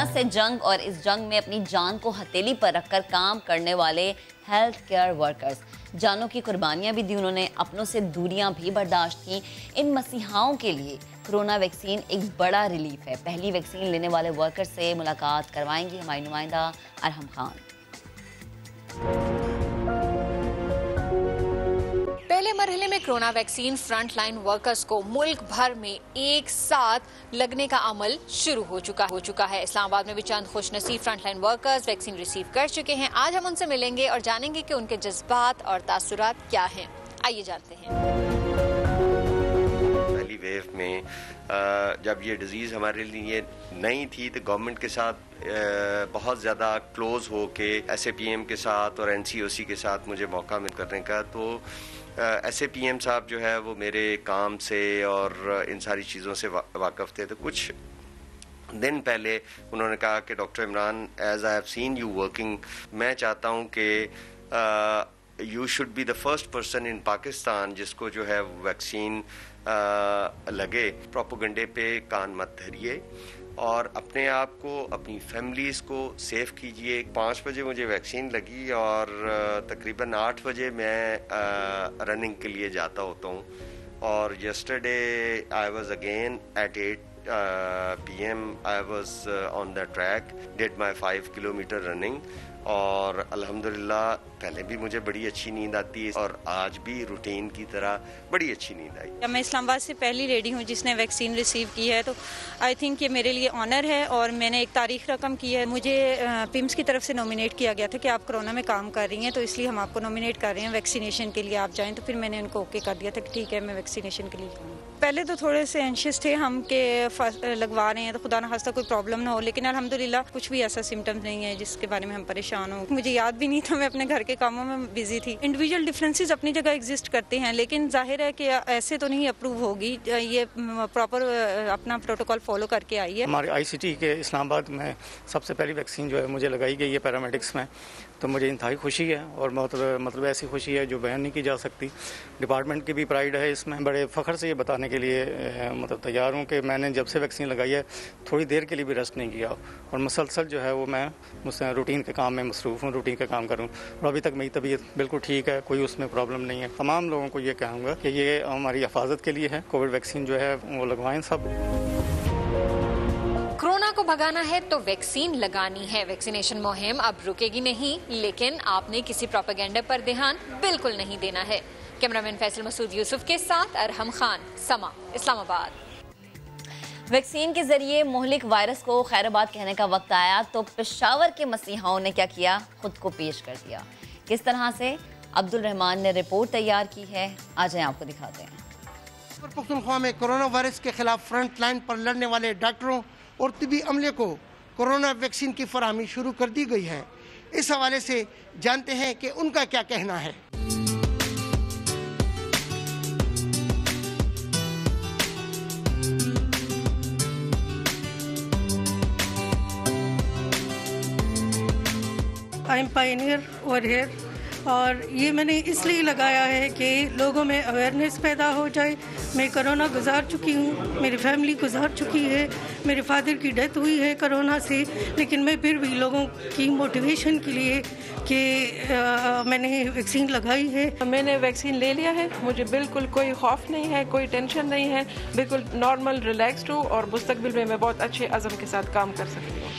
Corona से जंग और इस जंग में अपनी जान को हथेली पर रखकर काम करने वाले हेल्थ केयर वर्कर्स, जानों की कुर्बानियां भी दी उन्होंने, अपनों से दूरियां भी बर्दाश्त की। इन मसीहाओं के लिए कोरोना वैक्सीन एक बड़ा रिलीफ है। पहली वैक्सीन लेने वाले वर्कर से मुलाकात करवाएंगी हमारी नुमाइंदा अरहम खान। पहले मरहले में corona vaccine front line workers को मुल्क भर में एक साथ लगने का अमल शुरू हो चुका है। इस्लामाबाद में भी चंद खुशनसीब front line workers vaccine receive कर चुके हैं। आज हम उनसे मिलेंगे और जानेंगे कि उनके जज्बात और तासुरात क्या हैं। आइए जानते हैं। पहली वेव में जब ये डिजीज़ हमारे लिए नई थी तो गवर्नमेंट के साथ बहुत ज़्यादा क्लोज हो के SAPM के साथ और NCOC के साथ मुझे मौका मिल करने का, तो SAPM साहब जो है वो मेरे काम से और इन सारी चीज़ों से वाकिफ़ थे। तो कुछ दिन पहले उन्होंने कहा कि doctor Imran, as I have seen you working, मैं चाहता हूँ कि you should be the first person in Pakistan जिसको जो है वैक्सीन लगे। प्रोपेगेंडे पे कान मत धरिए और अपने आप को, अपनी फैमिलीज़ को सेफ कीजिए। 5 बजे मुझे वैक्सीन लगी और तकरीबन 8 बजे मैं रनिंग के लिए जाता होता हूँ। और yesterday I was again at 8 PM I was on the track, did my 5 kilometre running और अल्हम्दुलिल्लाह पहले भी मुझे बड़ी अच्छी नींद आती है और आज भी रूटीन की तरह बड़ी अच्छी नींद आई। मैं इस्लामाबाद से पहली लेडी हूँ जिसने वैक्सीन रिसीव की है, तो आई थिंक ये मेरे लिए ऑनर है और मैंने एक तारीख रकम की है। मुझे पिम्स की तरफ से नॉमिनेट किया गया था कि आप कोरोना में काम कर रही हैं, तो इसलिए हम आपको नॉमिनेट कर रहे हैं वैक्सीनेशन के लिए, आप जाएँ। तो फिर मैंने उनको ओके कर दिया था कि ठीक है मैं वैक्सीनेशन के लिए जाऊँ। पहले तो थोड़े से एंशियस थे हम कि लगवा रहे हैं तो खुदा न खास्ता कोई प्रॉब्लम ना हो, लेकिन अल्हम्दुलिल्लाह कुछ भी ऐसा सिम्टम्स नहीं है जिसके बारे में हम परेशान हो। मुझे याद भी नहीं था, मैं अपने घर के कामों में बिजी थी। इंडिविजुअल डिफरेंसेस अपनी जगह एग्जिस्ट करते हैं, लेकिन जाहिर है कि ऐसे तो नहीं अप्रूव होगी, ये प्रॉपर अपना प्रोटोकॉल फॉलो करके आई है। हमारे ICT के इस्लामाबाद में सबसे पहली वैक्सीन जो है मुझे लगाई गई है पैरामेडिक्स में, तो मुझे इंतहाई खुशी है और मतलब ऐसी खुशी है जो बयान नहीं की जा सकती। डिपार्टमेंट की भी प्राइड है इसमें। बड़े फ़ख्र से ये बताने के लिए मतलब तैयार हूँ कि मैंने जब से वैक्सीन लगाई है थोड़ी देर के लिए भी रेस्ट नहीं किया और मुसलसल जो है वो मैं मुझसे रूटीन के काम में मसरूफ़ हूँ, रूटीन का काम करूँ और अभी तक मेरी तबीयत बिल्कुल ठीक है, कोई उसमें प्रॉब्लम नहीं है। तमाम लोगों को ये कहूँगा कि ये हमारी हिफाजत के लिए है। कोविड वैक्सीन जो है वो लगवाएं सब। कोरोना को भगाना है तो वैक्सीन लगानी है। वैक्सीनेशन मुहिम अब रुकेगी नहीं, लेकिन आपने किसी प्रोपेगेंडा पर ध्यान बिल्कुल नहीं देना है। कैमरामैन फैसल मसूद यूसुफ के साथ अरहम खान, समा, इस्लामाबाद। वैक्सीन के जरिए मोहलिक वायरस को खैराबाद कहने का वक्त आया तो पेशावर के मसीहाओं ने क्या किया, खुद को पेश कर दिया। किस तरह से अब्दुल रहमान ने रिपोर्ट तैयार की है, आज आपको दिखाते हैं। पख्तूनख्वा में कोरोना वायरस के खिलाफ फ्रंट लाइन पर लड़ने वाले डॉक्टरों और तिबी अमले को कोरोना वैक्सीन की फराहमी शुरू कर दी गई है। इस हवाले से जानते हैं कि उनका क्या कहना है। I am Pioneer over here और ये मैंने इसलिए लगाया है कि लोगों में अवेयरनेस पैदा हो जाए। मैं कोरोना गुजार चुकी हूँ, मेरी फैमिली गुजार चुकी है, मेरे फादर की डेथ हुई है कोरोना से, लेकिन मैं फिर भी लोगों की मोटिवेशन के लिए कि मैंने वैक्सीन लगाई है। मैंने वैक्सीन ले लिया है, मुझे बिल्कुल कोई खौफ नहीं है, कोई टेंशन नहीं है, बिल्कुल नॉर्मल रिलैक्स्ड हूँ और मुस्तकबिल में मैं बहुत अच्छे अज़म के साथ काम कर सकती हूँ।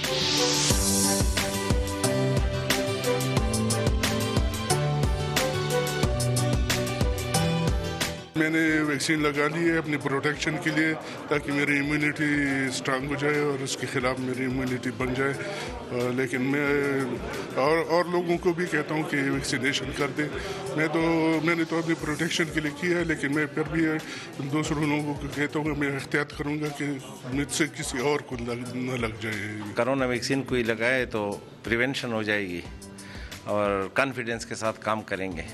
मैंने वैक्सीन लगा ली है अपनी प्रोटेक्शन के लिए, ताकि मेरी इम्यूनिटी स्ट्रांग हो जाए और उसके ख़िलाफ़ मेरी इम्यूनिटी बन जाए। लेकिन मैं और लोगों को भी कहता हूँ कि वैक्सीनेशन कर दें। मैंने तो अपनी प्रोटेक्शन के लिए किया है, लेकिन मैं फिर भी दूसरों लोगों को कहता हूँ कि मैं एहतियात करूँगा कि मुझसे किसी और को न लग जाए। कोरोना वैक्सीन कोई लगाए तो प्रिवेंशन हो जाएगी और कॉन्फिडेंस के साथ काम करेंगे।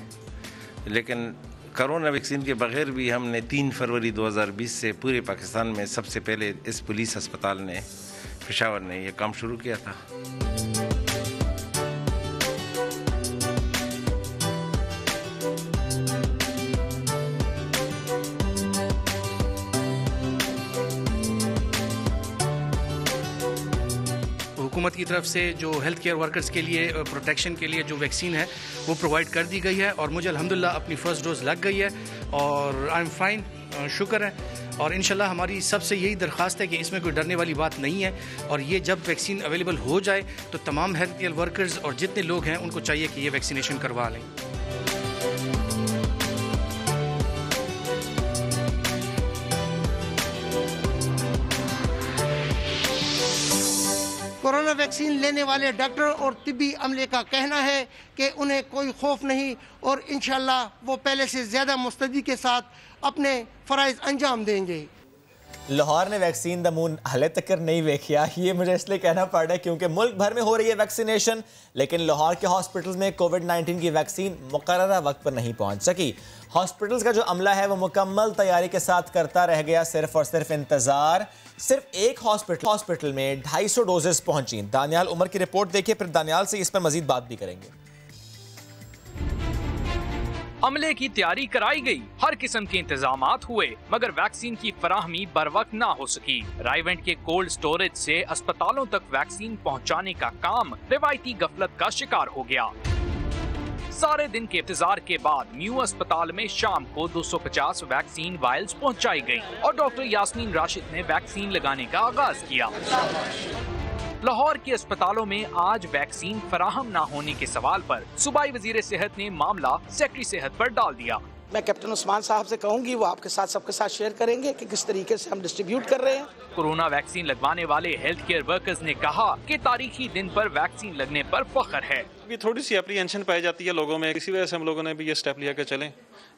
लेकिन कोरोना वैक्सीन के बगैर भी हमने 3 फरवरी 2020 से पूरे पाकिस्तान में सबसे पहले इस पुलिस अस्पताल ने, पेशावर ने यह काम शुरू किया था। हुकूमत की तरफ से जो हेल्थ केयर वर्कर्स के लिए प्रोटेक्शन के लिए जो वैक्सीन है वो प्रोवाइड कर दी गई है और मुझे अल्हम्दुलिल्लाह अपनी फ़र्स्ट डोज़ लग गई है और आई एम फाइन, शुक्र है। और इंशाल्लाह हमारी सबसे यही दरख्वास्त है कि इसमें कोई डरने वाली बात नहीं है और ये जब वैक्सीन अवेलेबल हो जाए तो तमाम हेल्थ केयर वर्कर्स और जितने लोग हैं उनको चाहिए कि ये वैक्सीनेशन करवा लें। कोरोना वैक्सीन लेने वाले डॉक्टर और तिब्बी अमले का कहना है कि उन्हें कोई खौफ नहीं और इंशाल्लाह वो पहले से ज़्यादा मुस्तैदी के साथ अपने फ़राइज़ अंजाम देंगे। लाहौर ने वैक्सीन दा मून हले तक नहीं वेखिया, ये मुझे इसलिए कहना पड़ रहा है क्योंकि मुल्क भर में हो रही है वैक्सीनेशन, लेकिन लाहौर के हॉस्पिटल्स में कोविड-19 की वैक्सीन मुकर्ररा वक्त पर नहीं पहुंच सकी। हॉस्पिटल्स का जो अमला है वो मुकम्मल तैयारी के साथ करता रह गया, सिर्फ और सिर्फ इंतजार। सिर्फ एक हॉस्पिटल में 250 डोजेस पहुंची। दानियाल उमर की रिपोर्ट देखिए, फिर दानियाल से इस पर मजीद बात भी करेंगे। अमले की तैयारी कराई गई, हर किस्म के इंतजामात हुए, मगर वैक्सीन की फराहमी बर वक्त ना हो सकी। रायवेंट के कोल्ड स्टोरेज से अस्पतालों तक वैक्सीन पहुंचाने का काम रिवायती गफलत का शिकार हो गया। सारे दिन के इंतजार के बाद न्यू अस्पताल में शाम को 250 वैक्सीन वायल्स पहुंचाई गई और डॉक्टर यास्मीन राशिद ने वैक्सीन लगाने का आगाज किया। लाहौर के अस्पतालों में आज वैक्सीन फराहम न होने के सवाल पर सूबाई वजीर सेहत ने मामला सेक्रेटरी सेहत पर डाल दिया। मैं कैप्टन उस्मान साहब से कहूंगी वो आपके साथ सबके साथ शेयर करेंगे कि किस तरीके से हम डिस्ट्रीब्यूट कर रहे हैं। कोरोना वैक्सीन लगवाने वाले हेल्थ केयर वर्कर्स ने कहा कि तारीखी दिन पर वैक्सीन लगने पर फख्र है। ये थोड़ी सी एप्रीहेंशन पाई जाती है लोगों में, इसी वजह से हम लोगों ने भी ये स्टेप लिया कि चलें,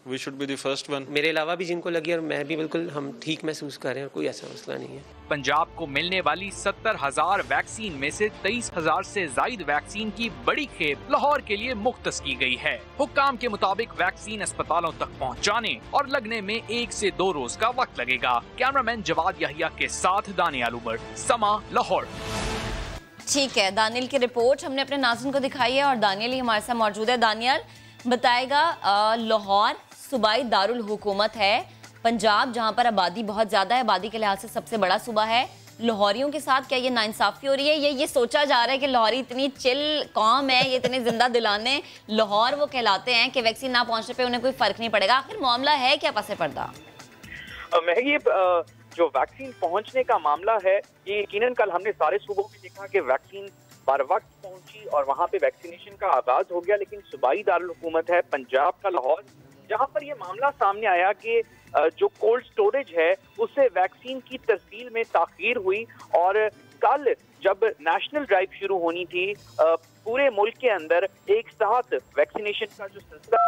we should be the first one. मेरे अलावा भी जिनको लगी और मैं भी बिल्कुल हम ठीक महसूस कर रहे हैं और कोई ऐसा मसला नहीं है। पंजाब को मिलने वाली 70,000 वैक्सीन में से 23,000 से जायद वैक्सीन की बड़ी खेप लाहौर के लिए मुख्तस की गई है। हुक्काम के मुताबिक वैक्सीन अस्पतालों तक पहुंचाने और लगने में 1 से 2 रोज का वक्त लगेगा। कैमरामैन जवाद यहिया के साथ दानियाल उमर, समा, लाहौर। ठीक है, दानियल की रिपोर्ट हमने अपने नाज़रीन को दिखाई है और दानियल ही हमारे साथ मौजूद है। दानियल बताएगा, लाहौर सूबाई दारुल हुकूमत है, पंजाब जहां पर आबादी बहुत ज़्यादा है, आबादी के लिहाज से सबसे बड़ा सूबा है। लाहौरियों के साथ क्या ये नाइंसाफ़ी हो रही है? ये सोचा जा रहा है कि लाहौरी इतनी चिल कौम है, ये इतने जिंदा दिलाने लाहौर वो कहलाते हैं कि वैक्सीन ना पहुंचने पे उन्हें कोई फ़र्क नहीं पड़ेगा। आखिर मामला है क्या पसे पर्दा? महगी, जो वैक्सीन पहुंचने का मामला है ये यकीनन कल हमने सारे सूबों में देखा कि वैक्सीन बर वक्त पहुंची और वहां पे वैक्सीनेशन का आगाज हो गया, लेकिन सूबाई दारुल हुकूमत है पंजाब का लाहौर, जहां पर ये मामला सामने आया कि जो कोल्ड स्टोरेज है उससे वैक्सीन की तरसील में ताखीर हुई और कल जब नेशनल ड्राइव शुरू होनी थी पूरे मुल्क के अंदर एक साथ वैक्सीनेशन का जो सिलसिला,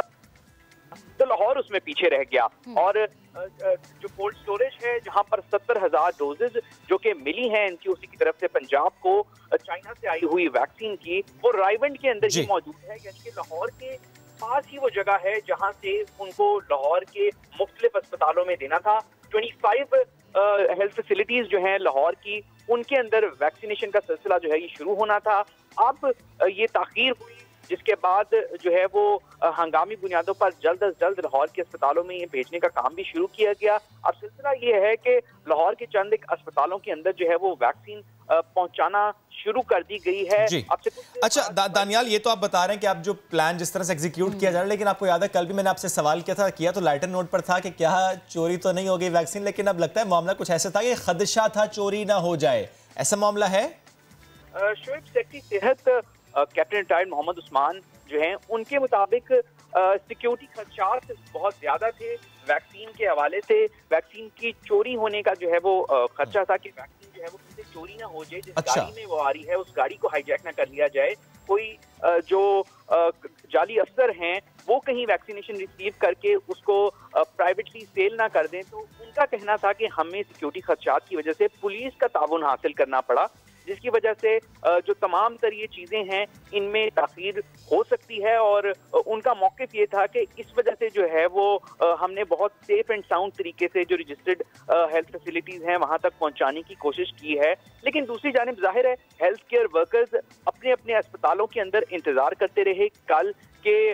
तो लाहौर उसमें पीछे रह गया। और जो कोल्ड स्टोरेज है जहां पर 70,000 डोजेज जो कि मिली हैं एनसीओसी की तरफ से पंजाब को चाइना से आई हुई वैक्सीन की, वो रायवेंट के अंदर ही मौजूद है, यानी कि लाहौर के पास ही वो जगह है जहां से उनको लाहौर के मुख्तलिफ अस्पतालों में देना था। 25 हेल्थ फैसिलिटीज जो हैं लाहौर की, उनके अंदर वैक्सीनेशन का सिलसिला जो है ये शुरू होना था। अब ये ताखीर हुई, जिसके बाद जो है वो हंगामी बुनियादों पर जल्द अज जल्द लाहौर के अस्पतालों में ये भेजने का काम भी शुरू किया गया। अब सिलसिला ये है कि लाहौर के चंद एक अस्पतालों के अंदर जो है वो वैक्सीन पहुंचाना शुरू कर दी गई है। अच्छा दानियाल, ये तो आप बता रहे हैं कि आप जो प्लान जिस तरह से एग्जीक्यूट किया जा रहा है, लेकिन आपको याद है कल भी मैंने आपसे सवाल किया तो लाइटर नोट पर था कि क्या चोरी तो नहीं हो गई वैक्सीन, लेकिन अब लगता है मामला कुछ ऐसा था कि खदशा था चोरी ना हो जाए, ऐसा मामला है? शोएब, सेक्रेटरी सेहत कैप्टन रिटायर्ड मोहम्मद उस्मान जो हैं उनके मुताबिक सिक्योरिटी खदशात बहुत ज्यादा थे वैक्सीन के हवाले से। वैक्सीन की चोरी होने का जो है वो खदशा था कि वैक्सीन जो है वो किसी चोरी ना हो जाए, जिस गाड़ी में वो आ रही है उस गाड़ी को हाईजैक ना कर लिया जाए, कोई जो जाली अफसर हैं वो कहीं वैक्सीनेशन रिसीव करके उसको प्राइवेटली सेल ना कर दें। तो उनका कहना था कि हमें सिक्योरिटी खदशात की वजह से पुलिस का ताउन हासिल करना पड़ा, जिसकी वजह से जो तमाम तर ये चीजें हैं इनमें ताखीर हो सकती है। और उनका मौक़िफ़ ये था कि इस वजह से जो है वो हमने बहुत सेफ एंड साउंड तरीके से जो रजिस्टर्ड हेल्थ फैसिलिटीज हैं वहां तक पहुंचाने की कोशिश की है। लेकिन दूसरी जानिब जाहिर है हेल्थ केयर वर्कर्स अपने अपने अस्पतालों के अंदर इंतजार करते रहे। कल के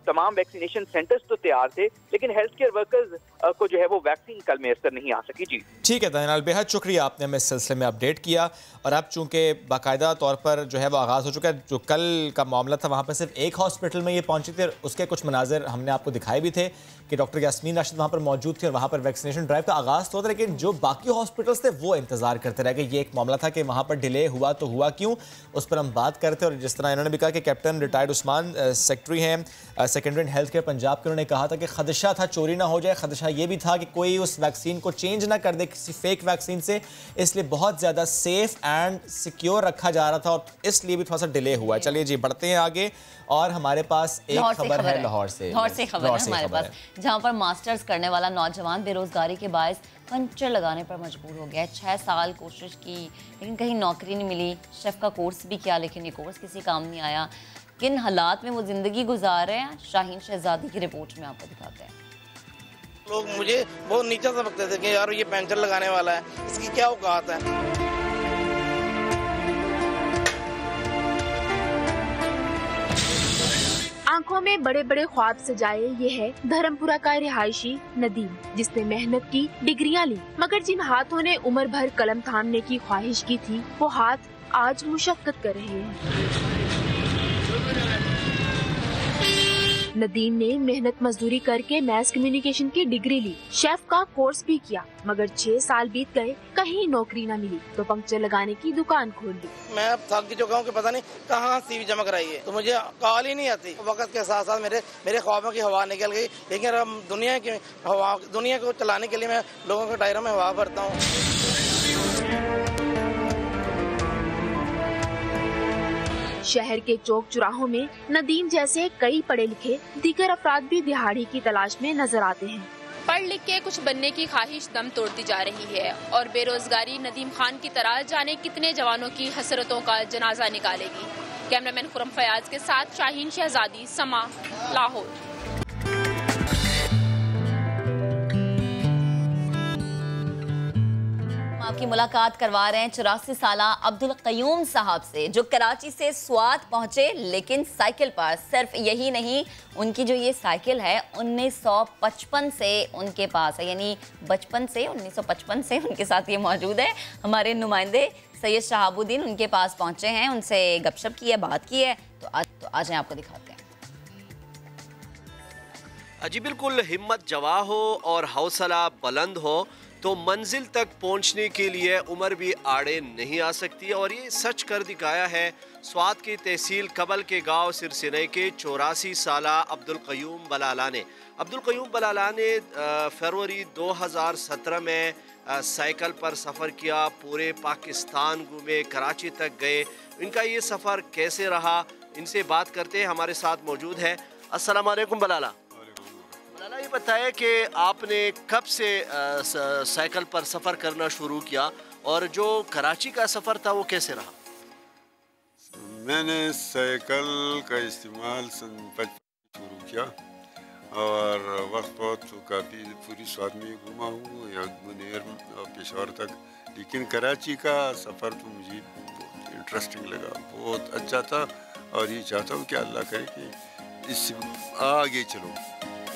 तमाम वैक्सीनेशन सेंटर्स तो तैयार थे, लेकिन हेल्थ केयर वर्कर्स को जो है वो वैक्सीन कल मैसर नहीं आ सकी। जी ठीक है दयानाल, बेहद शुक्रिया, आपने हमें इस सिलसिले में अपडेट किया। और अब चूंकि बाकायदा तौर पर जो है वो आगाज़ हो चुका है, जो कल का मामला था वहाँ पर सिर्फ एक हॉस्पिटल में ये पहुँची थी, उसके कुछ मनाजिर हमने आपको दिखाए भी थे कि डॉक्टर यास्मीन राशिद वहाँ पर मौजूद थी और वहाँ पर वैक्सीनेशन ड्राइव का आगाज़ तो था, लेकिन जो बाकी हॉस्पिटल्स थे वो इंतजार करते रह गए। ये एक मामला था कि वहाँ पर डिले हुआ तो हुआ क्यों, उस पर हम बात करते हैं। और जिस तरह इन्होंने भी कहा कि कैप्टन रिटायर्ड उस्मान सेक्रेटरी हैं secondary and health care Punjab के, उन्होंने कहा था कि खदशा था चोरी ना हो जाए, खदशा ये भी था कि कोई उस वैक्सीन को चेंज ना कर दे किसी फेक वैक्सीन से, इसलिए बहुत ज़्यादा सेफ एंड सिक्योर रखा जा रहा था और इसलिए भी थोड़ा सा डिले हुआ। चलिए जी बढ़ते हैं आगे, और हमारे पास एक खबर है लाहौर से खबर है हमारे पास, जहां पर मास्टर्स करने वाला नौजवान बेरोजगारी के बायस पंचर लगाने पर मजबूर हो गया। 6 साल कोशिश की लेकिन कहीं नौकरी नहीं मिली। शेफ का कोर्स भी किया लेकिन ये कोर्स किसी काम नहीं आया। किन हालात में वो जिंदगी गुजार रहे हैं, शाहीन शहजादी की रिपोर्ट में आपको दिखाते हैं। लोग मुझे बहुत नीचा समझते थे कि यार ये पंचर लगाने वाला है, इसकी क्या औकात है। आंखों में बड़े बड़े ख्वाब सजाए ये है धर्मपुरा का रिहायशी नदीम, जिसने मेहनत की, डिग्रियां ली, मगर जिन हाथों ने उम्र भर कलम थामने की ख्वाहिश की थी वो हाथ आज मुशक्कत कर रहे हैं। नदीम ने मेहनत मजदूरी करके मैस कम्युनिकेशन की डिग्री ली, शेफ का कोर्स भी किया, मगर 6 साल बीत गए, कहीं नौकरी न मिली तो पंक्चर लगाने की दुकान खोल ली। मैं अब थक चुका हूँ कि पता नहीं कहाँ सीवी जमा कराई है, तो मुझे कॉल ही नहीं आती। वक्त के साथ साथ मेरे ख्वाबों की हवा निकल गई, लेकिन अब दुनिया को चलाने के लिए मैं लोगों के टायरों में हवा भरता हूँ। शहर के चौक चौराहों में नदीम जैसे कई पढ़े लिखे दीगर अफराद भी दिहाड़ी की तलाश में नजर आते हैं। पढ़ लिख के कुछ बनने की ख्वाहिश दम तोड़ती जा रही है और बेरोजगारी नदीम खान की तरह जाने कितने जवानों की हसरतों का जनाजा निकालेगी। कैमरामैन खुरम फयाज के साथ शाहीन शहजादी, समा, लाहौर। आपकी मुलाकात करवा रहे हैं 84 साला अब्दुल कयूम साहब से, जो कराची से स्वात पहुंचे लेकिन साइकिल पर। सिर्फ यही नहीं, उनकी जो ये साइकिल है 1955 से उनके पास है, यानी बचपन से 1955 से उनके साथ ये मौजूद है। हमारे नुमाइंदे सैयद शहाबुद्दीन उनके पास पहुंचे हैं, उनसे गपशप की है, बात की है, तो आज आपको दिखाते हैं। जी बिल्कुल, हिम्मत जवां हो और हौसला बुलंद हो तो मंजिल तक पहुंचने के लिए उम्र भी आड़े नहीं आ सकती, और ये सच कर दिखाया है स्वात की तहसील कबल के गांव सिरसिने के 84 साला अब्दुल कयूम बलाला ने। अब्दुल कयूम बलाला ने फरवरी 2017 में साइकिल पर सफ़र किया, पूरे पाकिस्तान घूमे, कराची तक गए। इनका ये सफ़र कैसे रहा, इनसे बात करते हैं। हमारे साथ मौजूद है। अस्सलाम वालेकुम बलाला। बलाला, ये बताया कि आपने कब से साइकिल पर सफ़र करना शुरू किया और जो कराची का सफ़र था वो कैसे रहा? मैंने साइकिल का इस्तेमाल सन 55 शुरू किया और वक्त बहुत तो काफ़ी पूरी स्वात में घूमा हूँ, या मुनेर और पेशावर तक, लेकिन कराची का सफ़र तो मुझे बहुत इंटरेस्टिंग लगा, बहुत अच्छा था। और ये चाहता हूँ कि अल्लाह करे कि इससे आगे चलो।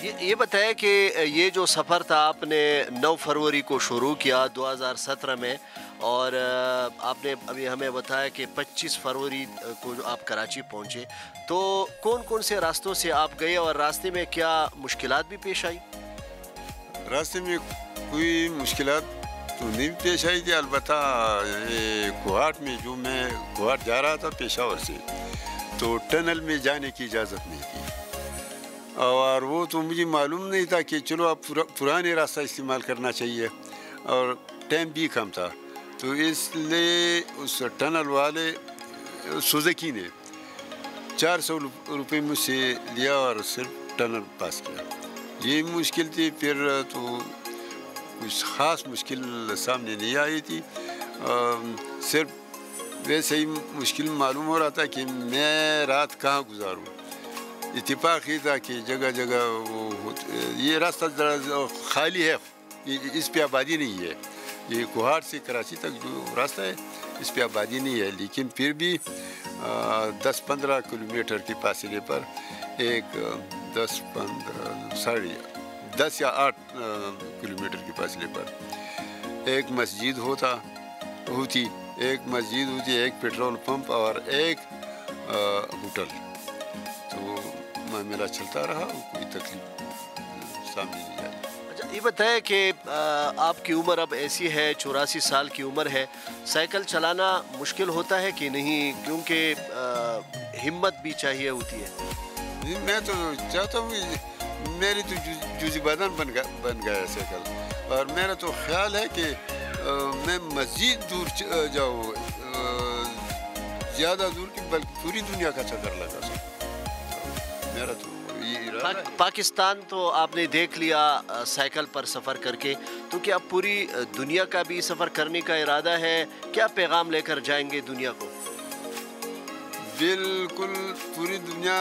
ये बताया कि ये जो सफ़र था आपने 9 फरवरी को शुरू किया 2017 में, और आपने अभी हमें बताया कि 25 फरवरी को आप कराची पहुंचे। तो कौन कौन से रास्तों से आप गए और रास्ते में क्या मुश्किलात भी पेश आई? रास्ते में कोई मुश्किलात तो नहीं पेश आई थी, अलबत्ता कोहाट में, जो मैं कोहाट जा रहा था पेशावर से, तो टनल में जाने की इजाज़त नहीं थी, और वो तो मुझे मालूम नहीं था कि चलो आप पुराने रास्ता इस्तेमाल करना चाहिए, और टाइम भी कम था। तो इसलिए उस टनल वाले सुजुकी ने 400 रुपये मुझसे लिया और सिर्फ टनल पास किया। ये मुश्किल थी, फिर तो कुछ ख़ास मुश्किल सामने नहीं आई थी, सिर्फ वैसे ही मुश्किल मालूम हो रहा था कि मैं रात कहाँ गुजारूँ। इत्तेफाक ही था कि जगह जगह वो ये रास्ता खाली है, इस पे आबादी नहीं है। ये कोहाट से कराची तक जो रास्ता है इस पे आबादी नहीं है, लेकिन फिर भी 10-15 किलोमीटर के फासले पर एक 10-15 साढ़े 10 या 8 किलोमीटर के फासले पर एक मस्जिद होती, एक मस्जिद होती, एक पेट्रोल पंप और एक होटल। तो मामला चलता रहा, कोई तकलीफ सामने नहीं आई। अच्छा, ये बताएं कि आपकी उम्र अब ऐसी है, 84 साल की उम्र है, साइकिल चलाना मुश्किल होता है कि नहीं, क्योंकि हिम्मत भी चाहिए होती है? मैं तो चाहता हूँ, मेरी तो जुज़ी बदन बन गया साइकिल, और मेरा तो ख्याल है कि मैं मज़ीद दूर जाऊँ, ज़्यादा दूर की, बल्कि पूरी दुनिया का चक्कर लगा सकूँ। मेरा तो ये इरादा है। पाकिस्तान तो आपने देख लिया साइकिल पर सफ़र करके, तो क्या पूरी दुनिया का भी सफ़र करने का इरादा है? क्या पैगाम लेकर जाएंगे दुनिया को? बिल्कुल पूरी दुनिया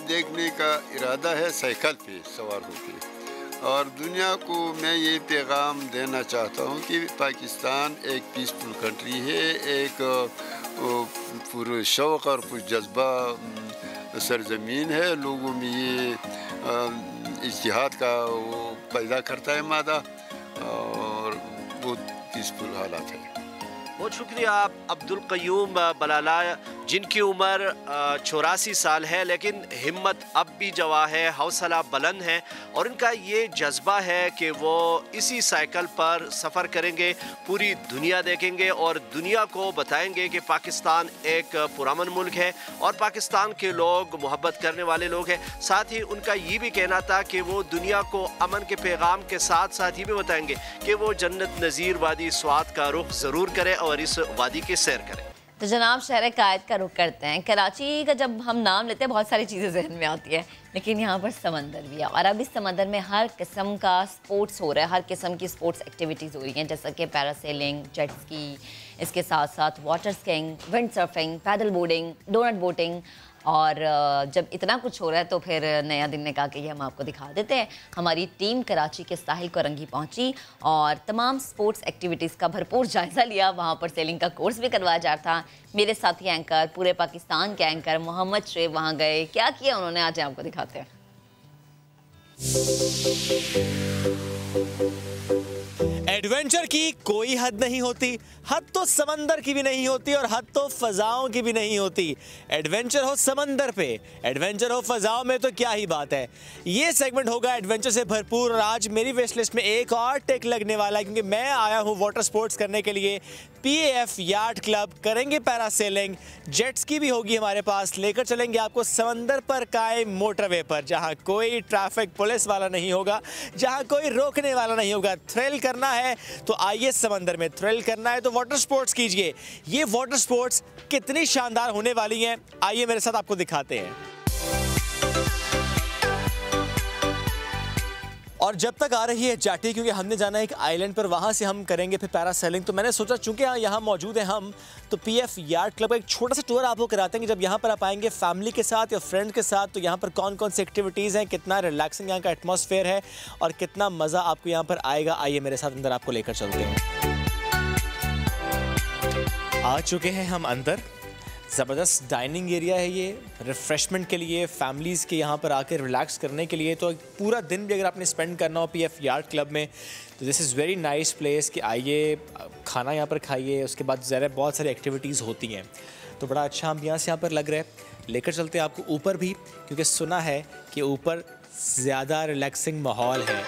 देखने का इरादा है साइकिल पे सवार होकर, और दुनिया को मैं ये पैगाम देना चाहता हूँ कि पाकिस्तान एक पीसफुल कंट्री है, एक पूरे शौक़ और कुछ जज्बा सरजमीन है। लोगों में ये इज्तिहाद का वो पैदा करता है मादा, और बहुत पीसफुल हालात है। बहुत शुक्रिया अब्दुल क़य्यूम बलाला, जिनकी उम्र 84 साल है, लेकिन हिम्मत अब भी जवां है, हौसला बुलंद है, और इनका ये जज्बा है कि वो इसी साइकिल पर सफ़र करेंगे, पूरी दुनिया देखेंगे और दुनिया को बताएंगे कि पाकिस्तान एक पुरअमन मुल्क है और पाकिस्तान के लोग मोहब्बत करने वाले लोग हैं। साथ ही उनका ये भी कहना था कि वो दुनिया को अमन के पैगाम के साथ साथ ही भी बताएंगे कि वो जन्नत नज़ीर वादी स्वात का रुख ज़रूर करें और इस वादी के सैर करें। तो जनाब शहर कायद का रुख करते हैं। कराची का जब हम नाम लेते हैं बहुत सारी चीज़ें जहन में आती है, लेकिन यहाँ पर समंदर भी है, और अब इस समंदर में हर किस्म का स्पोर्ट्स हो रहा है, हर किस्म की स्पोर्ट्स एक्टिविटीज़ हो रही हैं, जैसा कि पैरासेलिंग, जेट स्की, इसके साथ साथ वाटर स्कीइंग, विंड सर्फिंग, पैदल बोर्डिंग, डोनट बोटिंग। और जब इतना कुछ हो रहा है तो फिर नया दिन ने कहा कि ये हम आपको दिखा देते हैं। हमारी टीम कराची के साहिल कोरंगी पहुंची और तमाम स्पोर्ट्स एक्टिविटीज़ का भरपूर जायज़ा लिया। वहाँ पर सेलिंग का कोर्स भी करवाया जा रहा था। मेरे साथी एंकर, पूरे पाकिस्तान के एंकर मोहम्मद शरेफ वहाँ गए, क्या किया उन्होंने आज आपको दिखाते हैं। एडवेंचर की कोई हद नहीं होती, हद तो समंदर की भी नहीं होती और हद तो फजाओं की भी नहीं होती। एडवेंचर हो समंदर पे, एडवेंचर हो फजाओं में, तो क्या ही बात है। ये सेगमेंट होगा एडवेंचर से भरपूर, और आज मेरी विश लिस्ट में एक और टेक लगने वाला है, क्योंकि मैं आया हूँ वाटर स्पोर्ट्स करने के लिए। PAF यार्ड क्लब करेंगे पैरासेलिंग, जेट स्की भी होगी हमारे पास, लेकर चलेंगे आपको समंदर पर कायम मोटरवे पर, जहाँ कोई ट्रैफिक पुलिस वाला नहीं होगा, जहाँ कोई रोकने वाला नहीं होगा। थ्रिल करना है तो आइए समंदर में, थ्रिल करना है तो वाटर स्पोर्ट्स कीजिए। ये वाटर स्पोर्ट्स कितनी शानदार होने वाली हैं, आइए मेरे साथ आपको दिखाते हैं। और जब तक आ रही है जाटी, क्योंकि हमने जाना है एक आइलैंड पर, वहाँ से हम करेंगे फिर पैरासेलिंग। तो मैंने सोचा चूंकि यहाँ मौजूद हैं हम, तो PF यार्ड क्लब का एक छोटा सा टूर आपको कराते हैं कि जब यहाँ पर आप आएंगे फैमिली के साथ या फ्रेंड्स के साथ, तो यहाँ पर कौन कौन सी एक्टिविटीज़ हैं, कितना रिलैक्सिंग यहाँ का एटमॉस्फेयर है और कितना मज़ा आपको यहाँ पर आएगा। आइए मेरे साथ अंदर आपको लेकर चलते हैं। आ चुके हैं हम अंदर। ज़बरदस्त डाइनिंग एरिया है ये, रिफ़्रेशमेंट के लिए, फैमिलीज़ के यहाँ पर आकर रिलैक्स करने के लिए। तो पूरा दिन भी अगर आपने स्पेंड करना हो PF यार्ड क्लब में, तो this is very nice place कि आइए खाना यहाँ पर खाइए। उसके बाद ज़रा बहुत सारी एक्टिविटीज़ होती हैं, तो बड़ा अच्छा एम्बियंस यहाँ पर लग रहा है। लेकर चलते हैं आपको ऊपर भी, क्योंकि सुना है कि ऊपर ज़्यादा रिलैक्सिंग माहौल है।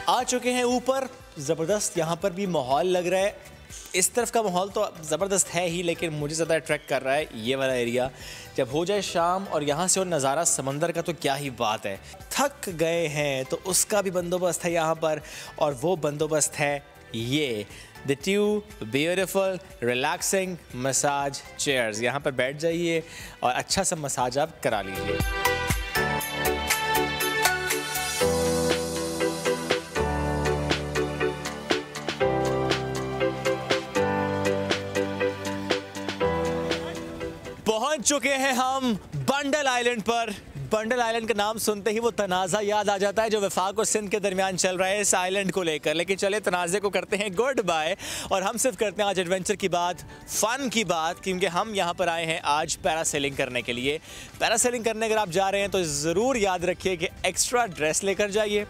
आ चुके हैं ऊपर, ज़बरदस्त यहाँ पर भी माहौल लग रहा है। इस तरफ का माहौल तो ज़बरदस्त है ही, लेकिन मुझे ज़्यादा अट्रैक्ट कर रहा है ये वाला एरिया। जब हो जाए शाम और यहाँ से और नज़ारा समंदर का, तो क्या ही बात है। थक गए हैं तो उसका भी बंदोबस्त है यहाँ पर, और वो बंदोबस्त है ये the 2 beautiful relaxing massage chairs. यहाँ पर बैठ जाइए और अच्छा सा मसाज आप करा लीजिए। पहुंच चुके हैं हम बंडल आइलैंड पर। बंडल आइलैंड का नाम सुनते ही वो तनाज़ा याद आ जाता है जो वफाक और सिंध के दरमियान चल रहा है इस आइलैंड को लेकर। लेकिन चले तनाज़े को करते हैं गुड बाय और हम सिर्फ करते हैं आज एडवेंचर की बात, फ़न की बात, क्योंकि हम यहाँ पर आए हैं आज पैरासेलिंग करने के लिए। पैरासेलिंग करने अगर आप जा रहे हैं तो ज़रूर याद रखिए कि एक्स्ट्रा ड्रेस लेकर जाइए।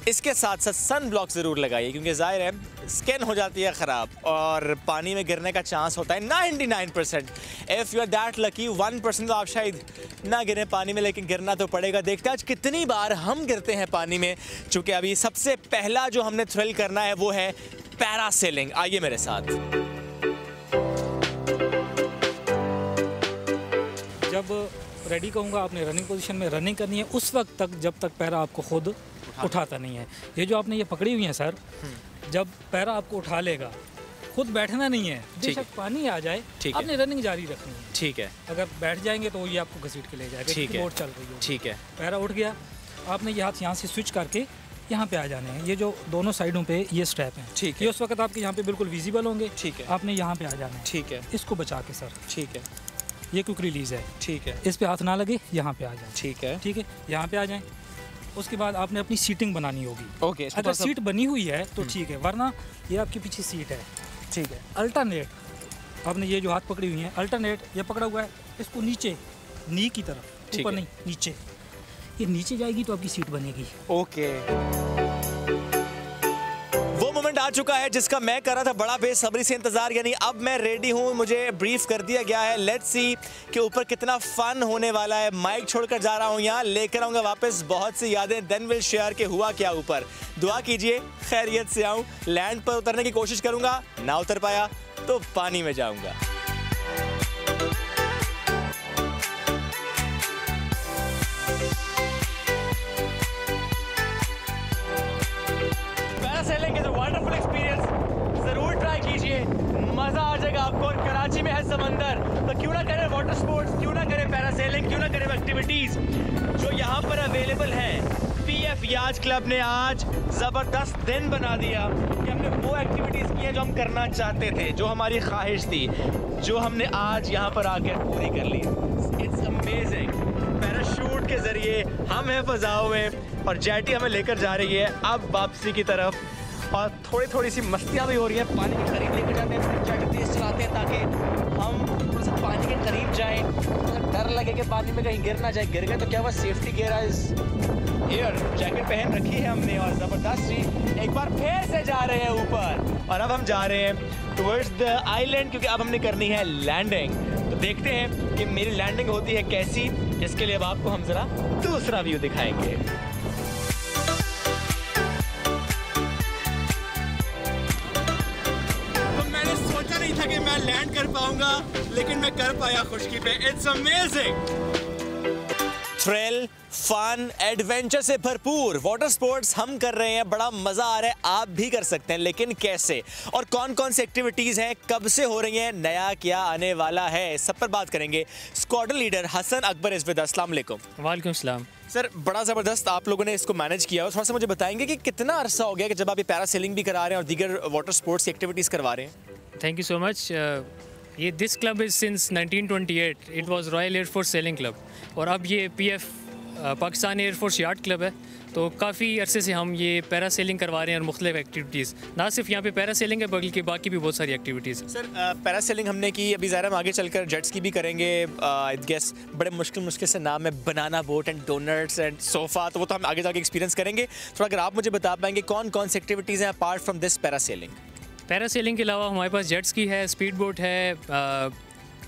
इसके साथ साथ सन ब्लॉक ज़रूर लगाइए क्योंकि ज़ाहिर है स्किन हो जाती है ख़राब और पानी में गिरने का चांस होता है 99%। If you are that lucky 1% तो आप शायद ना गिरें पानी में, लेकिन गिरना तो पड़ेगा। देखते हैं आज कितनी बार हम गिरते हैं पानी में, चूँकि अभी सबसे पहला जो हमने थ्रिल करना है वो है पैरासेलिंग। आइए मेरे साथ। जब रेडी कहूँगा आपने रनिंग पोजीशन में रनिंग करनी है उस वक्त तक जब तक पैरा आपको खुद उठाता नहीं है। ये जो आपने ये पकड़ी हुई है सर, जब पैरा आपको उठा लेगा, खुद बैठना नहीं है, बेशक पानी आ जाए आपने रनिंग जारी रखनी है। ठीक है, अगर बैठ जाएंगे तो ये आपको घसीट के ले जाएगा। ठीक है, बोट चल रही है। ठीक है, पैरा उठ गया, आपने ये हाथ यहाँ से स्विच करके यहाँ पे आ जाने हैं। ये जो दोनों साइडों पे ये स्टेप हैं, ठीक है, ये उस वक्त आपके यहाँ पे बिल्कुल विजिबल होंगे। ठीक है, आपने यहाँ पे आ जाना है। ठीक है, इसको बचा के सर। ठीक है, ये क्विक रिलीज है। ठीक है, इस पे हाथ ना लगे, यहाँ पे आ जाए। ठीक है, ठीक है, यहाँ पे आ जाएं। उसके बाद आपने अपनी सीटिंग बनानी होगी। ओके, अगर सीट बनी हुई है तो ठीक है, वरना ये आपके पीछे सीट है। ठीक है, अल्टरनेट आपने ये जो हाथ पकड़ी हुई है, अल्टरनेट ये पकड़ा हुआ है, इसको नीचे नी की तरफ, ऊपर नहीं नीचे, ये नीचे जाएगी तो आपकी सीट बनेगी। ओके, वो मोमेंट आ चुका है जिसका मैं कर रहा था बड़ा बेसब्री से इंतजार, यानी अब मैं रेडी हूँ, मुझे ब्रीफ कर दिया गया है। लेट्स सी कि ऊपर कितना फन होने वाला है। माइक छोड़कर जा रहा हूँ यहाँ, लेकर आऊँगा वापस बहुत सी यादें, देन विल शेयर के हुआ क्या ऊपर। दुआ कीजिए खैरियत से आऊँ। लैंड पर उतरने की कोशिश करूँगा, ना उतर पाया तो पानी में जाऊँगा। Parasailing is a wonderful experience, जरूर ट्राई कीजिए, मजा आ जाएगा आपको। और कराची में है समंदर, तो क्यों ना करें वाटर स्पोर्ट्स, क्यों ना करें पैरासेलिंग, क्यों ना करें एक्टिविटीज जो यहाँ पर अवेलेबल है। पीएफ याच क्लब ने आज ज़बरदस्त दिन बना दिया कि हमने वो एक्टिविटीज़ की हैं जो हम करना चाहते थे, जो हमारी ख्वाहिश थी, जो हमने आज यहाँ पर आकर पूरी कर ली। It's amazing. पैराशूट के ज़रिए हम हैं फ़ज़ाओं में और जेटी हमें लेकर जा रही है अब वापसी की तरफ, और थोड़ी थोड़ी सी मस्तियाँ भी हो रही हैं। पानी के करीब लेकर जाते हैं, जेटी तेज़ चलाते हैं ताकि हम थोड़ा सा पानी के करीब जाएँ, डर लगे कि पानी में कहीं गिर ना जाए। गिर गए तो क्या हुआ, सेफ्टी गियर एयर जैकेट पहन रखी है हमने और ज़बरदस्त जी एक बार फिर से जा रहे हैं ऊपर। और अब हम जा रहे हैं टुवर्ड्स द आइलैंड क्योंकि अब हमने करनी है लैंडिंग। तो देखते हैं कि मेरी लैंडिंग होती है कैसी। इसके लिए अब आपको हम ज़रा दूसरा व्यू दिखाएंगे। तो मैंने सोचा नहीं था कि मैं लैंड कर पाऊंगा, लेकिन मैं कर पाया खुशकी पे। It's amazing. Thrill, fun, adventure से भरपूर वाटर स्पोर्ट्स हम कर रहे हैं, बड़ा मजा आ रहा है। आप भी कर सकते हैं, लेकिन कैसे और कौन कौन सी एक्टिविटीज हैं, कब से हो रही हैं, नया क्या आने वाला है, सब पर बात करेंगे। स्क्वाड्रन लीडर हसन अकबर इस विद। अस्सलाम वालेकुम। वालेकुम सलाम। सर, बड़ा ज़बरदस्त आप लोगों ने इसको मैनेज किया, और थोड़ा सा मुझे बताएंगे कि कितना अरसा हो गया कि जब आप ये पैरासेलिंग भी करा रहे हैं और दीगर वाटर स्पोर्ट्स की एक्टिविटीज़ करवा रहे हैं। Thank you so much. ये this club is since 1928, it was Royal air force sailing club, और अब ये PF Pakistan air force yacht club है। तो काफ़ी अरसे से हम ये पैरासेलिंग करवा रहे हैं और मुख्तलिफ एक्टिविटीज़, ना सिर्फ यहाँ पे पैरासेलिंग है बल्कि बाकी भी बहुत सारी एक्टिविटीज़। सर, पैरासेलिंग हमने की, अभी ज़रा हम आगे चलकर जेट्स की भी करेंगे। आई गेस बड़े मुश्किल से नाम है, banana boat and donuts and sofa, तो वो तो हम आगे जाके एक्सपीरियंस करेंगे। थोड़ा अगर आप मुझे बता पाएंगे कौन कौन सी एक्टिविटीज़ हैं apart from this parasailing. Parasailing के अलावा हमारे पास जेट्स की है, स्पीड बोट है,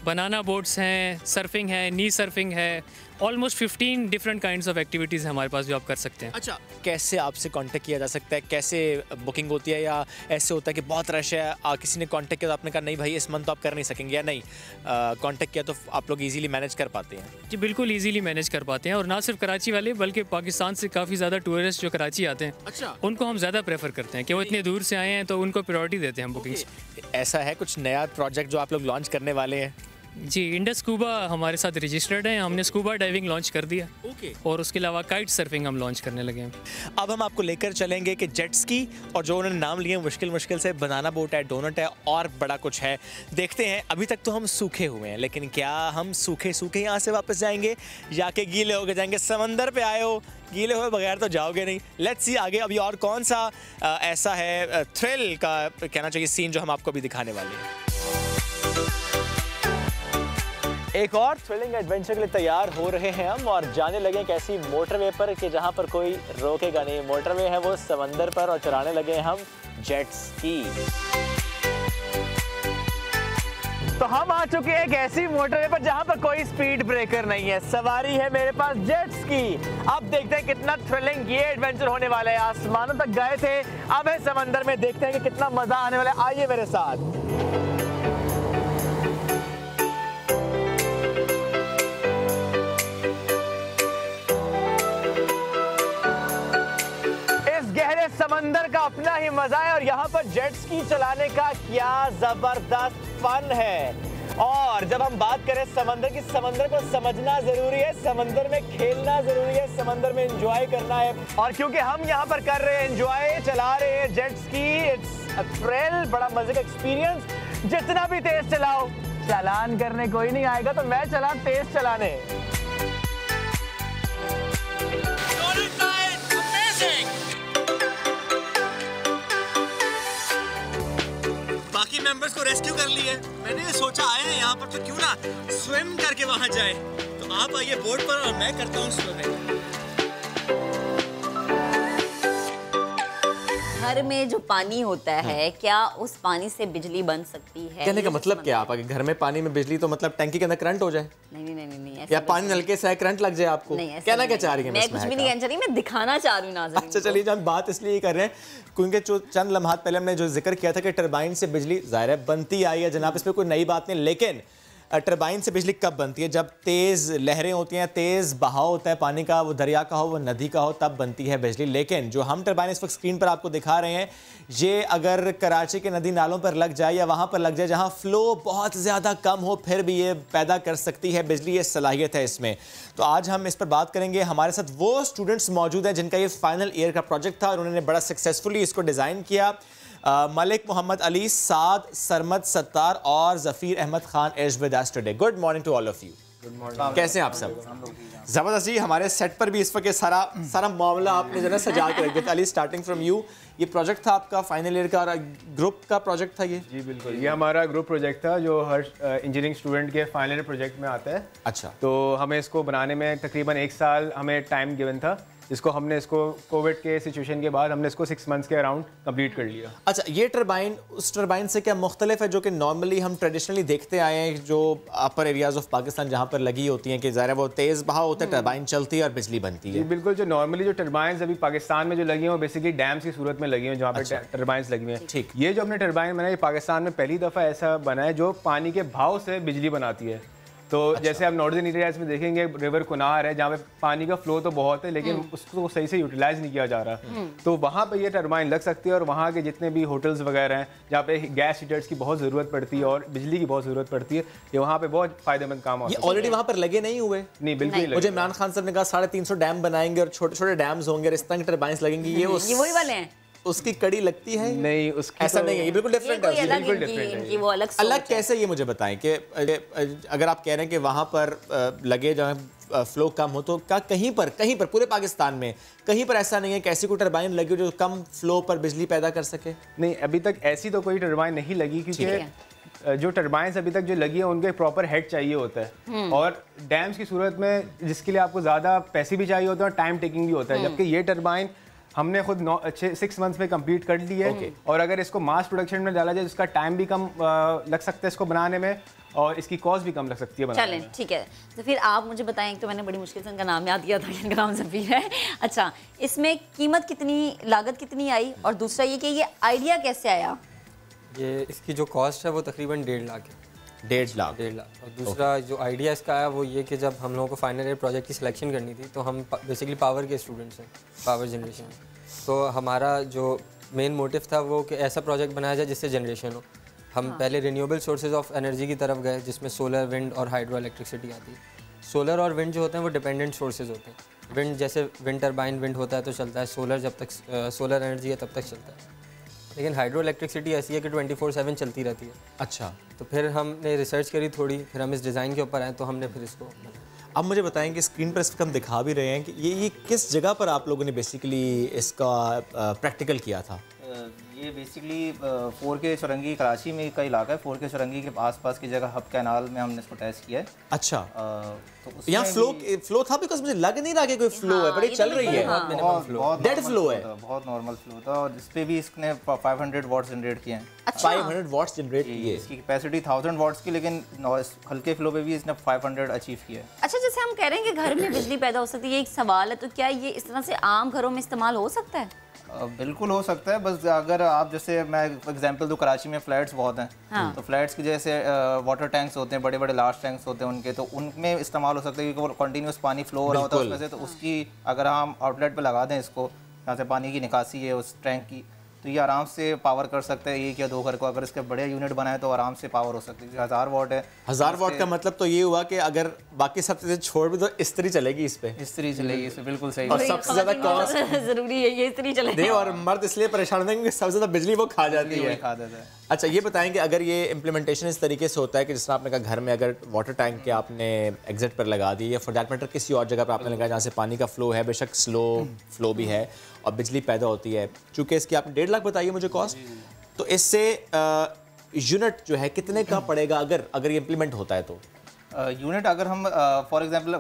बनाना बोट्स हैं, सर्फिंग है, नी सर्फिंग है, almost 15 different kinds of activities हैं हमारे पास जो आप कर सकते हैं। अच्छा, कैसे आपसे कांटेक्ट किया जा सकता है, कैसे बुकिंग होती है, या ऐसे होता है कि बहुत रश है, किसी ने कांटेक्ट किया तो आपने कहा नहीं भाई इस मंथ तो आप कर नहीं सकेंगे, या नहीं कांटेक्ट किया तो आप लोग इजीली मैनेज कर पाते हैं? जी बिल्कुल इजीली मैनेज कर पाते हैं, और ना सिर्फ कराची वाले बल्कि पाकिस्तान से काफ़ी ज़्यादा टूरिस्ट जो कराची आते हैं, अच्छा, उनको हम ज़्यादा प्रेफर करते हैं कि वो इतने दूर से आए हैं, तो उनको प्रायोरिटी देते हैं हम बुकिंग्स। ऐसा है कुछ नया प्रोजेक्ट जो आप लोग लॉन्च करने वाले हैं? जी, इंडस स्कूबा हमारे साथ रजिस्टर्ड है। हमने स्कूबा डाइविंग लॉन्च कर दिया और उसके अलावा काइट सर्फिंग हम लॉन्च करने लगे हैं। अब हम आपको लेकर चलेंगे कि जेट स्की और जो उन्होंने नाम लिए मुश्किल से बनाना बोट है, डोनट है और बड़ा कुछ है। देखते हैं, अभी तक तो हम सूखे हुए हैं, लेकिन क्या हम सूखे यहाँ से वापस जाएंगे या कि गीले होकर जाएंगे? समंदर पे आए हो, गीले हुए बगैर तो जाओगे नहीं। लेट्स सी आगे अभी और कौन सा ऐसा है थ्रिल का कहना चाहिए सीन जो हम आपको अभी दिखाने वाले हैं। एक और थ्रिलिंग एडवेंचर के लिए तैयार हो रहे हैं हम और जाने लगे एक ऐसी मोटरवे पर कि जहां पर कोई रोकेगा नहीं। मोटरवे है वो समंदर पर और चलाने लगे हम जेट स्की। तो हम आ चुके हैं एक ऐसी मोटरवे पर जहां पर कोई स्पीड ब्रेकर नहीं है। सवारी है मेरे पास जेट स्की। अब देखते हैं कितना थ्रिलिंग ये एडवेंचर होने वाला है। आसमानों तक गए थे, अब है समंदर में, देखते हैं कि कितना मजा आने वाला है। आइए मेरे साथ। समंदर का अपना ही मजा है और यहाँ पर जेट स्की चलाने का क्या जबरदस्त फन है। और जब हम बात करें समंदर की, समंदर को समझना जरूरी है, समंदर में खेलना जरूरी है, समंदर में एंजॉय करना है। और क्योंकि हम यहाँ पर कर रहे हैं एंजॉय, चला रहे हैं jet ski, it's a thrill, बड़ा मजे का एक्सपीरियंस। जितना भी तेज चलाओ, चालान करने कोई नहीं आएगा, तो मैं चला तेज चलाने। बाकी मेंबर्स को रेस्क्यू कर लिए। मैंने सोचा आए हैं यहाँ पर तो क्यों ना स्विम करके वहां जाए। तो आप आइए बोट पर और मैं करता हूँ स्विमिंग। घर में जो पानी होता है, क्या उस पानी से बिजली बन सकती है? कहने का मतलब क्या? आप घर में पानी में बिजली, तो मतलब टंकी के अंदर करंट हो जाए? नहीं, या पानी नलके से करंट लग जाए आपको? कहना क्या चाह रही है? मैं कुछ भी नहीं कहना चाह रही, मैं दिखाना चाह रही हूँ नाज़रीन। अच्छा चलिए, हम बात इसलिए कर रहे हैं क्योंकि जो चंद लम्हात पहले हमने जो जिक्र किया था कि टरबाइन से बिजली ज़ाहिर है बनती आई है जनाब, इसमें कोई नई बात नहीं। लेकिन टरबाइन से बिजली कब बनती है? जब तेज़ लहरें होती हैं, तेज़ बहाव होता है पानी का, वो दरिया का हो, वो नदी का हो, तब बनती है बिजली। लेकिन जो हम टरबाइन इस वक्त स्क्रीन पर आपको दिखा रहे हैं, ये अगर कराची के नदी नालों पर लग जाए या वहाँ पर लग जाए जहाँ फ्लो बहुत ज़्यादा कम हो, फिर भी ये पैदा कर सकती है बिजली, ये सलाहियत है इसमें। तो आज हम इस पर बात करेंगे। हमारे साथ वो स्टूडेंट्स मौजूद हैं जिनका ये फाइनल ईयर का प्रोजेक्ट था और उन्होंने बड़ा सक्सेसफुली इसको डिज़ाइन किया। मलिक मोहम्मद अली, साद, सरमद सत्तार और Zafeer Ahmed Khan is with us today. Good morning to all of you. Good morning. कैसे हैं आप सब? ज़बरदस्त जी। हमारे सेट पर भी इस वक्त सारा मामला आपने जो है सजा के रख दिया। अली, स्टार्टिंग फ्रॉम यू, ये प्रोजेक्ट था आपका फाइनल ईयर का और ग्रुप का प्रोजेक्ट था ये? जी बिल्कुल, ये हमारा ग्रुप प्रोजेक्ट था जो हर इंजीनियरिंग स्टूडेंट के फाइनल ईयर प्रोजेक्ट में आता है। अच्छा। तो हमें इसको बनाने में तकरीबन 1 साल हमें टाइम गिवन था, जिसको हमने इसको कोविड के सिचुएशन के बाद हमने इसको 6 मंथ्स के अराउंड कंप्लीट कर लिया। अच्छा, ये टरबाइन उस टरबाइन से क्या मुख्तलिफ है जो कि नॉर्मली हम ट्रेडिशनली देखते आए हैं, जो अपर एरियाज ऑफ पाकिस्तान जहाँ पर लगी होती हैं कि ज़ाहिर है वो तेज़ बहाव होता है, टरबाइन चलती है और बिजली बनती है? जी बिल्कुल, जो नॉर्मली जो टरबाइन अभी पाकिस्तान में जो लगी हैं वो बेसिकली डैम्स की सूरत में लगी हैं जहाँ पर टरबाइन लगी हैं। ठीक। ये जो हमने टरबाइन बनाई, पाकिस्तान में पहली दफ़ा ऐसा बना है जो पानी के भाव से बिजली बनाती है। तो जैसे आप नॉर्दर्न एरियाज में देखेंगे, रिवर कुनार है जहाँ पे पानी का फ्लो तो बहुत है लेकिन उसको सही से यूटिलाइज नहीं किया जा रहा, तो वहाँ पे ये टरबाइन लग सकती है। और वहाँ के जितने भी होटल्स वगैरह हैं जहाँ पे गैस हीटर्स की बहुत ज़रूरत पड़ती है और बिजली की बहुत ज़रूरत पड़ती है, ये वहाँ पे बहुत फायदेमंद काम होता है। ऑलरेडी वहाँ पर लगे नहीं हुए? नहीं, बिल्कुल नहीं। मुझे इमरान खान साहब ने कहा 350 डैम बनाएंगे और छोटे छोटे डैम्स होंगे और इस तरह टरबाइन लगेंगी। ये वही वाले हैं? उसकी कड़ी लगती है? नहीं, उसकी ऐसा नहीं है, ये बिल्कुल डिफरेंट है। बिल्कुल डिफरेंट है। वो अलग कैसे, ये मुझे बताएं कि अगर आप कह रहे हैं कि वहाँ पर लगे जहाँ फ्लो कम हो, तो क्या कहीं पर पूरे पाकिस्तान में कहीं पर ऐसा नहीं है कि ऐसी कोई टरबाइन लगी जो कम फ्लो पर बिजली पैदा कर सके? नहीं, अभी तक ऐसी तो कोई टरबाइन नहीं लगी, क्योंकि जो टरबाइंस अभी तक जो लगी है उनको एक प्रॉपर हेड चाहिए होता है और डैम्स की सूरत में जिसके लिए आपको ज़्यादा पैसे भी चाहिए होते हैं और टाइम टेकिंग भी होता है। जबकि ये टरबाइन हमने खुद 6 मंथ्स में कंप्लीट कर ली है। और अगर इसको मास प्रोडक्शन में डाला जाए इसका टाइम भी कम लग सकता है इसको बनाने में और इसकी कॉस्ट भी कम लग सकती है बनाने में। चलें, ठीक है। तो फिर आप मुझे बताएं, तो मैंने बड़ी मुश्किल से इनका नाम याद किया था, इनका नाम जफ़ीर है। अच्छा, इसमें कीमत कितनी, लागत कितनी आई, और दूसरा ये कि ये आइडिया कैसे आया? ये इसकी जो कॉस्ट है वो तकरीबन 1.5 लाख है। 1.5 लाख। और दूसरा जो आइडिया इसका आया वो ये कि जब हम लोगों को फाइनल ईयर प्रोजेक्ट की सिलेक्शन करनी थी, तो हम बेसिकली पावर के स्टूडेंट्स हैं, पावर जनरेशन। तो हमारा जो मेन मोटिव था वो कि ऐसा प्रोजेक्ट बनाया जाए जिससे जनरेशन हो। हम पहले रिन्यूएबल सोर्सेज ऑफ एनर्जी की तरफ गए, जिसमें सोलर, विंड और हाइड्रो इलेक्ट्रिसिटी आती है। सोलर और विंड जो होते हैं वो डिपेंडेंट सोर्सेज होते हैं। विंड जैसे विंड टरबाइन विंड होता है तो चलता है, सोलर जब तक सोलर एनर्जी है तब तक चलता है। लेकिन हाइड्रो इलेक्ट्रिसिटी ऐसी है कि 24/7 चलती रहती है। अच्छा, तो फिर हमने रिसर्च करी थोड़ी, फिर हम इस डिज़ाइन के ऊपर आए तो हमने फिर इसको। अब मुझे बताएं कि स्क्रीन पर इस वक्त हम दिखा भी रहे हैं कि ये किस जगह पर आप लोगों ने बेसिकली इसका प्रैक्टिकल किया था? ये बेसिकली 4K चौरंगी कराची में का इलाका है। 4K चौरंगी के आसपास की जगह हब कैनाल में हमने इसको टेस्ट किया है। अच्छा, तो यहाँ फ्लो था? बिकॉज मुझे लग नहीं रहा कि कोई फ्लो है, बड़ी चल रही है, बहुत डेड फ्लो है, बहुत नॉर्मल फ्लो था। और इस पे भी इसने 500 वॉट्स जनरेट किए हैं। अच्छा। 500 वॉट्स जनरेट किए। इसकी कैपेसिटी 1000 वॉट्स की, लेकिन हल्के फ्लो पे भी इसने 500 अचीव किया है। अच्छा, जैसे हम कह रहे हैं कि घर में बिजली पैदा हो सकती है, ये एक सवाल है, तो क्या ये इस तरह से आम घरों में इस्तेमाल हो सकता है? बिल्कुल हो सकता है, बस अगर आप जैसे मैं एग्जांपल दूं, कराची में फ्लैट्स बहुत हैं। हाँ। तो फ्लैट्स की जैसे वाटर टैंक्स होते हैं, बड़े बड़े लार्ज टैंक्स होते हैं उनके, तो उनमें इस्तेमाल हो सकता है क्योंकि कंटिन्यूस पानी फ्लो हो रहा होता है उसमें से। तो उसकी अगर हम आउटलेट पे लगा दें इसको, जहाँ से पानी की निकासी है उस टैंक की, तो ये आराम से पावर कर सकते हैं 1 या 2 घर को। अगर इसके बड़े यूनिट बनाए तो आराम से पावर हो सकती है। 1000 वॉट है। 1000 वॉट का मतलब तो ये हुआ कि अगर बाकी सब चीजें छोड़ भी तो इस्त्री चलेगी इस पे, इस्त्री चलेगी इस पे, बिल्कुल सही। और सबसे ज्यादा कॉस्ट जरूरी है ये इस्त्री चले। और मर्द इसलिए परेशान होते हैं क्योंकि सबसे ज्यादा बिजली वो खा जाती है। अच्छा, ये बताएं कि अगर ये इम्प्लीमेंटेशन इस तरीके से होता है कि जिस तरह आपने कहा घर में अगर वाटर टैंक के आपने एग्जिट पर लगा दी, या फॉर दैट मैटर किसी और जगह पर आपने लगाया जहाँ से पानी का फ्लो है, बेशक स्लो फ्लो भी है और बिजली पैदा होती है, चूँकि इसकी आपने 1.5 लाख बताइए मुझे कॉस्ट, तो इससे यूनिट जो है कितने का पड़ेगा अगर ये इम्प्लीमेंट होता है? तो यूनिट अगर हम फॉर एग्जांपल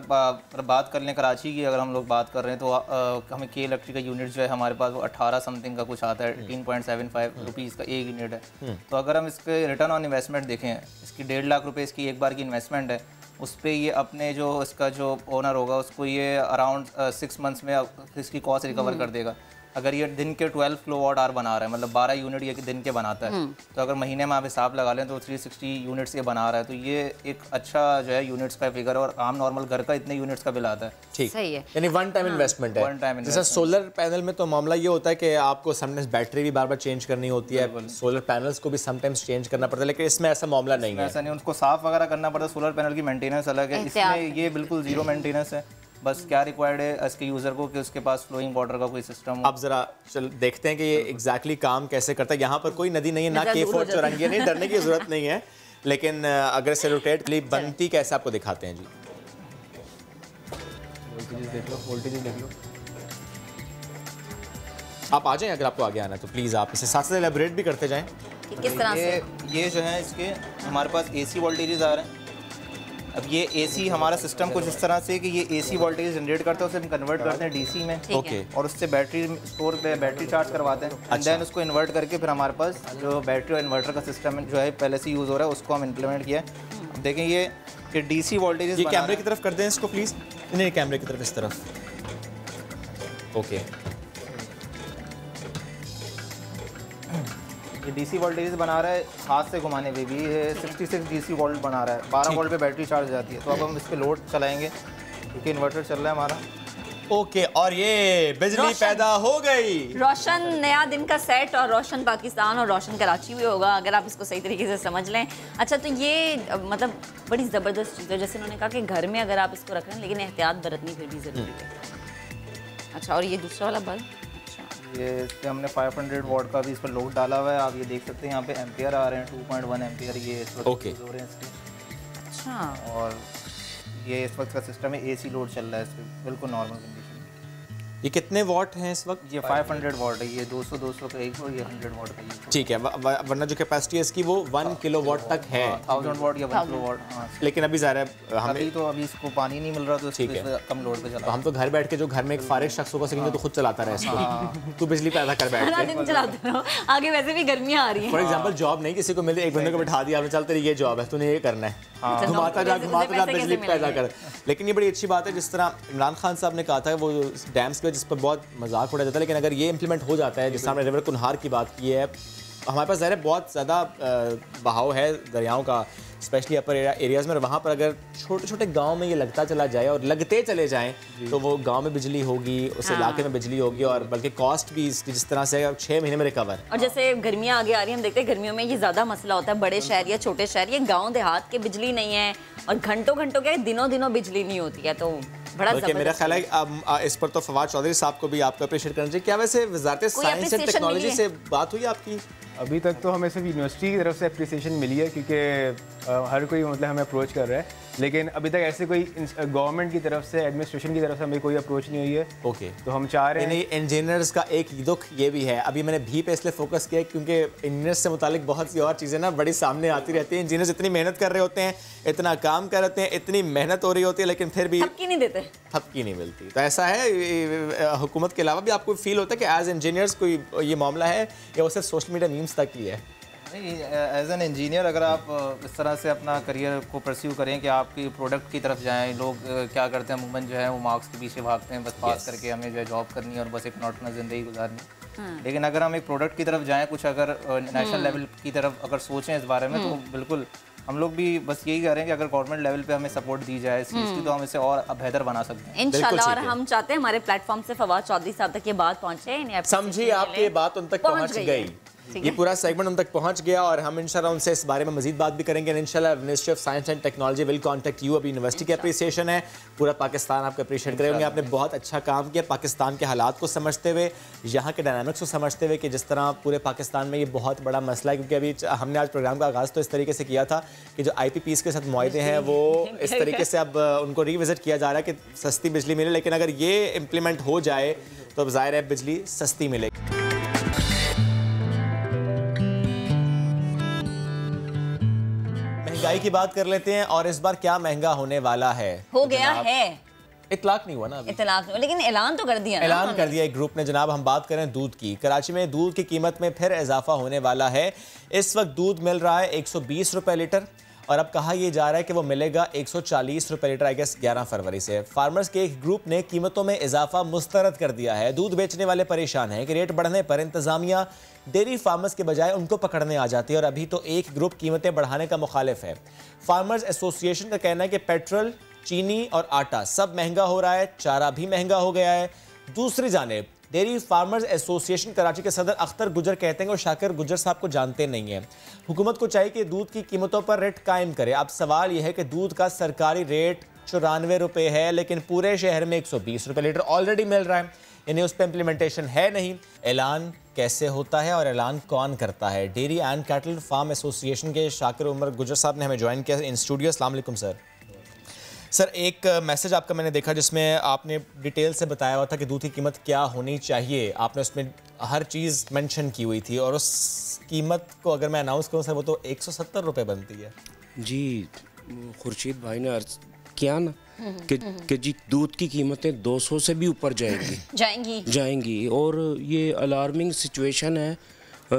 बात कर लें कराची की, अगर हम लोग बात कर रहे हैं तो हमें के इलेक्ट्रिक का यूनिट जो है हमारे पास वो 18 समथिंग का कुछ आता है। 18.75 रुपीज़ का एक यूनिट है। तो अगर हम इसके रिटर्न ऑन इन्वेस्टमेंट देखें, इसकी 1.5 लाख रुपए इसकी एक बार की इन्वेस्टमेंट है, उस पर ये अपने जो इसका जो ओनर होगा उसको ये अराउंड 6 मंथ्स में इसकी कॉस्ट रिकवर कर देगा। अगर ये दिन के 12 किलोवाट आवर बना रहा है, मतलब 12 यूनिट ये दिन के बनाता है, तो अगर महीने में आप हिसाब लगा लें तो 360 यूनिट्स ये बना रहा है। तो ये एक अच्छा जो है यूनिट्स का फिगर है, और आम नॉर्मल घर का इतने यूनिट्स का बिल आता है। ठीक, सही है, यानी वन टाइम इन्वेस्टमेंट है। वन टाइम जैसे सोलर पैनल में तो मामला ये होता है कि आपको समटाइम्स बैटरी भी बार बार चेंज करनी होती है, सोलर पैनल्स को भी समटाइम्स चेंज करना पड़ता है, लेकिन इसमें ऐसा मामला नहीं है। ऐसा नहीं, उनको साफ वगैरह करना पड़ता है। सोलर पैनल की मेंटेनेंस अलग है, इसमें ये बिल्कुल जीरो मेंटेनेंस है। बस क्या रिक्वायर्ड है इसके यूज़र को कि उसके पास फ्लोइंग वाटर का कोई सिस्टम हो। अब जरा चल देखते हैं कि ये एग्जैक्टली काम कैसे करता है। यहाँ पर कोई नदी नहीं है, ना K4 चौरंगी, नहीं डरने की जरूरत नहीं है, लेकिन अगर से रोटेट बनती कैसे आपको दिखाते हैं जी। देख लो, वोल्टेज देख लो। आप आ जाएं, अगर आपको आगे आना है तो प्लीज़ आप इसे साथ साथ एलैबोरेट भी करते जाएं। किस तरह से ये जो है इसके हमारे पास AC वोल्टेजेस आ रहे हैं। अब ये AC हमारा सिस्टम कुछ इस तरह से कि ये AC वोल्टेज जनरेट करता है, उसे हम कन्वर्ट करते हैं DC में। ओके। और उससे बैटरी स्टोर पे बैटरी चार्ज करवाते हैं। एंड देन उसको इन्वर्ट करके फिर हमारे पास जो बैटरी और इन्वर्टर का सिस्टम जो है पहले से यूज़ हो रहा है उसको हम इम्प्लीमेंट किया है। अब देखें ये कि DC वोल्टेज, ये कैमरे की तरफ कर दें इसको प्लीज़, नहीं कैमरे की तरफ इस तरफ। ओके, ये DC वोल्टेज बना रहा है, हाथ से घुमाने पे भी ये 66 DC वोल्ट बना रहा है। 12 वोल्ट पे बैटरी चार्ज जाती है। तो अब हम इस पे लोड चलाएंगे क्योंकि इन्वर्टर चल रहा है हमारा। ओके, और ये बिजली पैदा हो गई। रोशन नया दिन का सेट, और रोशन पाकिस्तान और रोशन कराची भी होगा अगर आप इसको सही तरीके से समझ लें। अच्छा, तो ये मतलब बड़ी ज़बरदस्त चीज़ है, जैसे उन्होंने कहा कि घर में अगर आप इसको रख रहे हैं लेकिन एहतियात बरतनी फिर भी ज़रूरी है। अच्छा, और ये दूसरा वाला बल्ब, ये इससे हमने 500 वॉट का भी इस पर लोड डाला हुआ है। आप ये देख सकते हैं यहाँ पे एम्पियर आ रहे हैं, 2.1 एम्पियर ये इस वक्त यूज़ हो रहे हैं इसके। अच्छा, और ये इस वक्त का सिस्टम है, AC लोड चल रहा है इस पर, बिल्कुल नॉर्मल कंडीशन। ये कितने वॉट हैं इस वक्त? ये 500 वॉट है, ये 200 का एक, और ये 100 वॉट का ये। ठीक है, वरना जो कैपेसिटी है इसकी वो 1 किलोवाट तक है। 1000 वॉट या 1 किलोवाट। हाँ, लेकिन अभी ज़ाहिर है हमें अभी इसको पानी नहीं मिल रहा, तो ठीक है, कम लोड पे चला। तो हम तो घर बैठ के जो घर में एक फारिग शख्स होगा सकेंगे तो खुद चलाता रहे इसको। तू बिजली पैदा कर बैठ सारा दिन चलाते रहो, आगे वैसे भी गर्मियाँ आ रही हैं। फॉर एग्जांपल जॉब नहीं किसी को मिले, एक बंदे को बिठा दिया आपने, चल तेरी ये जॉब है, तूने ये करना है, घुमाता जा बिजली पैदा कर। लेकिन ये बड़ी अच्छी बात है, जिस तरह इमरान खान साहब ने कहा था वो डैम्स के जिस पर बहुत मजाक उड़ाया जाता है, लेकिन अगर ये इंप्लीमेंट हो जाता है, जिस तरह हमने रिवर कुनहार की बात की है, हमारे पास ज़ाहिर है बहुत ज़्यादा बहाव है दरियाओं का, स्पेशली अपर एरियाज़ में, और वहाँ पर अगर छोटे छोटे गांव में ये लगता चला जाए और लगते चले जाएं तो वो गांव में बिजली होगी, उस इलाके में बिजली होगी, और बल्कि कॉस्ट भी इसकी जिस तरह से 6 महीने में रिकवर। और जैसे गर्मियाँ आगे आ रही हैं, हम देखते हैं गर्मियों में ये ज़्यादा मसला होता है, बड़े शहर या छोटे शहर, ये गाँव देहात के बिजली नहीं है और घंटों घंटों क्या दिनों दिनों बिजली नहीं होती है, तो बड़ा मेरा ख्याल है अब इस पर तो फवाद चौधरी साहब को भी आपको अप्रिशिएट करना चाहिए। क्या वैसे वजारत साइंस एंड टेक्नोलॉजी से बात हुई आपकी? अभी तक तो हमें सिर्फ यूनिवर्सिटी की तरफ से अप्रिसिएशन मिली है, क्योंकि हर कोई मतलब हमें अप्रोच कर रहा है, लेकिन अभी तक ऐसे कोई गवर्नमेंट की तरफ से, एडमिनिस्ट्रेशन की तरफ से हमें कोई अप्रोच नहीं हुई है। ओके, तो हम चाह रहे हैं। इंजीनियर्स का एक दुख ये भी है, अभी मैंने भी पे इसलिए फोकस किया क्योंकि इंजीनियर्स से मुतालिक बहुत सी और चीज़ें ना बड़ी सामने आती रहती हैं। इंजीनियर्स इतनी मेहनत कर रहे होते हैं, इतना काम कर रहे हैं, इतनी मेहनत हो रही होती है, लेकिन फिर भी थपकी नहीं देते, थपकी नहीं मिलती। तो ऐसा है, हुकूमत के अलावा भी आपको फील होता है कि एज इंजीनियर्स कोई ये मामला है या वो सिर्फ सोशल मीडिया मीम्स तक ही है? एज एन इंजीनियर अगर आप इस तरह से अपना करियर को परस्यू करें कि आपकी प्रोडक्ट की तरफ जाएं, लोग क्या करते हैं अमूमन जो है वो मार्क्स के पीछे भागते हैं, बस पास करके हमें जो है जॉब करनी है और बस एक नॉर्मल ज़िंदगी गुजारनी। लेकिन अगर हम एक प्रोडक्ट की तरफ जाएं, कुछ अगर नेशनल लेवल की तरफ अगर सोचें इस बारे में, तो बिल्कुल हम लोग भी बस यही कह रहे हैं कि अगर गवर्नमेंट लेवल पे हमें सपोर्ट दी जाए इस चीज़ की, तो हम इसे और बेहतर बना सकते हैं इंशाल्लाह। और हम चाहते हैं हमारे प्लेटफॉर्म से फवाद चौधरी साहब तक ये बात पहुंचे, समझिए आपकी ये बात उन तक पहुंच गई, ये पूरा सेगमेंट उन तक पहुंच गया, और हम इंशाल्लाह उनसे इस बारे में मजीद बात भी करेंगे। इंशाल्लाह ministry of science and technology will contact you. अभी यूनिवर्सिटी की अप्रिसिएशन है, पूरा पाकिस्तान आपको अप्रिशिएट करेंगे। आपने बहुत अच्छा काम किया पाकिस्तान के हालात को समझते हुए, यहाँ के डायनामिक्स को समझते हुए कि जिस तरह पूरे पाकिस्तान में ये बहुत बड़ा मसला है, क्योंकि अभी हमने आज प्रोग्राम का आगाज़ तो इस तरीके से किया था कि जो IPPs के साथ मुआहदे हैं वो इस तरीके से अब उनको रिविजिट किया जा रहा है कि सस्ती बिजली मिले, लेकिन अगर ये इम्प्लीमेंट हो जाए तो अब ज़ाहिर है बिजली सस्ती मिलेगी। महंगाई की बात कर लेते हैं, और इस बार क्या महंगा होने वाला है? हो गया है, इतलाक नहीं हुआ ना अभी। इतलाक नहीं, लेकिन ऐलान तो कर दिया ना, ऐलान कर दिया एक ग्रुप ने। जनाब हम बात करें दूध की, कराची में दूध की कीमत में फिर इजाफा होने वाला है। इस वक्त दूध मिल रहा है 120 रुपए लीटर, और अब कहा यह जा रहा है कि वो मिलेगा 140 रुपए लीटर, आई गेस 11 फरवरी से। फार्मर्स के एक ग्रुप ने कीमतों में इजाफा मुस्तरद कर दिया है। दूध बेचने वाले परेशान हैं कि रेट बढ़ने पर इंतजामिया डेयरी फार्मर्स के बजाय उनको पकड़ने आ जाती है, और अभी तो एक ग्रुप कीमतें बढ़ाने का मुखालिफ है। फार्मर्स एसोसिएशन का कहना है कि पेट्रोल, चीनी और आटा सब महंगा हो रहा है, चारा भी महंगा हो गया है। दूसरी जानिब डेयरी फार्मर्स एसोसिएशन कराची के सदर अख्तर गुजर कहते हैं कि वो शाकिर गुजर साहब को जानते नहीं हैं। हुकूमत को चाहिए कि दूध की कीमतों पर रेट कायम करे। अब सवाल यह है कि दूध का सरकारी रेट 94 रुपये है, लेकिन पूरे शहर में 120 रुपये लीटर ऑलरेडी मिल रहा है, यानी उस पर इम्प्लीमेंटेशन है नहीं। ऐलान कैसे होता है और ऐलान कौन करता है? Dairy and cattle farm association के शाकिर उमर गुजर साहब ने हमें ज्वाइन किया इन स्टूडियो। अस्सलाम वालेकुम सर। सर, एक मैसेज आपका मैंने देखा जिसमें आपने डिटेल से बताया हुआ था कि दूध की कीमत क्या होनी चाहिए। आपने उसमें हर चीज़ मेंशन की हुई थी, और उस कीमत को अगर मैं अनाउंस करूँ सर, वो तो 170 रुपये बनती है। जी, खुर्शीद भाई ने अर्ज किया ना कि जी दूध की कीमतें 200 से भी ऊपर जाएंगी, और ये अलार्मिंग सिचुएशन है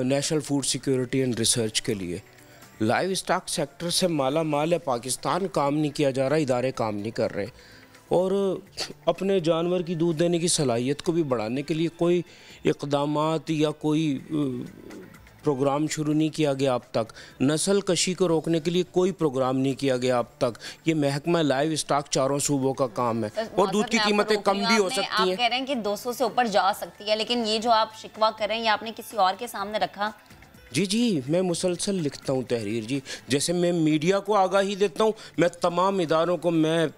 national food security and research के लिए। लाइव स्टॉक सेक्टर से माला माल है पाकिस्तान, काम नहीं किया जा रहा, इदारे काम नहीं कर रहे, और अपने जानवर की दूध देने की सलाहियत को भी बढ़ाने के लिए कोई इक़दामात या कोई प्रोग्राम शुरू नहीं किया गया अब तक। नस्ल कशी को रोकने के लिए कोई प्रोग्राम नहीं किया गया अब तक। ये महकमा लाइव स्टॉक चारों सूबों का काम है, और दूध की कीमतें कम भी हो सकती हैं। आप कह रहे हैं कि 200 से ऊपर जा सकती है, लेकिन ये जो आप शिकवा कर रहे हैं ये आपने किसी और के सामने रखा? जी, मैं मुसलसल लिखता हूँ तहरीर जी, जैसे मैं मीडिया को आगाही देता हूँ, मैं तमाम इदारों को मैं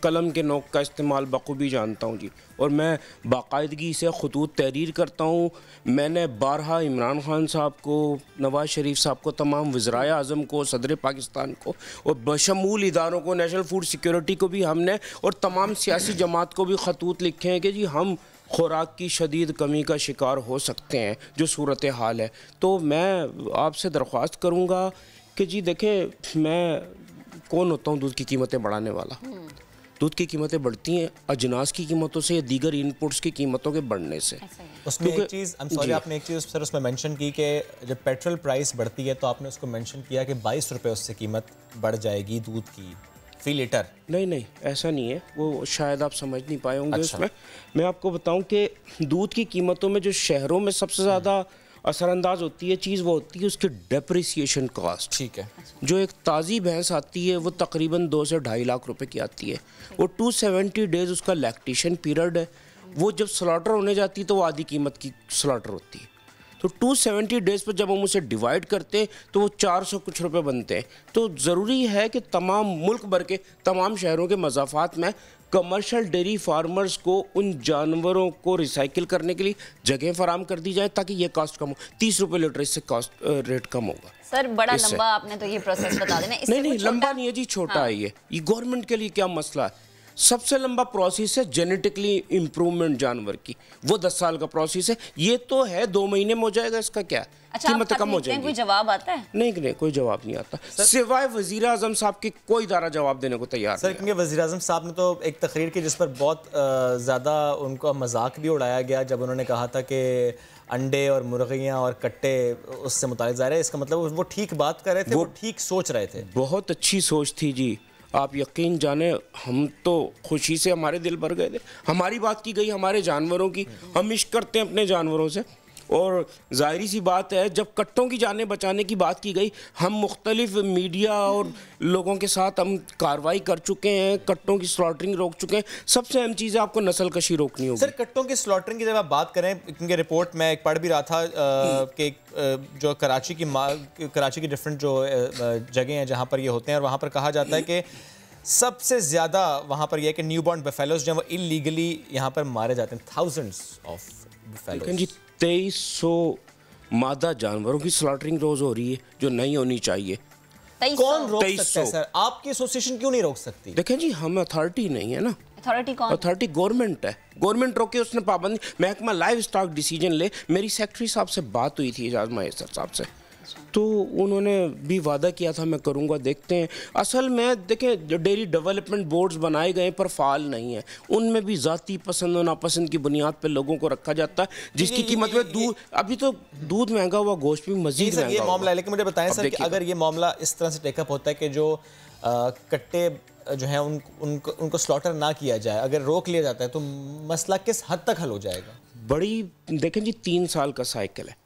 कलम के नोक का इस्तेमाल बखूबी जानता हूँ जी, और मैं बाकायदगी से खतूत तहरीर करता हूँ। मैंने बारहा इमरान खान साहब को, नवाज शरीफ साहब को, तमाम वज़राए आज़म को, सदर पाकिस्तान को, और बशमूल इदारों को, नेशनल फूड सिक्योरिटी को भी हमने, और तमाम सियासी जमात को भी खतूत लिखे हैं कि जी हम खुराक की शदीद कमी का शिकार हो सकते हैं, जो सूरत हाल है। तो मैं आपसे दरख्वास्त करूँगा कि जी देखें, मैं कौन होता हूँ दूध की कीमतें बढ़ाने वाला? दूध की कीमतें बढ़ती हैं अजनास की कीमतों से या दीगर इनपुट्स की कीमतों के बढ़ने से। उसमें एक चीज़, आपने एक चीज़ सर उसमें मेंशन की कि जब पेट्रोल प्राइस बढ़ती है तो आपने उसको मेंशन किया कि 22 रुपये उससे कीमत बढ़ जाएगी दूध की फी लीटर। नहीं, ऐसा नहीं है, वो शायद आप समझ नहीं पाए होंगे। उसमें मैं आपको बताऊं कि दूध की कीमतों में जो शहरों में सबसे ज़्यादा असरअंदाज होती है चीज़, वो होती है उसकी डेप्रिसिएशन कॉस्ट। ठीक है। जो एक ताज़ी भैंस आती है वो तकरीबन 2 से 2.5 लाख रुपए की आती है। वो 270 डेज़ उसका लैक्टेशन पीरियड है। वो जब स्लॉटर होने जाती है तो वो आधी कीमत की स्लॉटर होती है। तो 270 डेज़ पर जब हम उसे डिवाइड करते हैं तो वो 400 कुछ रुपए बनते हैं। तो ज़रूरी है कि तमाम मुल्क भर के तमाम शहरों के मज़ाफ़ात में कमर्शियल डेयरी फार्मर्स को उन जानवरों को रिसाइकिल करने के लिए जगह फराम कर दी जाए ताकि ये कॉस्ट कम हो। 30 रुपये लीटर इससे कॉस्ट रेट कम होगा। सर बड़ा लंबा आपने तो ये प्रोसेस बता देना। नहीं लंबा नहीं है जी, छोटा है ये गवर्नमेंट के लिए क्या मसला है। सबसे लंबा प्रोसेस है जेनेटिकली इम्प्रूवमेंट जानवर की, वो 10 साल का प्रोसेस है। ये तो है 2 महीने में हो जाएगा, इसका क्या है। अच्छा, कीमत कम हो जाएगी। कोई जवाब आता है? नहीं कोई जवाब नहीं आता, सिवाय वजीर आजम साहब के कोई इदारा जवाब देने को तैयार सर, क्योंकि वजीर आजम साहब ने तो एक तकरीर की जिस पर बहुत ज़्यादा उनका मजाक भी उड़ाया गया जब उन्होंने कहा था कि अंडे और मुर्गियाँ और कट्टे उससे मुतालिक ज़ाहिर है, इसका मतलब वो ठीक बात कर रहे थे, वो ठीक सोच रहे थे। बहुत अच्छी सोच थी जी, आप यकीन जाने हम तो खुशी से हमारे दिल भर गए थे। हमारी बात की गई हमारे जानवरों की, हम इश्क करते हैं अपने जानवरों से। और जाहिर सी बात है जब कट्टों की जानें बचाने की बात की गई, हम मुख्तलिफ मीडिया और लोगों के साथ हम कार्रवाई कर चुके हैं, कट्टों की स्लॉटरिंग रोक चुके हैं। सबसे अहम चीज़ है आपको नस्ल कशी रोकनी होगी। सर कट्टों की स्लॉटरिंग की जब आप बात करें, क्योंकि रिपोर्ट में एक पढ़ भी रहा था कि जो कराची की डिफरेंट जो जगह हैं जहाँ पर ये होते हैं, और वहाँ पर कहा जाता है कि सबसे ज़्यादा वहाँ पर यह है कि न्यूबॉर्न बफेलोज जो वो इलीगली यहाँ पर मारे जाते हैं। Thousands of buffaloes. 2300 मादा जानवरों की स्लॉटरिंग रोज हो रही है जो नहीं होनी चाहिए। कौन रोक सकता है सर? आपकी एसोसिएशन क्यों नहीं रोक सकती? देखें जी, हम अथॉरिटी नहीं है ना। अथॉरिटी कौन? अथॉरिटी गवर्नमेंट है। गवर्नमेंट रोके, उसने पाबंदी, महकमा लाइव स्टॉक डिसीजन ले। मेरी सेक्रेटरी साहब से बात हुई थी, एजाज महेसर साहब से, तो उन्होंने भी वादा किया था मैं करूंगा। देखते हैं। असल में देखें, डेयरी डेवलपमेंट बोर्ड्स बनाए गए पर फाल नहीं है, उनमें भी ज़ाती पसंद और नापसंद की बुनियाद पर लोगों को रखा जाता है, जिसकी कीमत में दूध, अभी तो दूध महंगा हुआ, गोश्त भी मजीद महंगा। ये मामला है, लेकिन मुझे बताएं सर कि अगर ये मामला इस तरह से टेकअप होता है कि जो कट्टे जो हैं उनको स्लॉटर ना किया जाए, अगर रोक लिया जाता है तो मसला किस हद तक हल हो जाएगा? बड़ी देखें जी, 3 साल का साइकिल है।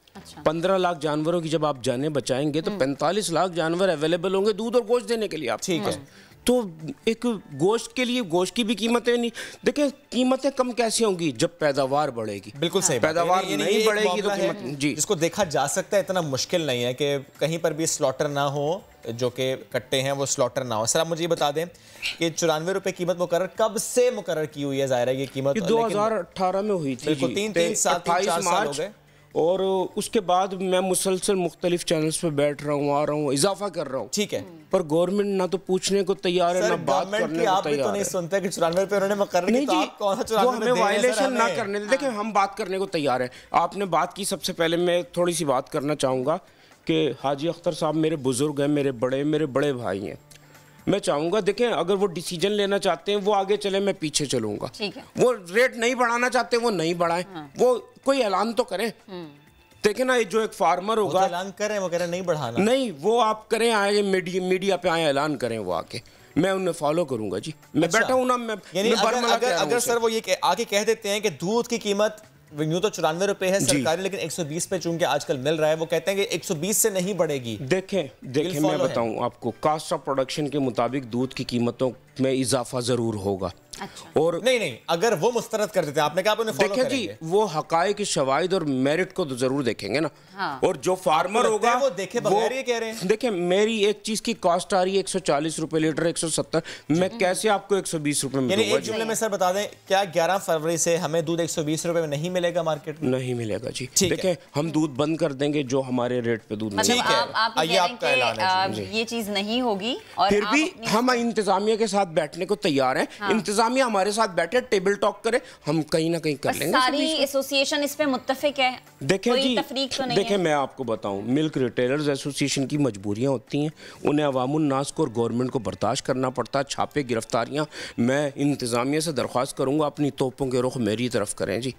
15 लाख जानवरों की जब आप जानें बचाएंगे तो 45 लाख जानवर अवेलेबल होंगे दूध और गोश्त देने के लिए आप। ठीक है। तो एक गोश्त के लिए गोश्त की भी कीमतें नहीं, देखिए कीमतें कम कैसे होंगी जब पैदावार बढ़ेगी। बिल्कुल सही। पैदावार नहीं बढ़ेगी तो कीमत जी, जिसको देखा जा सकता है, इतना मुश्किल नहीं है कि कहीं पर भी स्लॉटर ना हो, जो कि कट्टे हैं वो स्लॉटर ना हो। सर आप मुझे ये बता दें कि 94 रुपए कीमत मुकर्रर कब से मुकर्रर की हुई है? जाहिर है ये कीमत 2018 में हुई थी जी, 3 साल 4 साल हो गए। और उसके बाद मैं मुसलसल मुख्तलिफ चैनल्स पे बैठ रहा हूँ, आ रहा हूँ, इजाफा कर रहा हूँ। ठीक है। पर गवर्नमेंट ना तो पूछने को तैयार है, ना बात करने को तैयार है। तो नहीं सुनते कि 94 रुपए उन्होंने मुकर्रर नहीं जी, वो हमें वायलेशन ना करने दे। देखिए हम बात करने को तैयार है। आपने बात की, सबसे पहले मैं थोड़ी सी बात करना चाहूँगा कि हाजी अख्तर साहब मेरे बुजुर्ग हैं, मेरे बड़े भाई हैं। मैं चाहूँगा देखें, अगर वो डिसीजन लेना चाहते हैं वो आगे चले, मैं पीछे चलूँगा। वो रेट नहीं बढ़ाना चाहते वो नहीं बढ़ाएं, वो कोई ऐलान तो करें। देखें ना, जो एक फार्मर होगा, ऐलान करें, वो कह रहे नहीं बढ़ाना, नहीं वो आप करें, आए मीडिया पे आए ऐलान करें, वो आके मैं उन्हें फॉलो करूंगा जी। मैं बैठा हूं ना, मैं अगर सर वो ये आगे कह देते हैं कि दूध की कीमत यूं तो 94 रुपए है सरकारी, लेकिन 120 पे चूंकि आजकल मिल रहा है, वो कहते हैं कि 120 से नहीं बढ़ेगी। देखें मैं बताऊं आपको, कास्ट ऑफ प्रोडक्शन के मुताबिक दूध की कीमतों में इजाफा जरूर होगा। अच्छा। और नहीं अगर वो मुस्तरद कर देते हैं, आपने कहा उन्हें फॉलो देखें जी, वो हकायक शवाहिद और मेरिट को तो जरूर देखेंगे ना। हाँ। और जो फार्मर होगा वो देखे बगैर ये कह रहे हैं। देखें, मेरी एक चीज की कॉस्ट आ रही है 140 रुपए लीटर, 170, मैं कैसे आपको 120 रुपए में दूंगा? एक जुमले में सर बता दें, क्या 11 फरवरी से हमें दूध 120 रुपए में नहीं मिलेगा मार्केट में? नहीं मिलेगा जी। देखें, हम दूध बंद कर देंगे जो हमारे रेट पे दूध मतलब आपका ऐलान है, ये चीज नहीं होगी। और फिर भी हम इंतजामिया के साथ बैठने को तैयार हैं। इंतजामिया हमारे साथ बैठे, टेबल टॉक करे, हम कहीं ना कहीं कर लेंगे। सारी एसोसिएशन इस पे मुत्तफिक है। देखें जी, तफरीक तो नहीं देखें मैं आपको बताऊं, मिल्क रिटेलर्स एसोसिएशन की मजबूरियां होती हैं, उन्हें अवामुन नास को और गवर्नमेंट को बर्दाश्त करना पड़ता है, छापे, गिरफ्तारियां। मैं इंतजामिया से दरख्वास्त करूंगा अपनी तोपों के रुख मेरी तरफ करें जी,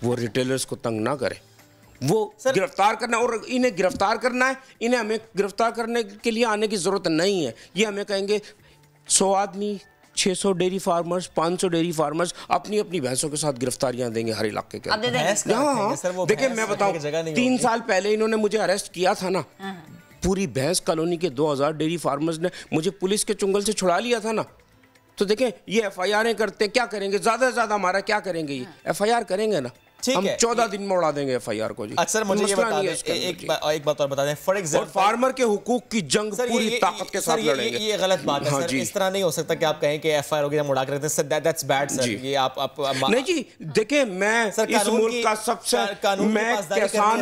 वो रिटेलर्स को तंग ना करें। वो गिरफ्तार करना, और इन्हें गिरफ्तार करना है, इन्हें हमें गिरफ्तार करने के लिए आने की जरूरत नहीं है। ये हमें कहेंगे 100 आदमी 600 डेयरी फार्मर्स, 500 डेयरी फार्मर्स अपनी अपनी भैंसों के साथ गिरफ्तारियां देंगे हर इलाके के अंदर। हाँ, देखिए मैं बताऊं, 3 साल पहले इन्होंने मुझे अरेस्ट किया था ना, पूरी भैंस कॉलोनी के 2000 डेयरी फार्मर्स ने मुझे पुलिस के चुंगल से छुड़ा लिया था ना। तो देखें ये FIR करते क्या करेंगे, ज्यादा से ज्यादा हमारा क्या करेंगे, ये FIR करेंगे ना, हम 14 दिन में उड़ा देंगे FIR को जी। अक्सर मुझे ये बता दें, एक बात और बता दें, फॉर एग्जांपल फार्मर के हुकूक की जंग पूरी ताकत के साथ लड़ेंगे। ये गलत बात है सर, इस तरह नहीं हो सकता कि आप कहें कि FIR होगी हम उड़ा कर रखते हैं, दैट्स बैड सर। ये आप नहीं जी, देखिए मैं इस मुल्क का सबसे मैं किसान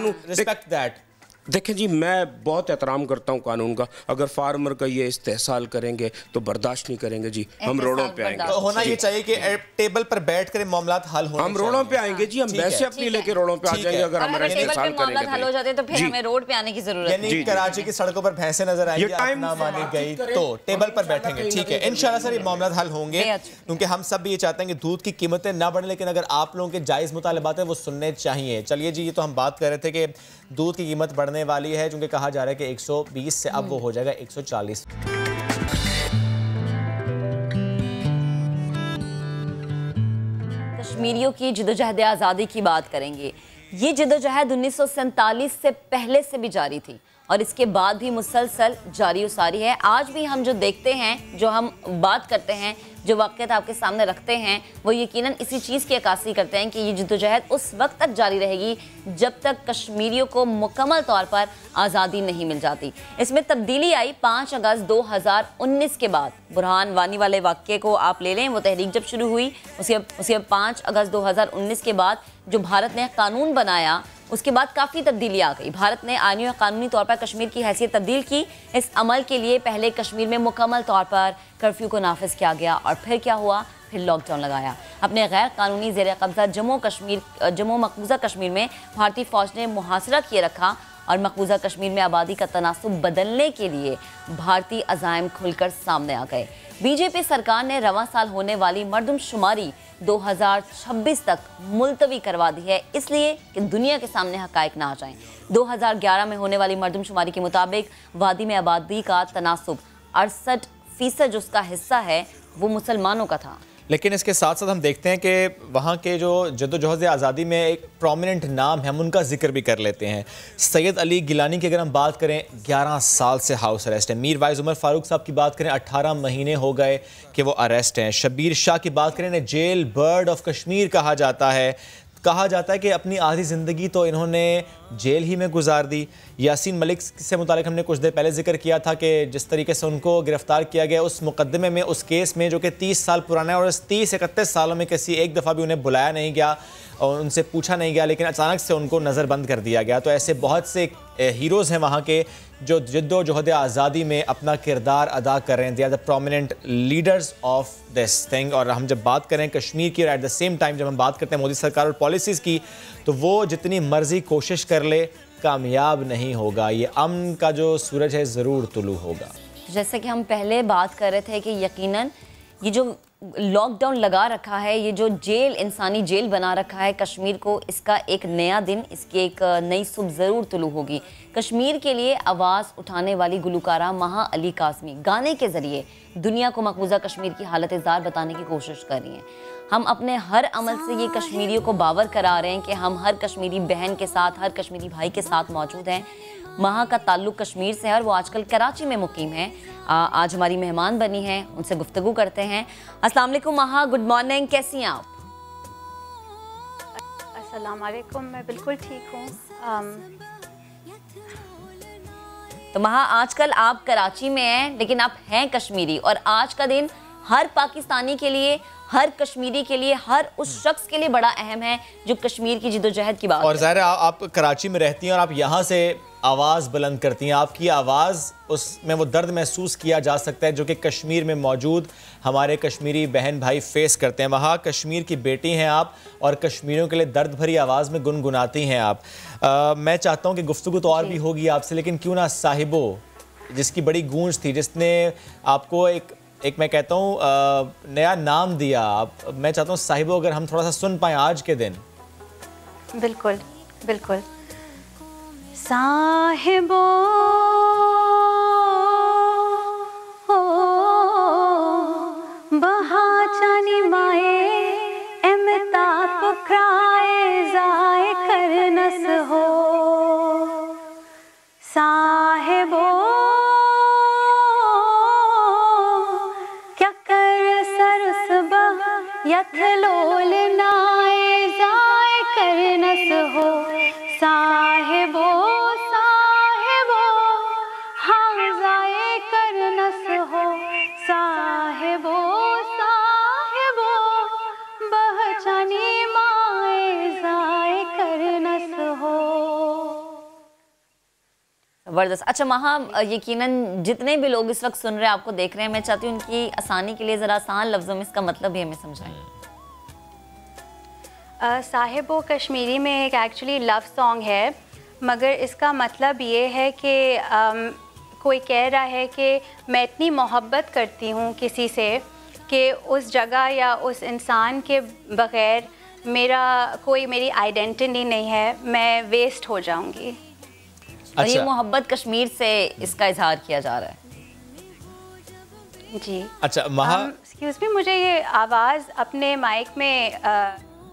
हूं, रिस्पेक्ट दैट। देखें जी, मैं बहुत एहतराम करता हूं कानून का, अगर फार्मर का ये इस्तेहसाल करेंगे तो बर्दाश्त नहीं करेंगे जी, हम रोडों पे आएंगे। तो होना ये चाहिए कि टेबल पर बैठ कर मामला हल होने, हम रोडों पे आएंगे जी, हम वैसे अपनी लेके रोडों पे आ जाएंगे अगर हमारा इस्तेहसाल करेंगे हल हो जाते तो फिर हमें रोड पे आने की जरूरत नहीं। यानी कराची की सड़कों पर भैंसें नजर आएंगी, ना मानी गई तो टेबल पर बैठेंगे, ठीक है, इंशाल्लाह सर ये मामला हल होंगे, क्योंकि हम सब भी ये चाहते हैं कि दूध की कीमतें ना बढ़े, लेकिन अगर आप लोगों के जायज मुतालबात हैं वो सुनने चाहिए। चलिए जी, ये तो हम बात कर रहे थे कि दूध की कीमत बढ़ने वाली है, क्योंकि कहा जा रहा है कि 120 से अब वो हो जाएगा 140। कश्मीरियों की जिदोजहद आज़ादी की बात करेंगे। ये जिदोजहद 1947 से पहले से भी जारी थी और इसके बाद भी मुसलसल जारी उसारी है। आज भी हम जो देखते हैं, जो हम बात करते हैं, जो वाक़यात आपके सामने रखते हैं, वो यकीनन इसी चीज़ की अक्कासी करते हैं कि ये जिद्दोजहद उस वक्त तक जारी रहेगी जब तक कश्मीरियों को मुकम्मल तौर पर आज़ादी नहीं मिल जाती। इसमें तब्दीली आई 5 अगस्त 2019 के बाद। बुरहान वानी वाले वाक़े को आप ले लें, वो तहरीक जब शुरू हुई उसके 5 अगस्त 2019 के बाद जो भारत ने कानून बनाया, उसके बाद काफ़ी तब्दीली आ गई। भारत ने आईनी और कानूनी तौर पर कश्मीर की हैसियत तब्दील की। इस अमल के लिए पहले कश्मीर में मुकम्मल तौर पर कर्फ्यू को नाफिज किया गया और फिर क्या हुआ, फिर लॉकडाउन लगाया। अपने गैर कानूनी ज़ेर कब्ज़ा जम्मू मकबूजा कश्मीर में भारतीय फ़ौज ने मुहासरा किए रखा और मकबूजा कश्मीर में आबादी का तनासुब बदलने के लिए भारतीय अज़ाइम खुलकर सामने आ गए। बीजेपी सरकार ने रवां साल होने वाली मरदमशुमारी 2026 तक मुलतवी करवा दी है, इसलिए कि दुनिया के सामने हकायक ना आ जाएं। 2011 में होने वाली मरदमशुमारी के मुताबिक वादी में आबादी का तनासुब 68% उसका हिस्सा है वो मुसलमानों का था। लेकिन इसके साथ साथ हम देखते हैं कि वहाँ के जो जद्दोजहद आज़ादी में एक प्रोमिनेंट नाम है, हम उनका जिक्र भी कर लेते हैं। सैयद अली गिलानी की अगर हम बात करें, 11 साल से हाउस अरेस्ट है। मीर वाइज उमर फारूक साहब की बात करें, 18 महीने हो गए कि वो अरेस्ट हैं। शबीर शाह की बात करें, इन्हें जेल बर्ड ऑफ कश्मीर कहा जाता है। कहा जाता है कि अपनी आधी ज़िंदगी तो इन्होंने जेल ही में गुजार दी। यासीन मलिक से मुतालिक हमने कुछ देर पहले जिक्र किया था कि जिस तरीके से उनको गिरफ़्तार किया गया उस मुकदमे में, उस केस में जो कि 30 साल पुराना है और इस 30-31 सालों में किसी एक दफ़ा भी उन्हें बुलाया नहीं गया और उनसे पूछा नहीं गया, लेकिन अचानक से उनको नज़रबंद कर दिया गया। तो ऐसे बहुत से हीरोज़ हैं वहाँ के जो जद्दोजहद आज़ादी में अपना किरदार अदा कर रहे हैं। They are the prominent leaders of this thing. और हम जब बात करें कश्मीर की और एट द सेम टाइम जब हम बात करते हैं मोदी सरकार और पॉलिसीज़ की, तो वो जितनी मर्जी कोशिश कर ले कामयाब नहीं होगा। ये अमन का जो सूरज है ज़रूर तुलू होगा। जैसे कि हम पहले बात कर रहे थे कि यकीनन ये जो लॉकडाउन लगा रखा है, ये जो जेल, इंसानी जेल बना रखा है कश्मीर को, इसका एक नया दिन, इसकी एक नई सुबह ज़रूर तुलू होगी। कश्मीर के लिए आवाज़ उठाने वाली गुलकारा महा अली कासमी गाने के ज़रिए दुनिया को मकबूजा कश्मीर की हालत ज़ार बताने की कोशिश कर रही हैं। हम अपने हर अमल से ये कश्मीरियों को बावर करा रहे हैं कि हम हर कश्मीरी बहन के साथ, हर कश्मीरी भाई के साथ मौजूद हैं। महा का ताल्लुक़ कश्मीर से है और वो आजकल कराची में मुकीम है। आज हमारी मेहमान बनी हैं, उनसे गुफ्तगू करते हैं। अस्सलाम वालेकुम महा, गुड मॉर्निंग, कैसी हैं आप? अस्सलाम वालेकुम, मैं बिल्कुल ठीक हूँ। तो महा, आजकल आप कराची में हैं लेकिन आप हैं कश्मीरी, और आज का दिन हर पाकिस्तानी के लिए, हर कश्मीरी के लिए, हर उस शख्स के लिए बड़ा अहम है जो कश्मीर की जिद्दोजहद की बात। और ज़ाहिर है आप कराची में रहती हैं और आप यहाँ से आवाज़ बुलंद करती हैं। आपकी आवाज़, उसमें वो दर्द महसूस किया जा सकता है जो कि कश्मीर में मौजूद हमारे कश्मीरी बहन भाई फेस करते हैं। वहाँ कश्मीर की बेटी हैं आप और कश्मीरियों के लिए दर्द भरी आवाज़ में गुनगुनाती हैं आप। मैं चाहता हूँ कि गुफ्तगू तो और भी होगी आपसे, लेकिन क्यों ना साहिबो, जिसकी बड़ी गूंज थी, जिसने आपको एक मैं कहता हूँ नया नाम दिया, मैं चाहता हूँ साहिबो अगर हम थोड़ा सा सुन पाएँ आज के दिन। बिल्कुल बिल्कुल। साहिबो ज़बरदस्त। अच्छा महा, यकीनन जितने भी लोग इस वक्त सुन रहे हैं, आपको देख रहे हैं, मैं चाहती हूँ उनकी आसानी के लिए ज़रा आसान लफ्ज़ों में इसका मतलब भी हमें समझाएं। साहिबो कश्मीरी में एक एक्चुअली लव सॉन्ग है, मगर इसका मतलब ये है कि कोई कह रहा है कि मैं इतनी मोहब्बत करती हूँ किसी से कि उस जगह या उस इंसान के बग़ैर मेरी आइडेंटिटी नहीं है, मैं वेस्ट हो जाऊँगी। और ये मोहब्बत कश्मीर से इसका इजहार किया जा रहा है। जी अच्छा महा, एक्सक्यूज़ मी, मुझे ये आवाज़ अपने माइक में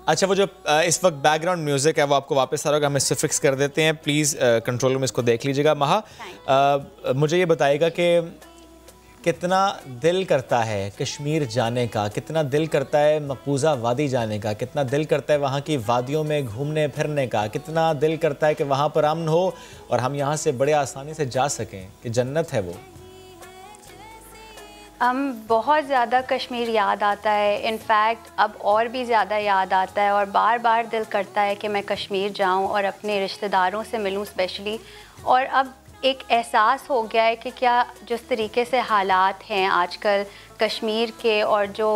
अच्छा वो जो इस वक्त बैकग्राउंड म्यूजिक है वो आपको वापस आ रहा होगा, हम इससे फिक्स कर देते हैं। प्लीज़ कंट्रोल रूम इसको देख लीजिएगा। महा, मुझे ये बताएगा कि कितना दिल करता है कश्मीर जाने का, कितना दिल करता है मकबूजा वादी जाने का, कितना दिल करता है वहाँ की वादियों में घूमने फिरने का, कितना दिल करता है कि वहाँ पर अमन हो और हम यहाँ से बड़े आसानी से जा सकें, कि जन्नत है वो। बहुत ज़्यादा कश्मीर याद आता है, इनफैक्ट अब और भी ज़्यादा याद आता है और बार बार दिल करता है कि मैं कश्मीर जाऊं और अपने रिश्तेदारों से मिलूं स्पेशली। और अब एक एहसास हो गया है कि क्या जिस तरीके से हालात हैं आजकल कश्मीर के और जो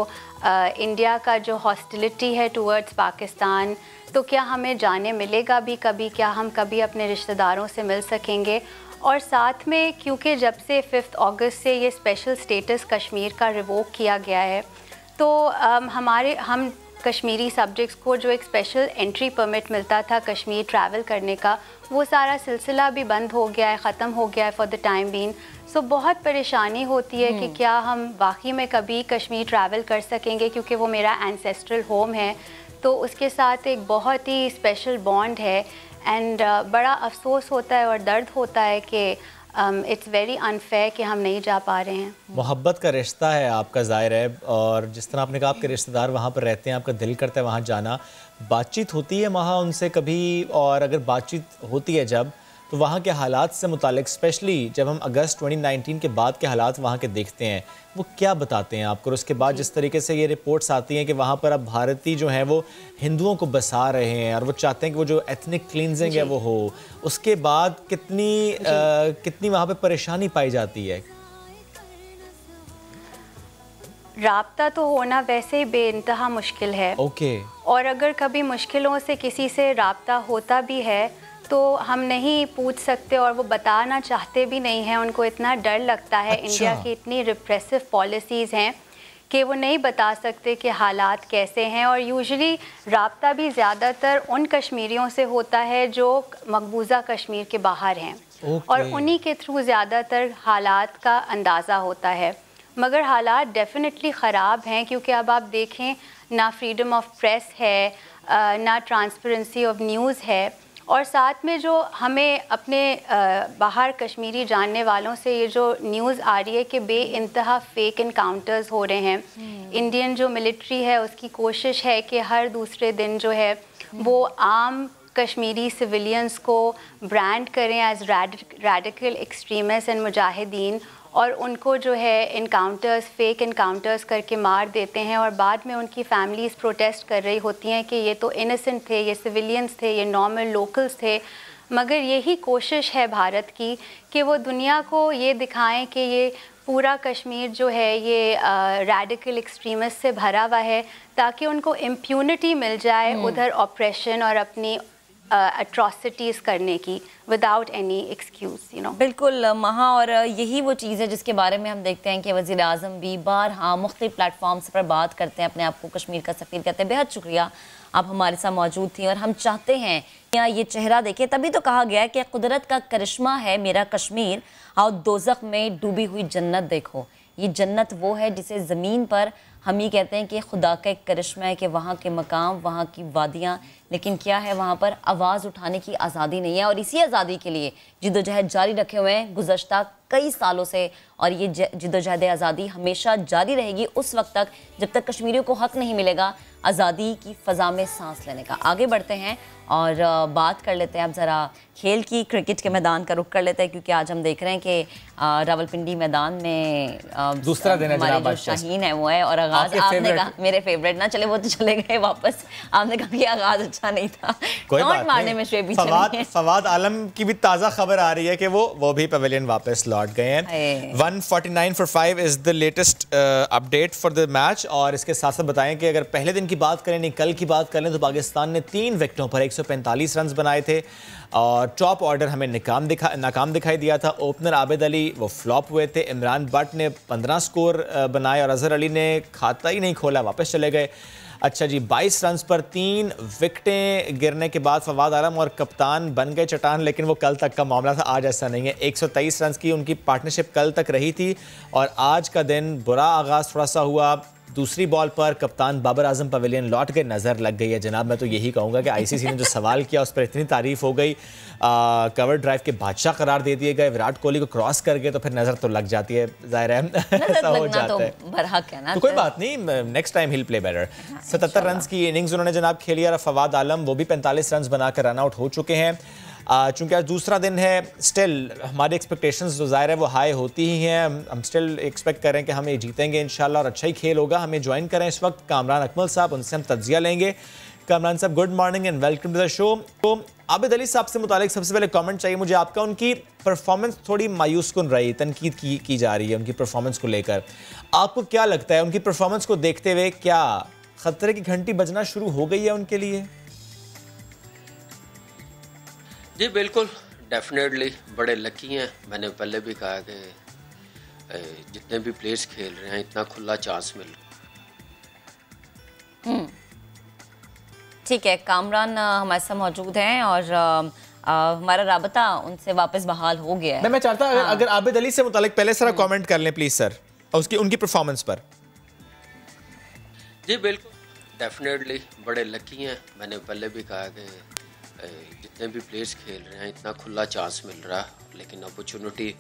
इंडिया का जो हॉस्टिलिटी है टूवर्ड्स पाकिस्तान, तो क्या हमें जाने मिलेगा भी कभी, क्या हम कभी अपने रिश्तेदारों से मिल सकेंगे। और साथ में क्योंकि जब से 5 अगस्त से ये स्पेशल स्टेटस कश्मीर का रिवोक किया गया है, तो हम कश्मीरी सब्जेक्ट्स को जो एक स्पेशल एंट्री परमिट मिलता था कश्मीर ट्रैवल करने का, वो सारा सिलसिला भी बंद हो गया है, ख़त्म हो गया है फॉर द टाइम बीन। सो बहुत परेशानी होती है कि क्या हम वाकई में कभी कश्मीर ट्रैवल कर सकेंगे, क्योंकि वो मेरा एंसेस्ट्रल होम है, तो उसके साथ एक बहुत ही स्पेशल बॉन्ड है। एंड बड़ा अफसोस होता है और दर्द होता है कि इट्स वेरी अनफेयर कि हम नहीं जा पा रहे हैं। मोहब्बत का रिश्ता है आपका, ज़ाहिर है, और जिस तरह आपने कहा आपके रिश्तेदार वहाँ पर रहते हैं, आपका दिल करता है वहाँ जाना। बातचीत होती है वहाँ उनसे कभी, और अगर बातचीत होती है जब, तो वहाँ के हालात से मुतालिक, स्पेशली जब हम अगस्त 2019 के बाद के हालात वहाँ के देखते हैं, वो क्या बताते हैं आपको? और उसके बाद जिस तरीके से ये रिपोर्ट्स आती हैं कि वहाँ पर अब भारतीय जो हैं वो हिंदुओं को बसा रहे हैं और वो चाहते हैं कि वो जो एथनिक क्लींजिंग है वो हो, उसके बाद कितनी वहाँ पे परेशानी पाई जाती है? राब्ता तो होना वैसे ही बेइंतहा मुश्किल है। ओके। और अगर कभी मुश्किलों से किसी से राब्ता होता भी है तो हम नहीं पूछ सकते और वो बताना चाहते भी नहीं हैं, उनको इतना डर लगता है। अच्छा। इंडिया की इतनी रिप्रेसिव पॉलिसीज़ हैं कि वो नहीं बता सकते कि हालात कैसे हैं। और यूजुअली राब्ता भी ज़्यादातर उन कश्मीरियों से होता है जो मकबूजा कश्मीर के बाहर हैं, और उन्हीं के थ्रू ज़्यादातर हालात का अंदाज़ा होता है। मगर हालात डेफिनेटली ख़राब हैं, क्योंकि अब आप देखें ना फ्रीडम ऑफ प्रेस है, ना ट्रांसपेरेंसी ऑफ न्यूज़ है, और साथ में जो हमें अपने बाहर कश्मीरी जानने वालों से ये जो न्यूज़ आ रही है कि बेइंतहा फेक इनकाउंटर्स हो रहे हैं। इंडियन जो मिलिट्री है उसकी कोशिश है कि हर दूसरे दिन जो है वो आम कश्मीरी सिविलियंस को ब्रांड करें एज रेडिकल एक्सट्रीमिस्ट एंड मुजाहिदीन, और उनको जो है इनकाउंटर्स, फेक इनकाउंटर्स करके मार देते हैं, और बाद में उनकी फैमिलीज़ प्रोटेस्ट कर रही होती हैं कि ये तो इनोसेंट थे, ये सिविलियंस थे, ये नॉर्मल लोकल्स थे। मगर यही कोशिश है भारत की कि वो दुनिया को ये दिखाएं कि ये पूरा कश्मीर जो है ये रेडिकल एक्सट्रीमिस्ट से भरा हुआ है, ताकि उनको इम्प्यूनिटी मिल जाए उधर ऑपरेशन और अपनी अट्रॉसिटीज़ करने की without any excuse, you know. बिल्कुल महा, और यही वो चीज़ है जिसके बारे में हम देखते हैं कि वज़ीर आज़म भी बारहा मुख्तलिफ प्लेटफॉर्म्स पर बात करते हैं, अपने आप को कश्मीर का सफ़ीर कहते हैं। बेहद शुक्रिया, आप हमारे साथ मौजूद थी, और हम चाहते हैं यहाँ ये चेहरा देखें। तभी तो कहा गया है कि कुदरत का करिश्मा है मेरा कश्मीर, आओ दोज़ख में डूबी हुई जन्नत देखो। ये जन्नत वो है जिसे ज़मीन पर हम ये कहते हैं कि खुदा का एक करिश्मा है कि वहाँ के मकाम, वहाँ की वादियाँ, लेकिन क्या है वहाँ पर आवाज़ उठाने की आज़ादी नहीं है। और इसी आज़ादी के लिए जिद्दोजहद जारी रखे हुए हैं गुज़श्ता कई सालों से, और ये जिद्दोजहद आज़ादी हमेशा जारी रहेगी उस वक्त तक जब तक कश्मीरियों को हक़ नहीं मिलेगा आज़ादी की फ़ज़ा में सांस लेने का। आगे बढ़ते हैं और बात कर लेते हैं अब ज़रा खेल की। क्रिकेट के मैदान का रुख कर लेते हैं, क्योंकि आज हम देख रहे हैं कि रावलपिंडी मैदान में दूसरा दिन हमारे जो शाहीन है वो है, और आगाज आपने कहा मेरे फेवरेट ना चले वो तो चले गए वापस, आपने कहा कि आगाज अच्छा नहीं था, नॉट मारने में शुएब पीछे नहीं है। फवाद आलम की भी ताज़ा खबर आ रही है कि वो भी पवेलियन वापस लौट गए हैं। 149 for 5 is the latest update for the match. और इसके साथ साथ बताएं कि अगर पहले दिन की बात करें, नहीं कल की बात करें, तो पाकिस्तान ने 3 विकेटों पर 145 रन बनाए थे और टॉप ऑर्डर हमें नाकाम दिखाई दिया था। ओपनर आबिद अली वो फ्लॉप हुए थे, इमरान बट ने 15 स्कोर बनाए और अजहर अली ने खाता ही नहीं खोला, वापस चले गए। अच्छा जी, 22 रन पर 3 विकेटें गिरने के बाद फवाद आलम और कप्तान बन गए चट्टान, लेकिन वो कल तक का मामला था, आज ऐसा नहीं है। 123 रन की उनकी पार्टनरशिप कल तक रही थी और आज का दिन बुरा आगाज़ थोड़ा सा हुआ। दूसरी बॉल पर कप्तान बाबर आजम पवेलियन लौट के नज़र लग गई है। जनाब मैं तो यही कहूँगा कि आईसीसी ने जो सवाल किया उस पर इतनी तारीफ हो गई, कवर ड्राइव के बादशाह करार दे दिए गए, विराट कोहली को क्रॉस करके तो फिर नज़र तो लग जाती है, ज़ाहिर है ऐसा हो जाता है, तो कोई बात नहीं, next time hill play better. 77 run की इनिंग्स उन्होंने जनाब खेली और फवाद आलम वो भी 45 रन बनाकर रन आउट हो चुके हैं। चूँकि आज दूसरा दिन है, स्टिल हमारी एक्सपेक्टेशंस जो ज़ाहिर है वो हाई होती ही हैं। हम स्टिल एक्सपेक्ट करें कि हम ये जीतेंगे इंशाल्लाह और अच्छा ही खेल होगा। हमें ज्वाइन करें इस वक्त कामरान अकमल साहब, उनसे हम तज्जिया लेंगे। Kamran sahab good morning and welcome to the show. तो आबिद अली साहब से मुतालिक सबसे पहले कमेंट चाहिए मुझे आपका। उनकी परफॉर्मेंस थोड़ी मायूस कुन रही, तनकीद की जा रही है उनकी परफॉर्मेंस को लेकर। आपको क्या लगता है उनकी परफॉर्मेंस को देखते हुए क्या खतरे की घंटी बजना शुरू हो गई है उनके लिए? जी बिल्कुल, डेफिनेटली बड़े लकी हैं। मैंने पहले भी कहा कि जितने भी प्लेयर्स खेल रहे हैं इतना खुला चांस मिल रहा है। ठीक है, कामरान हमारे साथ मौजूद हैं और हमारा राबता उनसे वापस बहाल हो गया है। मैं चाहता हूं अगर आबिद अली से मुतालिक पहले सारा कमेंट कर लें प्लीज सर, और उनकी परफॉर्मेंस पर। जी बिल्कुल, डेफिनेटली बड़े लकी हैं। मैंने पहले भी कहा कि जितने भी प्लेयर्स खेल रहे हैं इतना खुला चांस मिल रहा है, लेकिन अपॉर्चुनिटी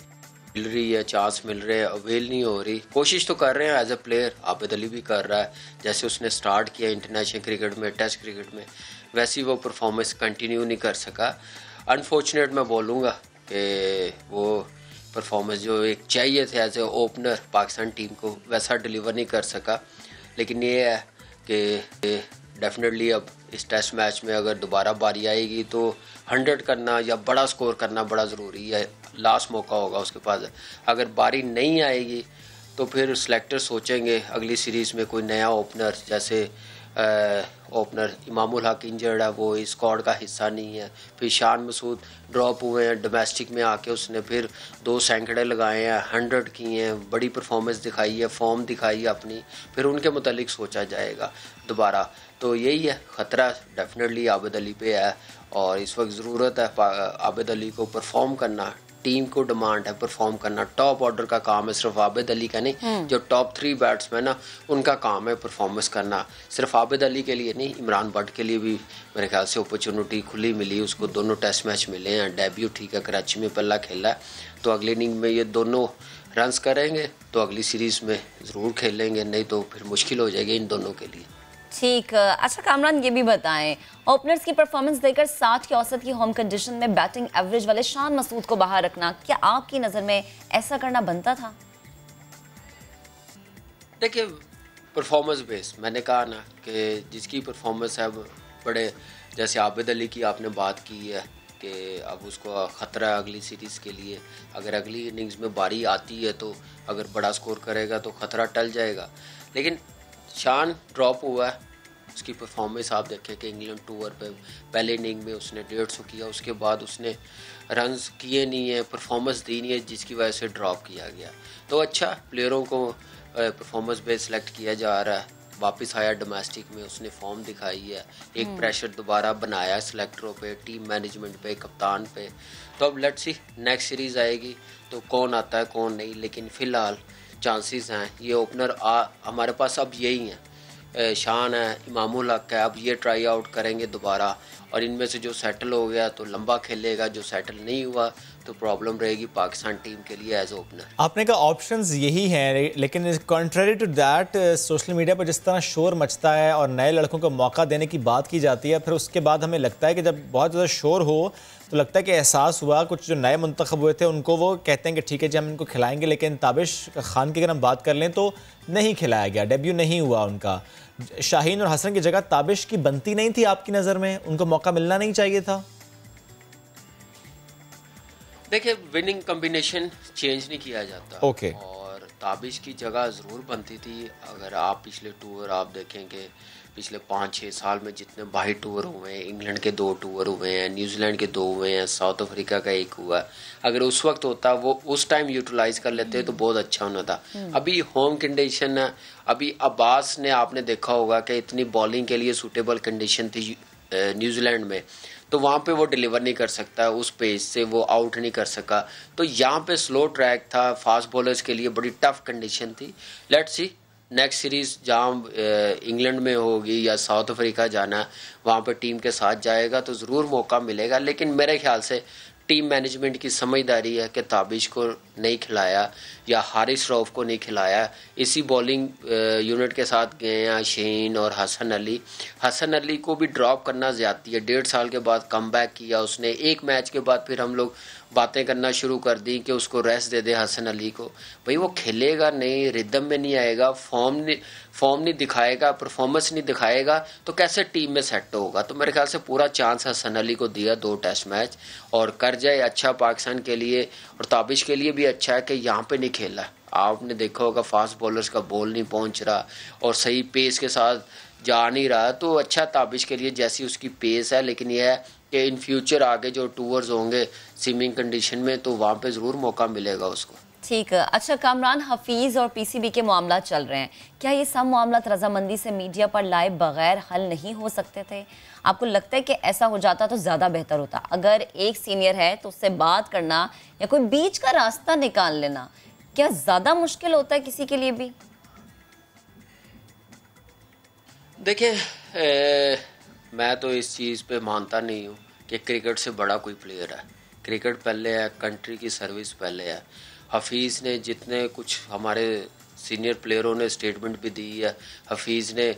मिल रही है, चांस मिल रहे हैं, अवेल नहीं हो रही। कोशिश तो कर रहे हैं as a player, Abid Ali भी कर रहा है। जैसे उसने स्टार्ट किया इंटरनेशनल क्रिकेट में, टेस्ट क्रिकेट में, वैसी वो परफॉर्मेंस कंटिन्यू नहीं कर सका। अनफॉर्चुनेट मैं बोलूँगा कि वो परफॉर्मेंस जो एक चाहिए थे as a opener Pakistan team को, वैसा डिलीवर नहीं कर सका। लेकिन ये है कि डेफिनेटली अब इस टेस्ट मैच में अगर दोबारा बारी आएगी तो 100 करना या बड़ा स्कोर करना बड़ा ज़रूरी है। लास्ट मौका होगा उसके पास। अगर बारी नहीं आएगी तो फिर सिलेक्टर सोचेंगे अगली सीरीज़ में कोई नया ओपनर, जैसे ओपनर इमामुल हक इंजर्ड है, वो इस स्क्वाड का हिस्सा नहीं है। फिर शान मसूद ड्रॉप हुए हैं, डोमेस्टिक में आके उसने फिर 2 सैंकड़े लगाए हैं, 100 किए हैं, बड़ी परफॉर्मेंस दिखाई है, फॉर्म दिखाई है अपनी, फिर उनके मुतालिक सोचा जाएगा दोबारा। तो यही है, ख़तरा डेफिनेटली आबिद अली पे है और इस वक्त ज़रूरत है आबिद अली को परफॉर्म करना। टीम को डिमांड है परफॉर्म करना, टॉप ऑर्डर का काम है, सिर्फ आबिद अली का नहीं, जो टॉप 3 बैट्समैन ना उनका काम है परफॉर्मेंस करना। सिर्फ आबिद अली के लिए नहीं, इमरान बट के लिए भी मेरे ख्याल से अपॉर्चुनिटी खुली मिली उसको। दोनों टेस्ट मैच मिले हैं, डेब्यू ठीक है, कराची में पहला खेला है, तो अगली इनिंग में ये दोनों रन्स करेंगे तो अगली सीरीज़ में ज़रूर खेलेंगे, नहीं तो फिर मुश्किल हो जाएगी इन दोनों के लिए। ठीक। अच्छा कामरान ये भी बताएं, ओपनर्स की परफॉर्मेंस देखकर 60 की औसत की होम कंडीशन में बैटिंग एवरेज वाले शान मसूद को बाहर रखना, क्या आपकी नज़र में ऐसा करना बनता था? देखिए परफॉर्मेंस बेस, मैंने कहा ना कि जिसकी परफॉर्मेंस है बड़े, जैसे आबिद अली की आपने बात की है कि अब उसको ख़तरा है अगली सीरीज़ के लिए। अगर अगली इनिंग्स में बारी आती है तो अगर बड़ा स्कोर करेगा तो ख़तरा टल जाएगा। लेकिन शान ड्रॉप हुआ है, उसकी परफॉर्मेंस आप देखें कि इंग्लैंड टूर पे पहले इनिंग में उसने 150 किया, उसके बाद उसने रन्स किए नहीं है, परफॉर्मेंस दी नहीं है, जिसकी वजह से ड्रॉप किया गया। तो अच्छा, प्लेयरों को परफॉर्मेंस बेस सेलेक्ट किया जा रहा है। वापस आया डोमेस्टिक में, उसने फॉर्म दिखाई है, एक प्रेशर दोबारा बनाया सिलेक्टरों पे, टीम मैनेजमेंट पे, कप्तान पे। तो अब लेट्स सी नेक्स्ट सीरीज़ आएगी तो कौन आता है कौन नहीं, लेकिन फ़िलहाल चांसेस हैं ये ओपनर हमारे पास अब यही हैं, शान है, इमामुल हक है, अब ये ट्राई आउट करेंगे दोबारा और इनमें से जो सेटल हो गया तो लंबा खेलेगा, जो सेटल नहीं हुआ तो प्रॉब्लम रहेगी पाकिस्तान टीम के लिए एज ओपनर। आपने कहा ऑप्शंस यही हैं, लेकिन contrary to that social media पर जिस तरह शोर मचता है और नए लड़कों को मौका देने की बात की जाती है, फिर उसके बाद हमें लगता है कि जब बहुत ज़्यादा शोर हो तो लगता है कि एहसास हुआ कुछ जो नए मुंतखब हुए थे उनको वो कहते हैं कि ठीक है जी हम इनको खिलाएंगे, लेकिन ताबिश खान की अगर हम बात कर लें तो नहीं खिलाया गया, डेब्यू नहीं हुआ उनका। शाहीन और हसन की जगह ताबिश की बनती नहीं थी आपकी नज़र में? उनको मौका मिलना नहीं चाहिए था? देखिए, विनिंग कॉम्बिनेशन चेंज नहीं किया जाता। ओके। और ताबिश की जगह ज़रूर बनती थी। अगर आप पिछले टूर आप देखेंगे, पिछले 5-6 साल में जितने बाहरी टूर हुए हैं, इंग्लैंड के 2 टूर हुए हैं, न्यूजीलैंड के 2 हुए हैं, साउथ अफ्रीका का 1 हुआ है, अगर उस वक्त होता वो उस टाइम यूटिलाइज कर लेते तो बहुत अच्छा होना था। अभी होम कंडीशन है, अभी अब्बास ने आपने देखा होगा कि इतनी बॉलिंग के लिए सूटेबल कंडीशन थी न्यूजीलैंड में, तो वहाँ पे वो डिलीवर नहीं कर सकता, उस पेस से वो आउट नहीं कर सका। तो यहाँ पे स्लो ट्रैक था, फास्ट बॉलर्स के लिए बड़ी टफ कंडीशन थी। लेट्स सी नेक्स्ट सीरीज़ जहाँ इंग्लैंड में होगी या साउथ अफ्रीका जाना है, वहाँ पे टीम के साथ जाएगा तो ज़रूर मौका मिलेगा। लेकिन मेरे ख्याल से टीम मैनेजमेंट की समझदारी है कि ताबिश को नहीं खिलाया या हारिस रऊफ को नहीं खिलाया, इसी बॉलिंग यूनिट के साथ गए हैं शाहीन और हसन अली। हसन अली को भी ड्रॉप करना ज़्यादती है, 1.5 साल के बाद कमबैक किया उसने। एक मैच के बाद फिर हम लोग बातें करना शुरू कर दी कि उसको रेस्ट दे दे हसन अली को। भाई वो खेलेगा नहीं, रिदम में नहीं आएगा, फॉर्म नहीं दिखाएगा, परफॉर्मेंस नहीं दिखाएगा तो कैसे टीम में सेट होगा। तो मेरे ख्याल से पूरा चांस हसन अली को दिया 2 टेस्ट मैच और कर जाए अच्छा पाकिस्तान के लिए और ताबिश के लिए भी अच्छा है कि यहाँ पे नहीं खेला। आपने देखा होगा फास्ट बॉलर्स का बॉल नहीं पहुँच रहा और सही पेस के साथ जा नहीं रहा, तो अच्छा ताबिश के लिए जैसी उसकी पेस है। लेकिन यह है कि इन फ्यूचर आगे जो टूर्स होंगे स्विमिंग कंडीशन में तो वहाँ पे ज़रूर मौका मिलेगा उसको। ठीक है। अच्छा कामरान, हफीज़ और पीसीबी के मामला चल रहे हैं, क्या ये सब मामला रजामंदी से मीडिया पर लाए बगैर हल नहीं हो सकते थे? आपको लगता है कि ऐसा हो जाता तो ज़्यादा बेहतर होता? अगर एक सीनियर है तो उससे बात करना या कोई बीच का रास्ता निकाल लेना क्या ज़्यादा मुश्किल होता है किसी के लिए भी? देखिए, मैं तो इस चीज़ पे मानता नहीं हूँ कि क्रिकेट से बड़ा कोई प्लेयर है। क्रिकेट पहले है, कंट्री की सर्विस पहले है। हफीज़ ने जितने कुछ हमारे सीनियर प्लेयरों ने स्टेटमेंट भी दी है, हफीज़ ने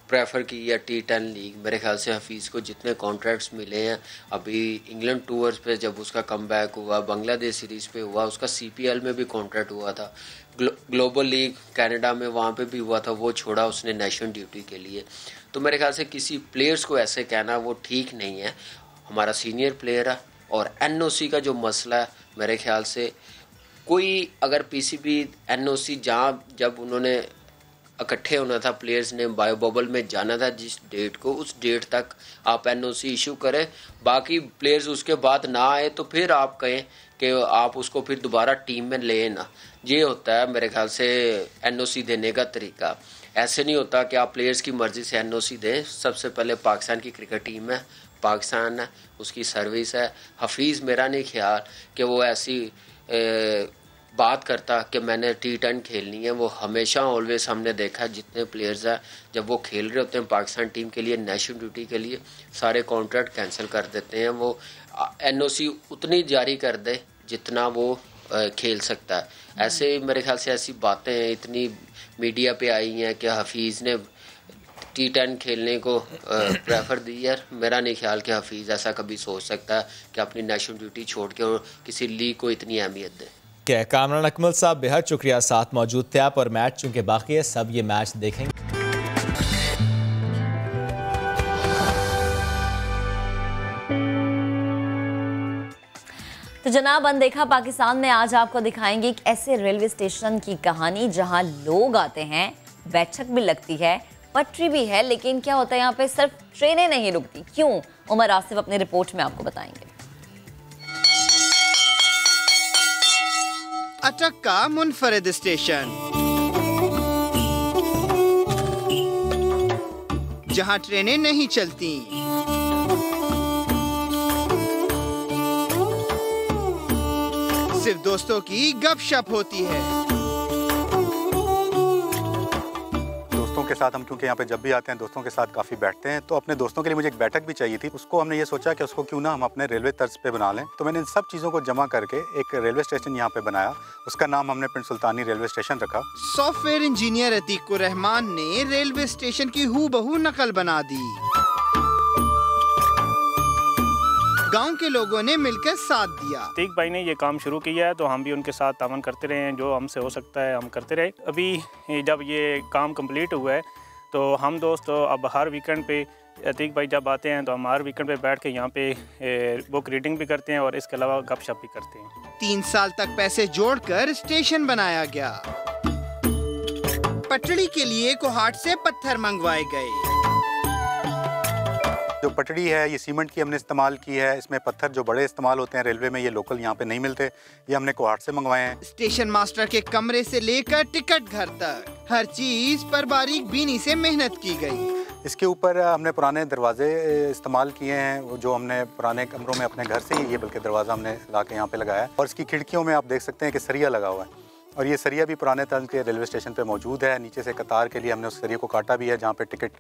प्रेफर की है T10 लीग। मेरे ख्याल से हफीज़ को जितने कॉन्ट्रैक्ट्स मिले हैं, अभी इंग्लैंड टूर्स पे जब उसका कमबैक हुआ, बांग्लादेश सीरीज़ पे हुआ, उसका CPL में भी कॉन्ट्रैक्ट हुआ था, ग्लोबल लीग कनाडा में वहाँ पे भी हुआ था, वो छोड़ा उसने नेशनल ड्यूटी के लिए। तो मेरे ख्याल से किसी प्लेयर्स को ऐसे कहना वो ठीक नहीं है। हमारा सीनियर प्लेयर है और NOC का जो मसला है, मेरे ख्याल से कोई अगर PCB NOC जब उन्होंने इकट्ठे होना था, प्लेयर्स ने बायो बबल में जाना था जिस डेट को, उस डेट तक आप NOC इशू करें। बाकी प्लेयर्स उसके बाद ना आए तो फिर आप कहें कि आप उसको फिर दोबारा टीम में ले ना। ये होता है मेरे ख्याल से NOC देने का तरीका। ऐसे नहीं होता कि आप प्लेयर्स की मर्ज़ी से NOC दें। सबसे पहले पाकिस्तान की क्रिकेट टीम है, पाकिस्तान है, उसकी सर्विस है। हफीज़ मेरा नहीं ख्याल कि वो ऐसी बात करता कि मैंने T10 खेलनी है। वो हमेशा ऑलवेज हमने देखा जितने प्लेयर्स हैं जब वो खेल रहे होते हैं पाकिस्तान टीम के लिए, नेशनल ड्यूटी के लिए, सारे कॉन्ट्रैक्ट कैंसिल कर देते हैं। वो NOC उतनी जारी कर दे जितना वो खेल सकता है। ऐसे मेरे ख्याल से ऐसी बातें इतनी मीडिया पे आई हैं कि हफीज़ ने T10 खेलने को प्रेफर दी है। मेरा नहीं ख्याल कि हफीज़ ऐसा कभी सोच सकता है कि अपनी नेशनल ड्यूटी छोड़ के और किसी लीग को इतनी अहमियत दे। कामरान अकमल साहब बेहद शुक्रिया, साथ मौजूद थे आप। और मैच चूँकि बाकी है, सब ये मैच देखेंगे। तो जनाब, अनदेखा पाकिस्तान में आज आपको दिखाएंगे एक ऐसे रेलवे स्टेशन की कहानी जहां लोग आते हैं, बैठक भी लगती है, पटरी भी है, लेकिन क्या होता है यहाँ पे सिर्फ ट्रेनें नहीं रुकती। क्यों? उमर आसिफ अपनी रिपोर्ट में आपको बताएंगे। अटक का मुनफरिद स्टेशन, जहां ट्रेनें नहीं चलती, सिर्फ दोस्तों की गपशप होती है। दोस्तों के साथ हम क्योंकि यहाँ पे जब भी आते हैं दोस्तों के साथ काफ़ी बैठते हैं, तो अपने दोस्तों के लिए मुझे एक बैठक भी चाहिए थी। उसको हमने ये सोचा कि उसको क्यों ना हम अपने रेलवे तर्ज पे बना लें। तो मैंने इन सब चीज़ों को जमा करके एक रेलवे स्टेशन यहाँ पे बनाया। उसका नाम हमने पिंड सुल्तानी रेलवे स्टेशन रखा। सॉफ्टवेयर इंजीनियर अतीकुर रहमान ने रेलवे स्टेशन की हूबहू नकल बना दी। गांव के लोगों ने मिलकर साथ दिया। अतीक भाई ने ये काम शुरू किया है तो हम भी उनके साथ तावन करते रहे हैं, जो हमसे हो सकता है हम करते रहे। अभी जब ये काम कंप्लीट हुआ है तो हम दोस्त अब हर वीकेंड पे अतीक भाई जब आते हैं तो हम हर वीकेंड पे बैठ के यहाँ पे बुक रीडिंग भी करते हैं और इसके अलावा गपशप भी करते हैं। 3 साल तक पैसे जोड़कर स्टेशन बनाया गया। पटड़ी के लिए कोहाट से पत्थर मंगवाए गए। जो पटड़ी है ये सीमेंट की हमने इस्तेमाल की है। इसमें पत्थर जो बड़े इस्तेमाल होते हैं रेलवे में, ये लोकल यहाँ पे नहीं मिलते, ये हमने कोहाट से मंगवाए हैं। स्टेशन मास्टर के कमरे से लेकर टिकट घर तक हर चीज पर बारीक बीनी से मेहनत की गई। इसके ऊपर हमने पुराने दरवाजे इस्तेमाल किए हैं, वो जो हमने पुराने कमरों में अपने घर से ही ये बल्कि दरवाज़ा हमने ला के यहाँ पे लगाया है। और इसकी खिड़कियों में आप देख सकते हैं कि सरिया लगा हुआ है और ये सरिया भी पुराने तर्ज के रेलवे स्टेशन पे मौजूद है। नीचे से कतार के लिए हमने उस सरिया को काटा भी है जहाँ पे टिकट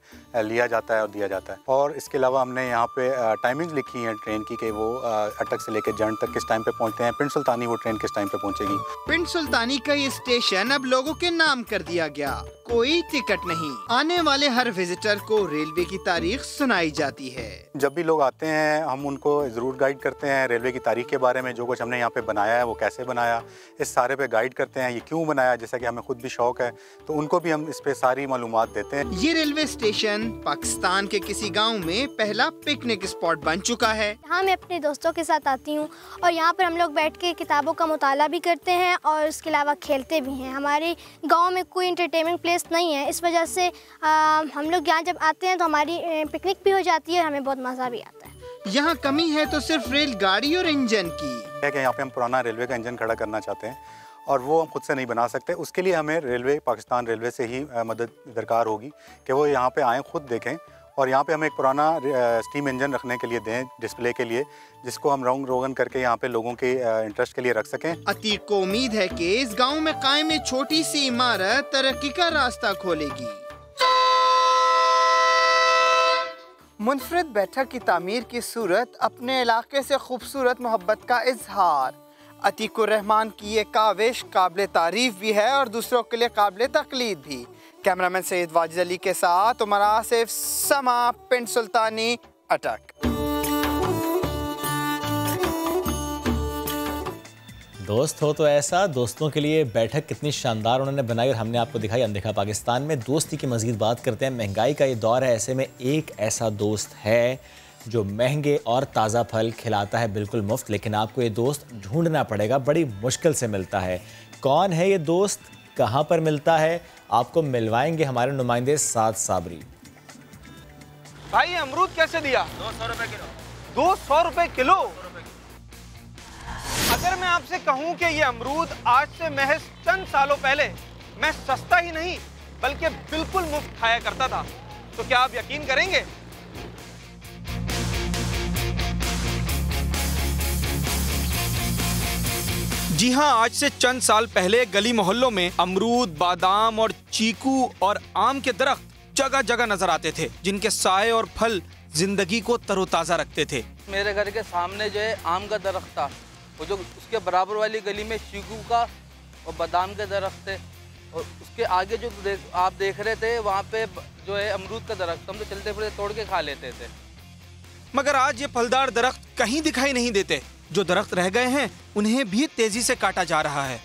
लिया जाता है और दिया जाता है। और इसके अलावा हमने यहाँ पे टाइमिंग्स लिखी हैं ट्रेन की कि वो अटक से लेकर जंड तक किस टाइम पे पहुँचते हैं, पिंड सुल्तानी वो ट्रेन किस टाइम पे पहुँचेगी। पिंड सुल्तानी का ये स्टेशन अब लोगों के नाम कर दिया गया। कोई टिकट नहीं, आने वाले हर विजिटर को रेलवे की तारीख सुनाई जाती है। जब भी लोग आते हैं हम उनको ज़रूर गाइड करते हैं रेलवे की तारीख के बारे में। जो कुछ हमने यहाँ पे बनाया है वो कैसे बनाया, इस सारे पे गाइड करते हैं। ये क्यों बनाया, जैसा कि हमें खुद भी शौक है तो उनको भी हम इस पे सारी मालूमात देते हैं। ये रेलवे स्टेशन पाकिस्तान के किसी गाँव में पहला पिकनिक स्पॉट बन चुका है। यहाँ मैं अपने दोस्तों के साथ आती हूँ और यहाँ पर हम लोग बैठ के किताबों का मुताला भी करते हैं और उसके अलावा खेलते भी हैं। हमारे गाँव में कोई इंटरटेनमेंट प्लेस नहीं है, इस वजह से हम लोग यहाँ जब आते हैं तो हमारी पिकनिक भी हो जाती है और हमें बहुत मज़ा भी आता है। यहाँ कमी है तो सिर्फ रेलगाड़ी और इंजन की है कि यहाँ पे हम पुराना रेलवे का इंजन खड़ा करना चाहते हैं और वो हम खुद से नहीं बना सकते। उसके लिए हमें रेलवे पाकिस्तान रेलवे से ही मदद दरकार होगी कि वो यहाँ पे आएँ, खुद देखें और यहाँ पे हम एक पुराना स्टीम इंजन रखने के लिए दें डिस्प्ले के लिए, जिसको हम रंग रोगन करके यहाँ पे लोगों के इंटरेस्ट के लिए रख सकें। अतीक को उम्मीद है कि इस गांव में कायम एक छोटी सी इमारत तरक्की का रास्ता खोलेगी। मुनफरिद बैठक की तामीर की सूरत अपने इलाके से खूबसूरत मोहब्बत का इजहार। अतीकुर रहमान की ये काविश काबिल तारीफ भी है और दूसरों के लिए काबिल तकलीद भी। कैमरामैन सैयद वाजिद अली के साथ उमर आसिफ, समा, पिंड सुल्तानी, अटक। दोस्त हो तो ऐसा, दोस्तों के लिए बैठक कितनी शानदार उन्होंने बनाई और हमने आपको दिखाई अनदेखा पाकिस्तान में। दोस्ती की मज़ीद बात करते हैं। महंगाई का ये दौर है, ऐसे में एक ऐसा दोस्त है जो महंगे और ताज़ा फल खिलाता है बिल्कुल मुफ्त, लेकिन आपको ये दोस्त ढूंढना पड़ेगा, बड़ी मुश्किल से मिलता है। कौन है ये दोस्त, कहाँ पर मिलता है, आपको मिलवाएंगे हमारे नुमाइंदे साद साबरी। भाई अमरूद कैसे दिया? 200 रुपए किलो। 200 रुपए किलो? अगर मैं आपसे कहूं कि ये अमरूद आज से महज चंद सालों पहले मैं सस्ता ही नहीं बल्कि बिल्कुल मुफ्त खाया करता था, तो क्या आप यकीन करेंगे? जी हाँ, आज से चंद साल पहले गली मोहल्लों में अमरूद, बादाम और चीकू और आम के दरख्त जगह जगह नजर आते थे, जिनके साए और फल जिंदगी को तरोताजा रखते थे। मेरे घर के सामने जो है आम का दरख्त था, वो जो उसके बराबर वाली गली में चीकू का और बादाम के दरख्त थे, और उसके आगे जो आप देख रहे थे वहाँ पे जो है अमरूद का दरख्त, हम तो चलते फिरते तोड़ के खा लेते थे। मगर आज ये फलदार दरख्त कहीं दिखाई नहीं देते। जो दरख्त रह गए हैं उन्हें भी तेजी से काटा जा रहा है।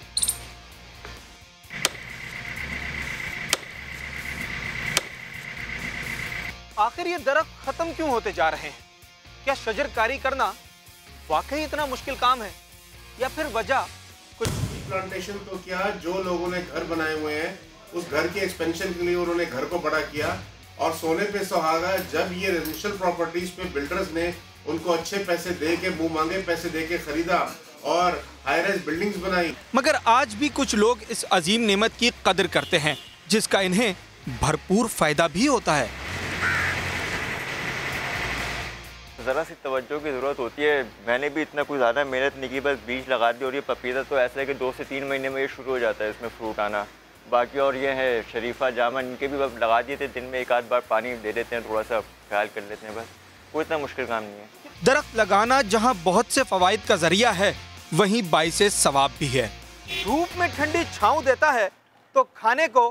आखिर ये दरख्त खत्म क्यों होते जा रहे हैं? क्या शजरकारी करना वाकई इतना मुश्किल काम है या फिर वजह कुछ? प्लांटेशन तो क्या, जो लोगों ने घर बनाए हुए हैं उस घर के एक्सपेंशन के लिए उन्होंने घर को बड़ा किया, और सोने पे सुहागा जब ये रेजिडेंशियल प्रॉपर्टीज पे बिल्डर्स ने उनको अच्छे पैसे दे के, मुंह मांगे पैसे दे के खरीदा और हाई राइज बिल्डिंग्स बनाई। मगर आज भी कुछ लोग इस अजीम नेमत की कदर करते हैं, जिसका इन्हें भरपूर फायदा भी होता है। ज़रा सी तवज्जो की ज़रूरत होती है। मैंने भी इतना कोई ज़्यादा मेहनत नहीं की, बस बीज लगा दी, और ये पपीता तो ऐसा है कि 2 से 3 महीने में ये शुरू हो जाता है इसमें फ्रूट आना। बाकी और ये है शरीफा जामा, इनके भी बस लगा दिए थे, दिन में एक आध बार पानी दे देते हैं, थोड़ा सा ख्याल कर लेते हैं, बस कोई इतना मुश्किल काम नहीं है। दरख्त लगाना जहाँ बहुत से फवाइद का जरिया है, वहीं बाइसे सवाब भी है। धूप में ठंडी छांव देता है तो खाने को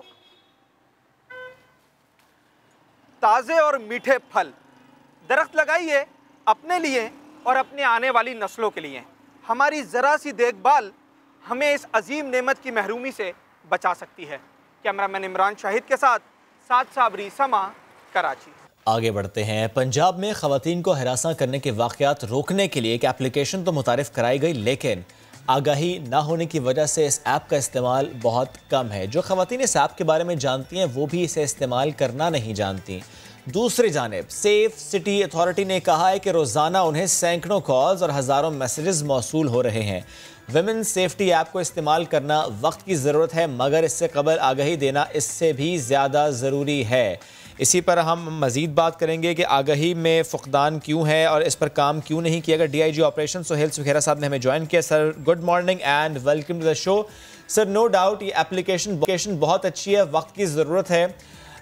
ताज़े और मीठे फल। दरख्त लगाइए अपने लिए और अपने आने वाली नस्लों के लिए। हमारी ज़रा सी देखभाल हमें इस अजीम नेमत की महरूमी से बचा सकती है। कैमरामैन इमरान शाहिद के साथ साद साबरी, समा, कराची। आगे बढ़ते हैं। पंजाब में ख़वातीन को हरासा करने के वाक़यात रोकने के लिए एक एप्लीकेशन तो मुतारिफ़ कराई गई, लेकिन आगाही ना होने की वजह से इस ऐप का इस्तेमाल बहुत कम है। जो ख़वातीन इस ऐप के बारे में जानती हैं वो भी इसे इस्तेमाल करना नहीं जानती। दूसरी जानिब सेफ सिटी अथॉरिटी ने कहा है कि रोज़ाना उन्हें सैकड़ों कॉल्स और हज़ारों मैसेजेस मौसूल हो रहे हैं। विमेन सेफ्टी ऐप को इस्तेमाल करना वक्त की ज़रूरत है, मगर इससे कबल आगाही देना इससे भी ज़्यादा ज़रूरी है। इसी पर हम मज़ीद बात करेंगे कि आगाही में फ़ुक़दान क्यों है और इस पर काम क्यों नहीं किया गया। DIG ऑपरेशन सुहेल सुखेरा साहब ने हमें ज्वाइन किया। Sir good morning and welcome to the show. Sir no doubt ये एप्लीकेशन बहुत अच्छी है, वक्त की ज़रूरत है,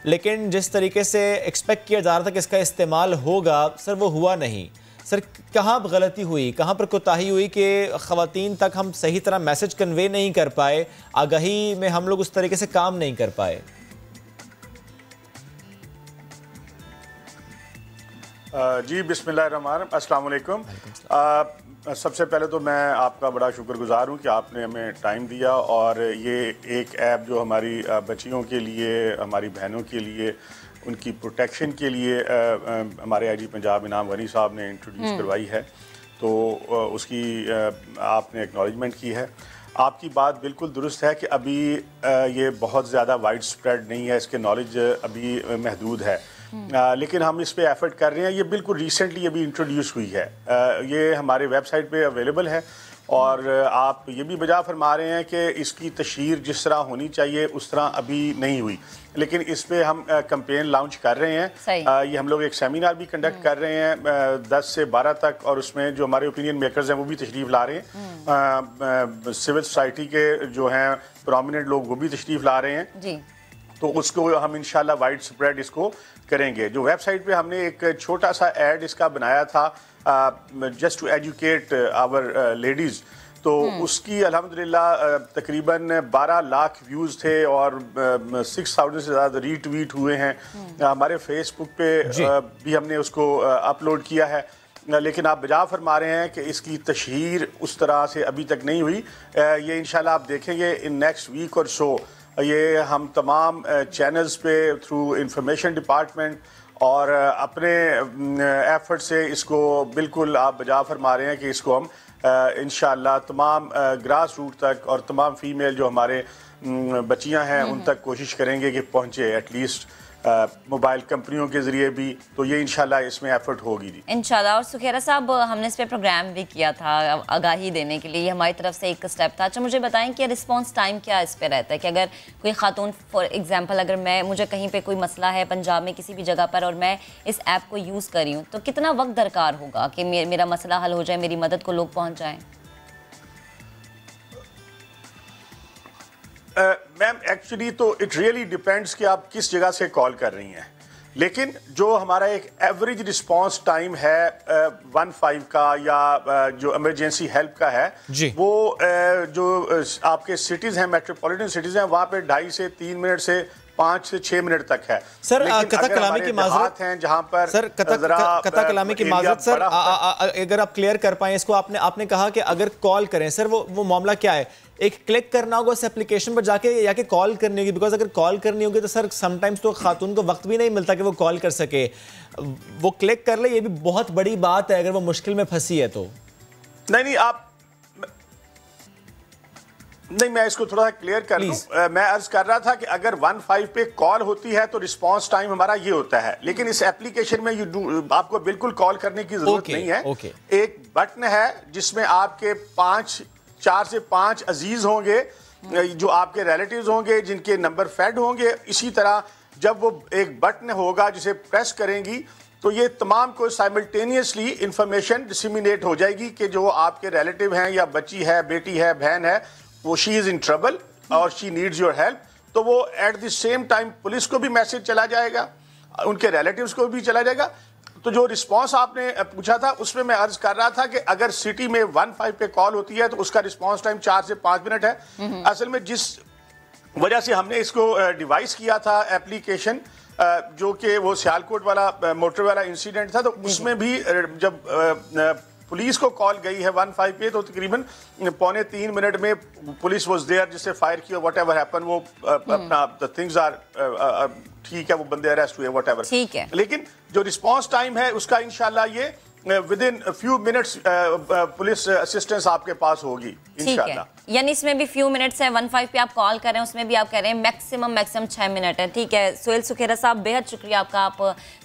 लेकिन जिस तरीके से एक्सपेक्ट किया जा रहा था कि इसका इस्तेमाल होगा, सर वो हुआ नहीं। सर कहाँ गलती हुई, कहाँ पर कोताही हुई कि ख़वातीन तक हम सही तरह मैसेज कन्वे नहीं कर पाए, आगाही में हम लोग उस तरीके से काम नहीं कर पाए? जी बिस्मिल्लाहिर्रहमानिर्रहीम, अस्सलाम वालेकुम। सबसे पहले तो मैं आपका बड़ा शुक्रगुजार हूँ कि आपने हमें टाइम दिया और ये एक ऐप जो हमारी बच्चियों के लिए, हमारी बहनों के लिए, उनकी प्रोटेक्शन के लिए हमारे IG पंजाब इनाम गनी साहब ने इंट्रोड्यूस करवाई है, तो उसकी आपने एक्नॉलेजमेंट की है। आपकी बात बिल्कुल दुरुस्त है कि अभी ये बहुत ज़्यादा वाइड स्प्रेड नहीं है, इसके नॉलेज अभी महदूद है, लेकिन हम इस पे एफर्ट कर रहे हैं। ये बिल्कुल रिसेंटली अभी इंट्रोड्यूस हुई है, ये हमारे वेबसाइट पे अवेलेबल है और आप ये भी बजा फरमा रहे हैं कि इसकी तशहीर जिस तरह होनी चाहिए उस तरह अभी नहीं हुई, लेकिन इस पे हम कैंपेन लॉन्च कर रहे हैं। ये हम लोग एक सेमिनार भी कंडक्ट कर रहे हैं 10 से 12 तक, और उसमें जो हमारे ओपिनियन मेकर्स हैं वो भी तशरीफ़ ला रहे हैं, सिविल सोसाइटी के जो हैं प्रोमिनेंट लोग वो भी तशरीफ़ ला रहे हैं जी। तो उसको हम इंशाल्लाह वाइड स्प्रेड इसको करेंगे। जो वेबसाइट पे हमने एक छोटा सा ऐड इसका बनाया था just to educate our ladies, तो उसकी अल्हम्दुलिल्लाह तकरीबन 12 लाख व्यूज़ थे और 6000 से ज़्यादा रीट्वीट हुए हैं। हमारे फेसबुक पे भी हमने उसको अपलोड किया है, लेकिन आप बजा फरमा रहे हैं कि इसकी तशहीर उस तरह से अभी तक नहीं हुई। ये इंशाल्लाह आप देखेंगे इन नेक्स्ट वीक और सो, ये हम तमाम चैनल्स पे थ्रू इंफॉर्मेशन डिपार्टमेंट और अपने एफर्ट से इसको बिल्कुल आप बजा फरमा रहे हैं कि इसको हम इंशाल्लाह तमाम ग्रास रूट तक और तमाम फीमेल जो हमारे बच्चियां हैं उन तक कोशिश करेंगे कि पहुंचे, एटलीस्ट मोबाइल कंपनियों के ज़रिए भी। तो ये इंशाल्लाह इसमें एफर्ट होगी जी इंशाल्लाह। और सुखेरा साहब हमने इस पे प्रोग्राम भी किया था आगाही देने के लिए, ये हमारी तरफ से एक स्टेप था। अच्छा मुझे बताएं कि रिस्पांस टाइम क्या इस पे रहता है कि अगर कोई खातून फॉर एग्जांपल अगर मुझे कहीं पे कोई मसला है पंजाब में किसी भी जगह पर और मैं इस ऐप को यूज़ कर रही हूँ, तो कितना वक्त दरकार होगा कि मेरा मसला हल हो जाए, मेरी मदद को लोग पहुँच जाएँ? मैम एक्चुअली तो इट रियली डिपेंड्स कि आप किस जगह से कॉल कर रही हैं, लेकिन जो हमारा एक एवरेज रिस्पांस टाइम है 15 का या जो इमरजेंसी हेल्प का है वो जो आपके सिटीज़ हैं, मेट्रोपॉलिटन सिटीज़ हैं, वहाँ पे 2.5 से 3 मिनट से 5 से 6 मिनट तक है। सर कथा कलामी की माजरत हैं जहाँ पर सर कथा कलामी की माजरत सर अगर आप क्लियर कर पाएं इसको। आपने कहा कि अगर कॉल करें, सर वो मामला क्या है? एक क्लिक करना होगा उस एप्लीकेशन पर जाके कॉल करनी होगी, बिकॉज अगर कॉल करनी होगी तो सर समटाइम्स तो खातून को वक्त भी नहीं मिलता कि वो कॉल कर सके। वो क्लिक कर ले, ये भी बहुत बड़ी बात है अगर वो मुश्किल में फंसी है तो। नहीं आप नहीं, मैं इसको थोड़ा सा क्लियर कर लूं। मैं अर्ज कर रहा था कि अगर 15 पे कॉल होती है तो रिस्पांस टाइम हमारा ये होता है, लेकिन इस एप्लीकेशन में आपको बिल्कुल कॉल करने की जरूरत नहीं है। एक बटन है जिसमें आपके 4 से 5 अजीज होंगे जो आपके रिलेटिव्स होंगे जिनके नंबर फेड होंगे। इसी तरह जब वो एक बटन होगा जिसे प्रेस करेंगी तो ये तमाम को साइमल्टेनियसली इंफॉर्मेशन डिसिमिनेट हो जाएगी कि जो आपके रिलेटिव हैं या बच्ची है, बेटी है, बहन है, वो शी इज़ इन ट्रबल और शी नीड्स योर हेल्प। तो वो at the same time police को भी मैसेज चला जाएगा, उनके रिलेटिव्स को भी चला जाएगा। तो जो रिस्पांस आपने पूछा था उसमें मैं अर्ज कर रहा था कि अगर सिटी में 15 पे कॉल होती है तो उसका रिस्पांस टाइम 4 से 5 मिनट है। असल में जिस वजह से हमने इसको डिवाइस किया था एप्लीकेशन, जो कि वो सियालकोट वाला मोटर वाला इंसिडेंट था, तो उसमें भी जब पुलिस को कॉल गई है 15 पे तो तकरीबन 2.25 मिनट में पुलिस वाज देयर, जिससे फायर किया, वट एवर हैपन, वो अपना द थिंग्स आर ठीक है, वो बंदे अरेस्ट हुए, वट एवर, ठीक है। लेकिन जो रिस्पांस टाइम है उसका इंशाल्लाह ये with in few minutes police assistance आपके पास होगी इंशाल्लाह। यानी इसमें भी फ्यू मिनट्स है, 15 पे आप कॉल कर रहे हैं, उसमें भी आप कह रहे हैं मैक्सिमम 6 मिनट है। ठीक है सोहेल सुखेरा साहब, बेहद शुक्रिया आपका, आप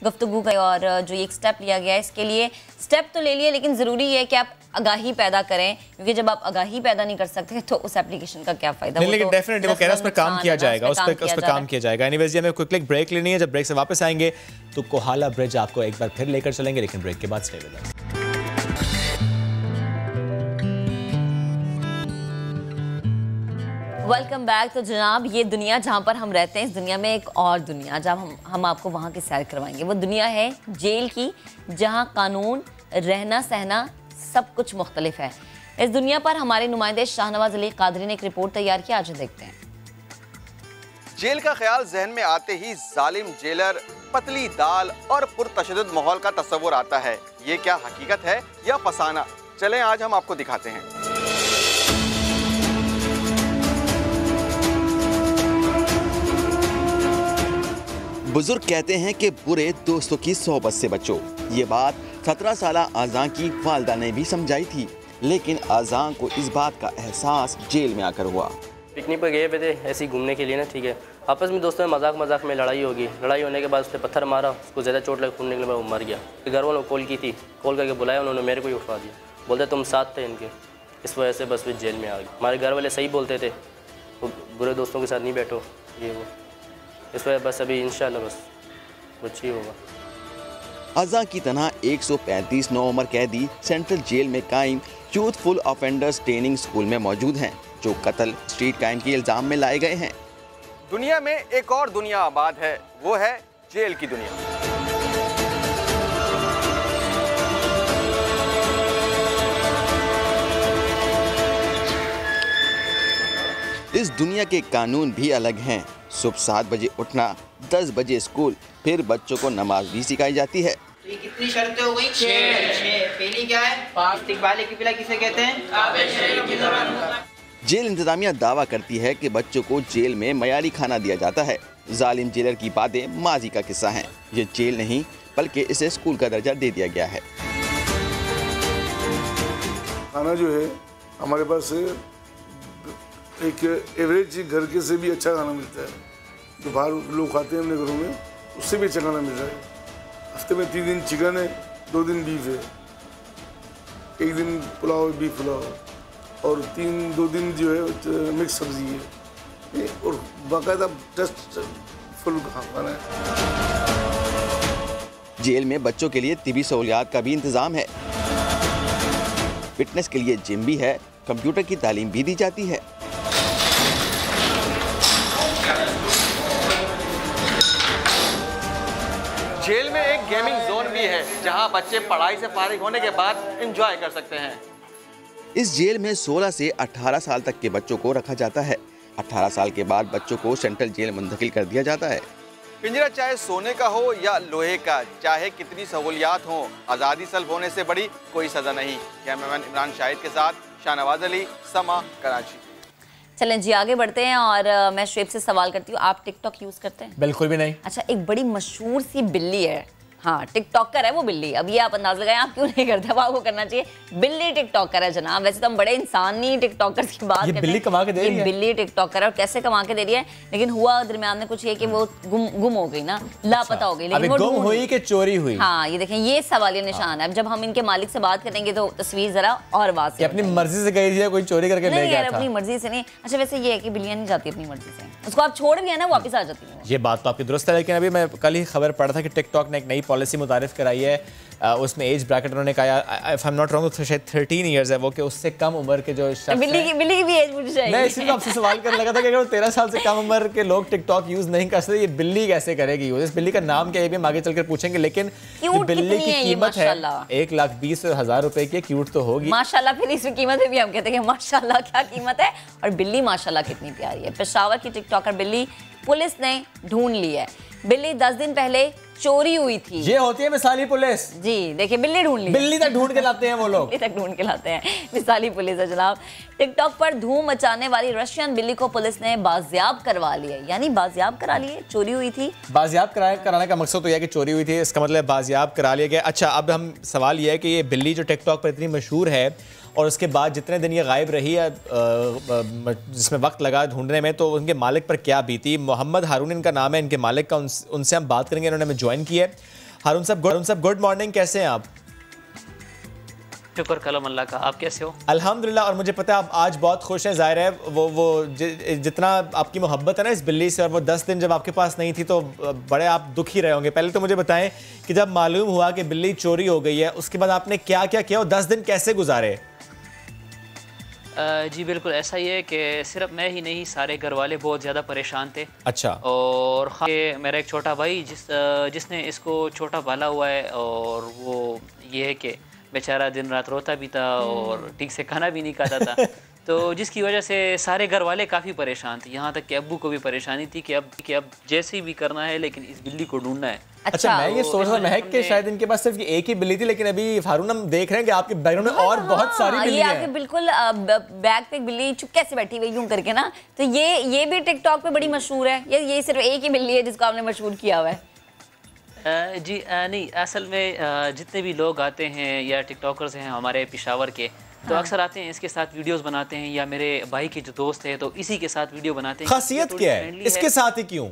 गुफ्तगू का और जो एक स्टेप लिया गया है इसके लिए। स्टेप तो ले लिए लेकिन ज़रूरी है कि आप आगाही पैदा करें, क्योंकि जब आप आगाही पैदा नहीं कर सकते तो उस एप्लीकेशन का क्या फायदा। लेकिन डेफिनेटली वो कह रहा है उस पर काम किया जाएगा, उस पर काम किया जाएगा। एनीवेज हमें क्विक ब्रेक लेनी है, जब ब्रेक से वापस आएंगे तो कोहाला ब्रिज आपको एक बार फिर लेकर चलेंगे, लेकिन ब्रेक के बाद stay with us. Welcome back. तो जनाब ये दुनिया जहाँ पर हम रहते हैं, इस दुनिया में एक और दुनिया जब हम आपको वहाँ की सैर करवाएंगे, वो दुनिया है जेल की, जहाँ कानून, रहना सहना सब कुछ मुख्तलिफ है। इस दुनिया पर हमारे नुमाइंदे शाहनवाज अली कादरी ने एक रिपोर्ट तैयार की, आज देखते हैं। जेल का ख्याल जहन में आते ही जालिम जेलर, पतली दाल और पुरतशद्दुद माहौल का तस्वुर आता है। ये क्या हकीकत है या फसाना? चलें आज हम आपको दिखाते हैं। बुजुर्ग कहते हैं कि बुरे दोस्तों की सोबत से बचो। ये बात 17 साल आज़ां की वालदा ने भी समझाई थी, लेकिन आज़ां को इस बात का एहसास जेल में आकर हुआ। पिकनिक पर गए हुए थे ऐसे ही घूमने के लिए ना, ठीक है, आपस में दोस्तों में मजाक में लड़ाई होगी। लड़ाई होने के बाद उसने पत्थर मारा, उसको ज़्यादा चोट लगी, खून निकलने के बाद वो मर गया। घर वालों को कॉल की थी, कॉल करके बुलाया, उन्होंने मेरे को ही उठवा दिया, बोलते तुम साथ थे इनके, इस वजह से बस वे जेल में आ गए। हमारे घर वाले सही बोलते थे, वो बुरे दोस्तों के साथ नहीं बैठो, ये वो, इस वजह बस अभी इंशाल्लाह बस कुछ ही होगा। आज़ां की तरह 135 नौउम्र कैदी सेंट्रल जेल में कायम यूथफुल ऑफेंडर्स ट्रेनिंग स्कूल में मौजूद हैं, जो कत्ल, स्ट्रीट क्राइम के इल्जाम में लाए गए हैं। दुनिया में एक और दुनिया आबाद है, वो है जेल की दुनिया। इस दुनिया के कानून भी अलग हैं। सुबह 7 बजे उठना, 10 बजे स्कूल, फिर बच्चों को नमाज भी सिखाई जाती है। तो कितनी शर्तें हो गई? 6। पहली क्या है? इस्तिक़बाल क़िबला किसे कहते हैं? जेल इंतजामिया दावा करती है कि बच्चों को जेल में मयारी खाना दिया जाता है। जालिम जेलर की बातें माजी का किस्सा हैं। ये जेल नहीं बल्कि इसे स्कूल का दर्जा दे दिया गया है। खाना जो है हमारे पास एक एवरेज घर के से भी अच्छा खाना मिलता है, जो बाहर लोग खाते हैं अपने घरों में, उससे भी अच्छा खाना मिल रहा है। हफ्ते में 3 दिन चिकन है, 2 दिन बीफ है, 1 दिन पुलाव है, बीफ पुलाव, और 2 दिन जो है मिक्स सब्जी है, और बाकायदा टेस्ट फुल खाना है। जेल में बच्चों के लिए तिबी सहूलियात का भी इंतजाम है। फिटनेस के लिए जिम भी है, कंप्यूटर की तालीम भी दी जाती है। जेल में एक गेमिंग जोन भी है, जहां बच्चे पढ़ाई से फारिग होने के बाद एंजॉय कर सकते हैं। इस जेल में 16 से 18 साल तक के बच्चों को रखा जाता है। 18 साल के बाद बच्चों को सेंट्रल जेल मुंतकिल कर दिया जाता है। पिंजरा चाहे सोने का हो या लोहे का, चाहे कितनी सहूलियात हो, आज़ादी सल्ब होने से बड़ी कोई सज़ा नहीं। कैमरामैन इमरान शाहिद के साथ शाहनवाज अली, समा, कराची। चलें जी आगे बढ़ते हैं और मैं शुएब से सवाल करती हूँ, आप टिकटॉक यूज़ करते हैं? बिल्कुल भी नहीं। अच्छा, एक बड़ी मशहूर सी बिल्ली है, हाँ टिकटॉकर है वो बिल्ली, अब ये आप अंदाज लगाएं आप क्यों नहीं करते, वो आपको करना चाहिए। बिल्ली टिकटॉकर है जनाब, वैसे तो हम बड़े इंसानी टिकटॉकर्स की बात करते हैं, बिल्ली कमा के दे रही है। बिल्ली टिकटॉकर है, और कैसे कमा के दे रही है, लेकिन हुआ दरमियान में कुछ ये कि वो गुम हो गई ना, लापता हो गई, लेकिन वो गुम हुई कि चोरी हुई। हाँ ये देखें, ये सवालिया निशान है। अब जब हम इनके मालिक से बात करेंगे तो तस्वीर जरा और वाज़ेह। अपनी मर्जी से गई थी, कोई चोरी करके ले गया था? अपनी मर्जी से नहीं। अच्छा वैसे ये है कि बिल्लियां नहीं जाती अपनी मर्जी से, उसको आप छोड़ भी है ना वापस आ जाती है। ये बात तो आपकी दुरुस्त है, लेकिन अभी मैं कल ही खबर पढ़ा था कि टिकटॉक ने एक नई पॉलिसी मुतारिफ कराई है, उसमें एज ब्रैकेट उन्होंने कहा, if I am not wrong, तो शायद 13 इयर्स है वो, कि उससे कम उम्र के जो शख्स बिल्ली की भी एज पूछी जाएगी। मैं इसी में आपसे सवाल करने लगा था कि अगर 13 साल से कम उम्र के लोग टिकटॉक यूज नहीं कर सकते, ये बिल्ली कैसे करेगी यूज? इस बिल्ली का नाम क्या है भी हम आगे चलकर पूछेंगे, लेकिन बिल्ली की कीमत है 1,20,000 रुपए की। क्यूट तो होगी माशाल्लाह, फिर इसकी कीमत भी हम कहते हैं कि माशाल्लाह क्या कीमत है। और बिल्ली माशाल्लाह कितनी प्यारी है। पेशावर की टिकटॉकर बिल्ली पुलिस ने ढूंढ ली है। बिल्ली 10 दिन पहले चोरी हुई थी। ये होती है मिसाली पुलिस जी, देखिए बिल्ली ढूंढ ली, बिल्ली तक ढूंढ के लाते हैं वो लोग, बिल्ली तक ढूंढ के लाते हैं, मिसाली पुलिस है जनाब। टिकटॉक पर धूम मचाने वाली रशियन बिल्ली को पुलिस ने बाजियाब करवा लिया, यानी बाजियाब करा लिए, चोरी हुई थी। बाजियाब कराने का मकसद तो यह है कि चोरी हुई थी, इसका मतलब बाजियाब करा लिया गया। अच्छा, अब हम सवाल यह है कि ये बिल्ली जो टिकटॉक पर इतनी मशहूर है और उसके बाद जितने दिन ये गायब रही है, जिसमें वक्त लगा ढूंढने में, तो उनके मालिक पर क्या बीती? मोहम्मद हारून इनका नाम है, इनके मालिक का। उनसे हम बात करेंगे, इन्होंने हमें ज्वाइन किया है। हारून साहब गुड मॉर्निंग, कैसे हैं आप? शुक्र कलम अल्लाह का, आप कैसे हो? अल्हम्दुलिल्लाह। और मुझे पता है आप आज बहुत खुश हैं, ज़ाहिर है वो जितना आपकी मोहब्बत है ना इस बिल्ली से, और वो 10 दिन जब आपके पास नहीं थी तो बड़े आप दुखी रहे होंगे। पहले तो मुझे बताएं कि जब मालूम हुआ कि बिल्ली चोरी हो गई है, उसके बाद आपने क्या क्या किया और 10 दिन कैसे गुजारे? जी बिल्कुल ऐसा ही है कि सिर्फ मैं ही नहीं, सारे घर वाले बहुत ज़्यादा परेशान थे। अच्छा। और मेरा एक छोटा भाई जिसने इसको छोटा पाला हुआ है, और वो ये है कि बेचारा दिन रात रोता भी था और ठीक से खाना भी नहीं खाता था, तो जिसकी वजह से सारे घर वाले काफ़ी परेशान थे। यहाँ तक कि अब्बू को भी परेशानी थी कि अब जैसे भी करना है लेकिन इस बिल्ली को ढूंढना है। अच्छा, मैं ये सोच रहा महक के शायद इनके पास सिर्फ एक ही बिल्ली थी, लेकिन अभी हारून हम देख रहे हैं कि आपके बैकग्राउंड में और बहुत सारी बिल्ली हैं। ये आपके बिल्कुल बैग पे बिल्ली चुपके से बैठी हुई यूं करके ना, तो ये भी टिकटॉक पे बड़ी मशहूर है। ये सिर्फ एक ही बिल्ली है जिसको आपने मशहूर किया हुआ है? जी नहीं, असल में जितने भी लोग आते हैं या टिकटॉकर्स हैं हमारे पेशावर के, तो अक्सर आते हैं, इसके साथ वीडियोस बनाते हैं, या मेरे भाई के जो दोस्त हैं तो इसी के साथ वीडियो बनाते हैं। खासियत क्या है इसके साथ ही क्यों?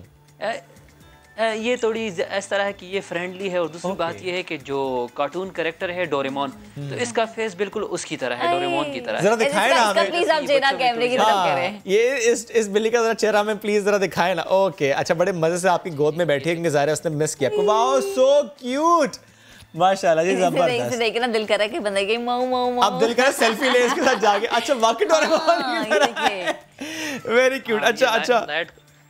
ये थोड़ी इस तरह है कि ये फ्रेंडली है, और दूसरी बात ये है कि जो कार्टून कैरेक्टर है डोरेमोन, तो इसका फेस बिल्कुल उसकी तरह है, डोरेमोन की तरह। जरा दिखाएं ना हमें, प्लीज आप जेना कैमरे की तरफ करें। ये इस बिल्ली का जरा चेहरा में प्लीज जरा दिखाएं ना। ओके, अच्छा, बड़े मजे से आपकी गोद में बैठी है, क्योंकि ज़ाहिर है उसने मिस किया आपको। वाओ, सो क्यूट, माशाल्लाह जी, जबरदस्त। देख के ना दिल कर रहा है कि बंदे के माऊ माऊ माऊ, अब दिल कर रहा है सेल्फी ले इसके साथ जाके। अच्छा, वाकई डोरेमोन की तरह, वेरी क्यूट। अच्छा,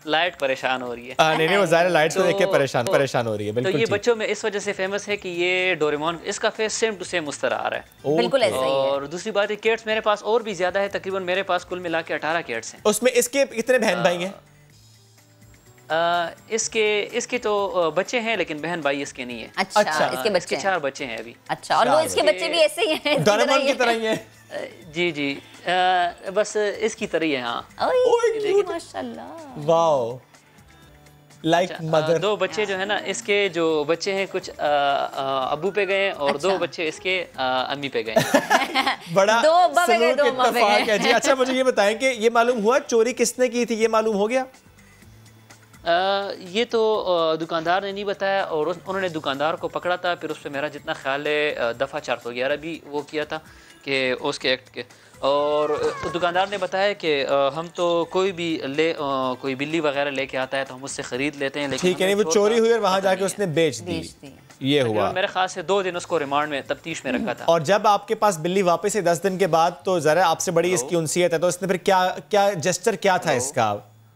लाइट परेशान हो रही है। नहीं वो ज़ाहिर लाइट को देख के परेशान हो रही है। बिल्कुल, तो ये बच्चों में इस वजह से फेमस है कि ये डोरेमोन, इसका फेस सेम टू सेम उस तरह आ रहा है। बिल्कुल ऐसा ही है। और दूसरी बात है, कैट्स मेरे पास और भी ज्यादा है, तकरीबन मेरे पास कुल मिला के 18 कैट्स हैं। उसमें इसके कितने बहन भाई हैं? इसके तो बच्चे हैं, लेकिन बहन भाई इसके नहीं है। अच्छा, इसके 4 बच्चे हैं अभी। अच्छा, और वो इसके बच्चे भी ऐसे ही हैं, डोरेमोन की तरह ही हैं? जी, बस इसकी तरह ही है। हाँ, माशाल्लाह, वाओ, लाइक मदर। 2 बच्चे जो है ना, इसके जो बच्चे हैं कुछ अब्बू पे गए, और 2 बच्चे इसके अम्मी पे गए। बड़ा सलूक इत्तेफाक है जी। अच्छा, मुझे ये बताएं कि ये मालूम हुआ चोरी किसने की थी, ये मालूम हो गया? ये तो दुकानदार ने नहीं बताया, और उन्होंने दुकानदार को पकड़ा था, फिर उस पर मेरा जितना ख्याल है दफ़ा 411 भी वो किया था कि उसके एक्ट के। और दुकानदार ने बताया कि हम तो कोई भी कोई बिल्ली वगैरह लेके आता है तो हम उससे ख़रीद लेते हैं, लेकिन ठीक है, नहीं वो चोरी हुई और वहाँ जाके उसने बेच दी, ये हुआ। मेरे ख्याल से 2 दिन उसको रिमांड में तफ्तीश में रखा था। और जब आपके पास बिल्ली वापस है 10 दिन के बाद, तो ज़रा आपसे बड़ी इसकी उनसीयत है, तो इसने फिर क्या जेस्चर क्या था इसका?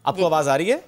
आपको आवाज़ आ रही है?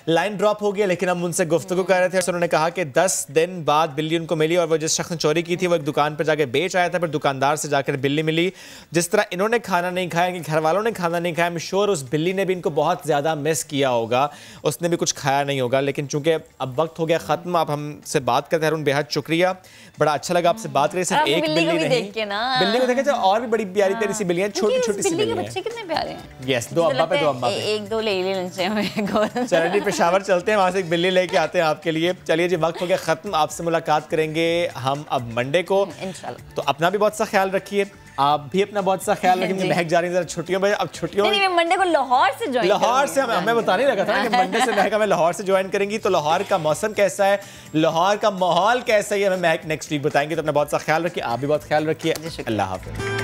लाइन ड्रॉप हो गया, लेकिन हम उनसे गुफ्तगू कर रहे थे। उन्होंने कहा कि 10 दिन बाद बिल्ली उनको मिली, और वो जिस शख्स ने चोरी की थी वो एक दुकान पर जाके बेच आया था, फिर दुकानदार से जाकर बिल्ली मिली। जिस तरह इन्होंने खाना नहीं खाया, कि घर वालों ने खाना नहीं खाया, मैं श्योर उस बिल्ली ने भी इनको बहुत ज़्यादा मिस किया होगा, उसने भी कुछ खाया नहीं होगा। लेकिन चूंकि अब वक्त हो गया ख़त्म, अब हमसे बात करते हैं। बेहद शुक्रिया, बड़ा अच्छा लगा आपसे बात करें। सिर्फ एक बिल्ली नहीं, बिल्ली को देखें और भी बड़ी प्यारी प्यारी सी बिल्लियाँ, छोटी छोटी सी बिल्लियाँ। बच्चे कितने प्यारे हैं। यस, 2 अब्बा पे 2 अम्मा पे। 1-2 ले लेने। चलिए पेशावर चलते हैं, वहाँ से एक बिल्ली लेके आते हैं आपके लिए। चलिए जी, वक्त हो गया ख़त्म, आपसे मुलाकात करेंगे हम अब मंडे को इंशाल्लाह। तो अपना भी बहुत सा ख्याल रखिए, आप भी अपना बहुत सा ख्याल रखेंगे। महक जा रही है छुट्टियों में, अब छुट्टियों नहीं, मैं मंडे को लाहौर से ज्वाइन, लाहौर से हमें बताने लगा था कि मंडे से महक हमें लाहौर से ज्वाइन करेंगी। तो लाहौर का मौसम कैसा है, लाहौर का माहौल कैसा है, हमें महक नेक्स्ट वीक बताएंगे। तो अपना बहुत सा ख्याल रखिए, आप भी बहुत ख्याल रखिए। अल्लाह हाफ़िज़।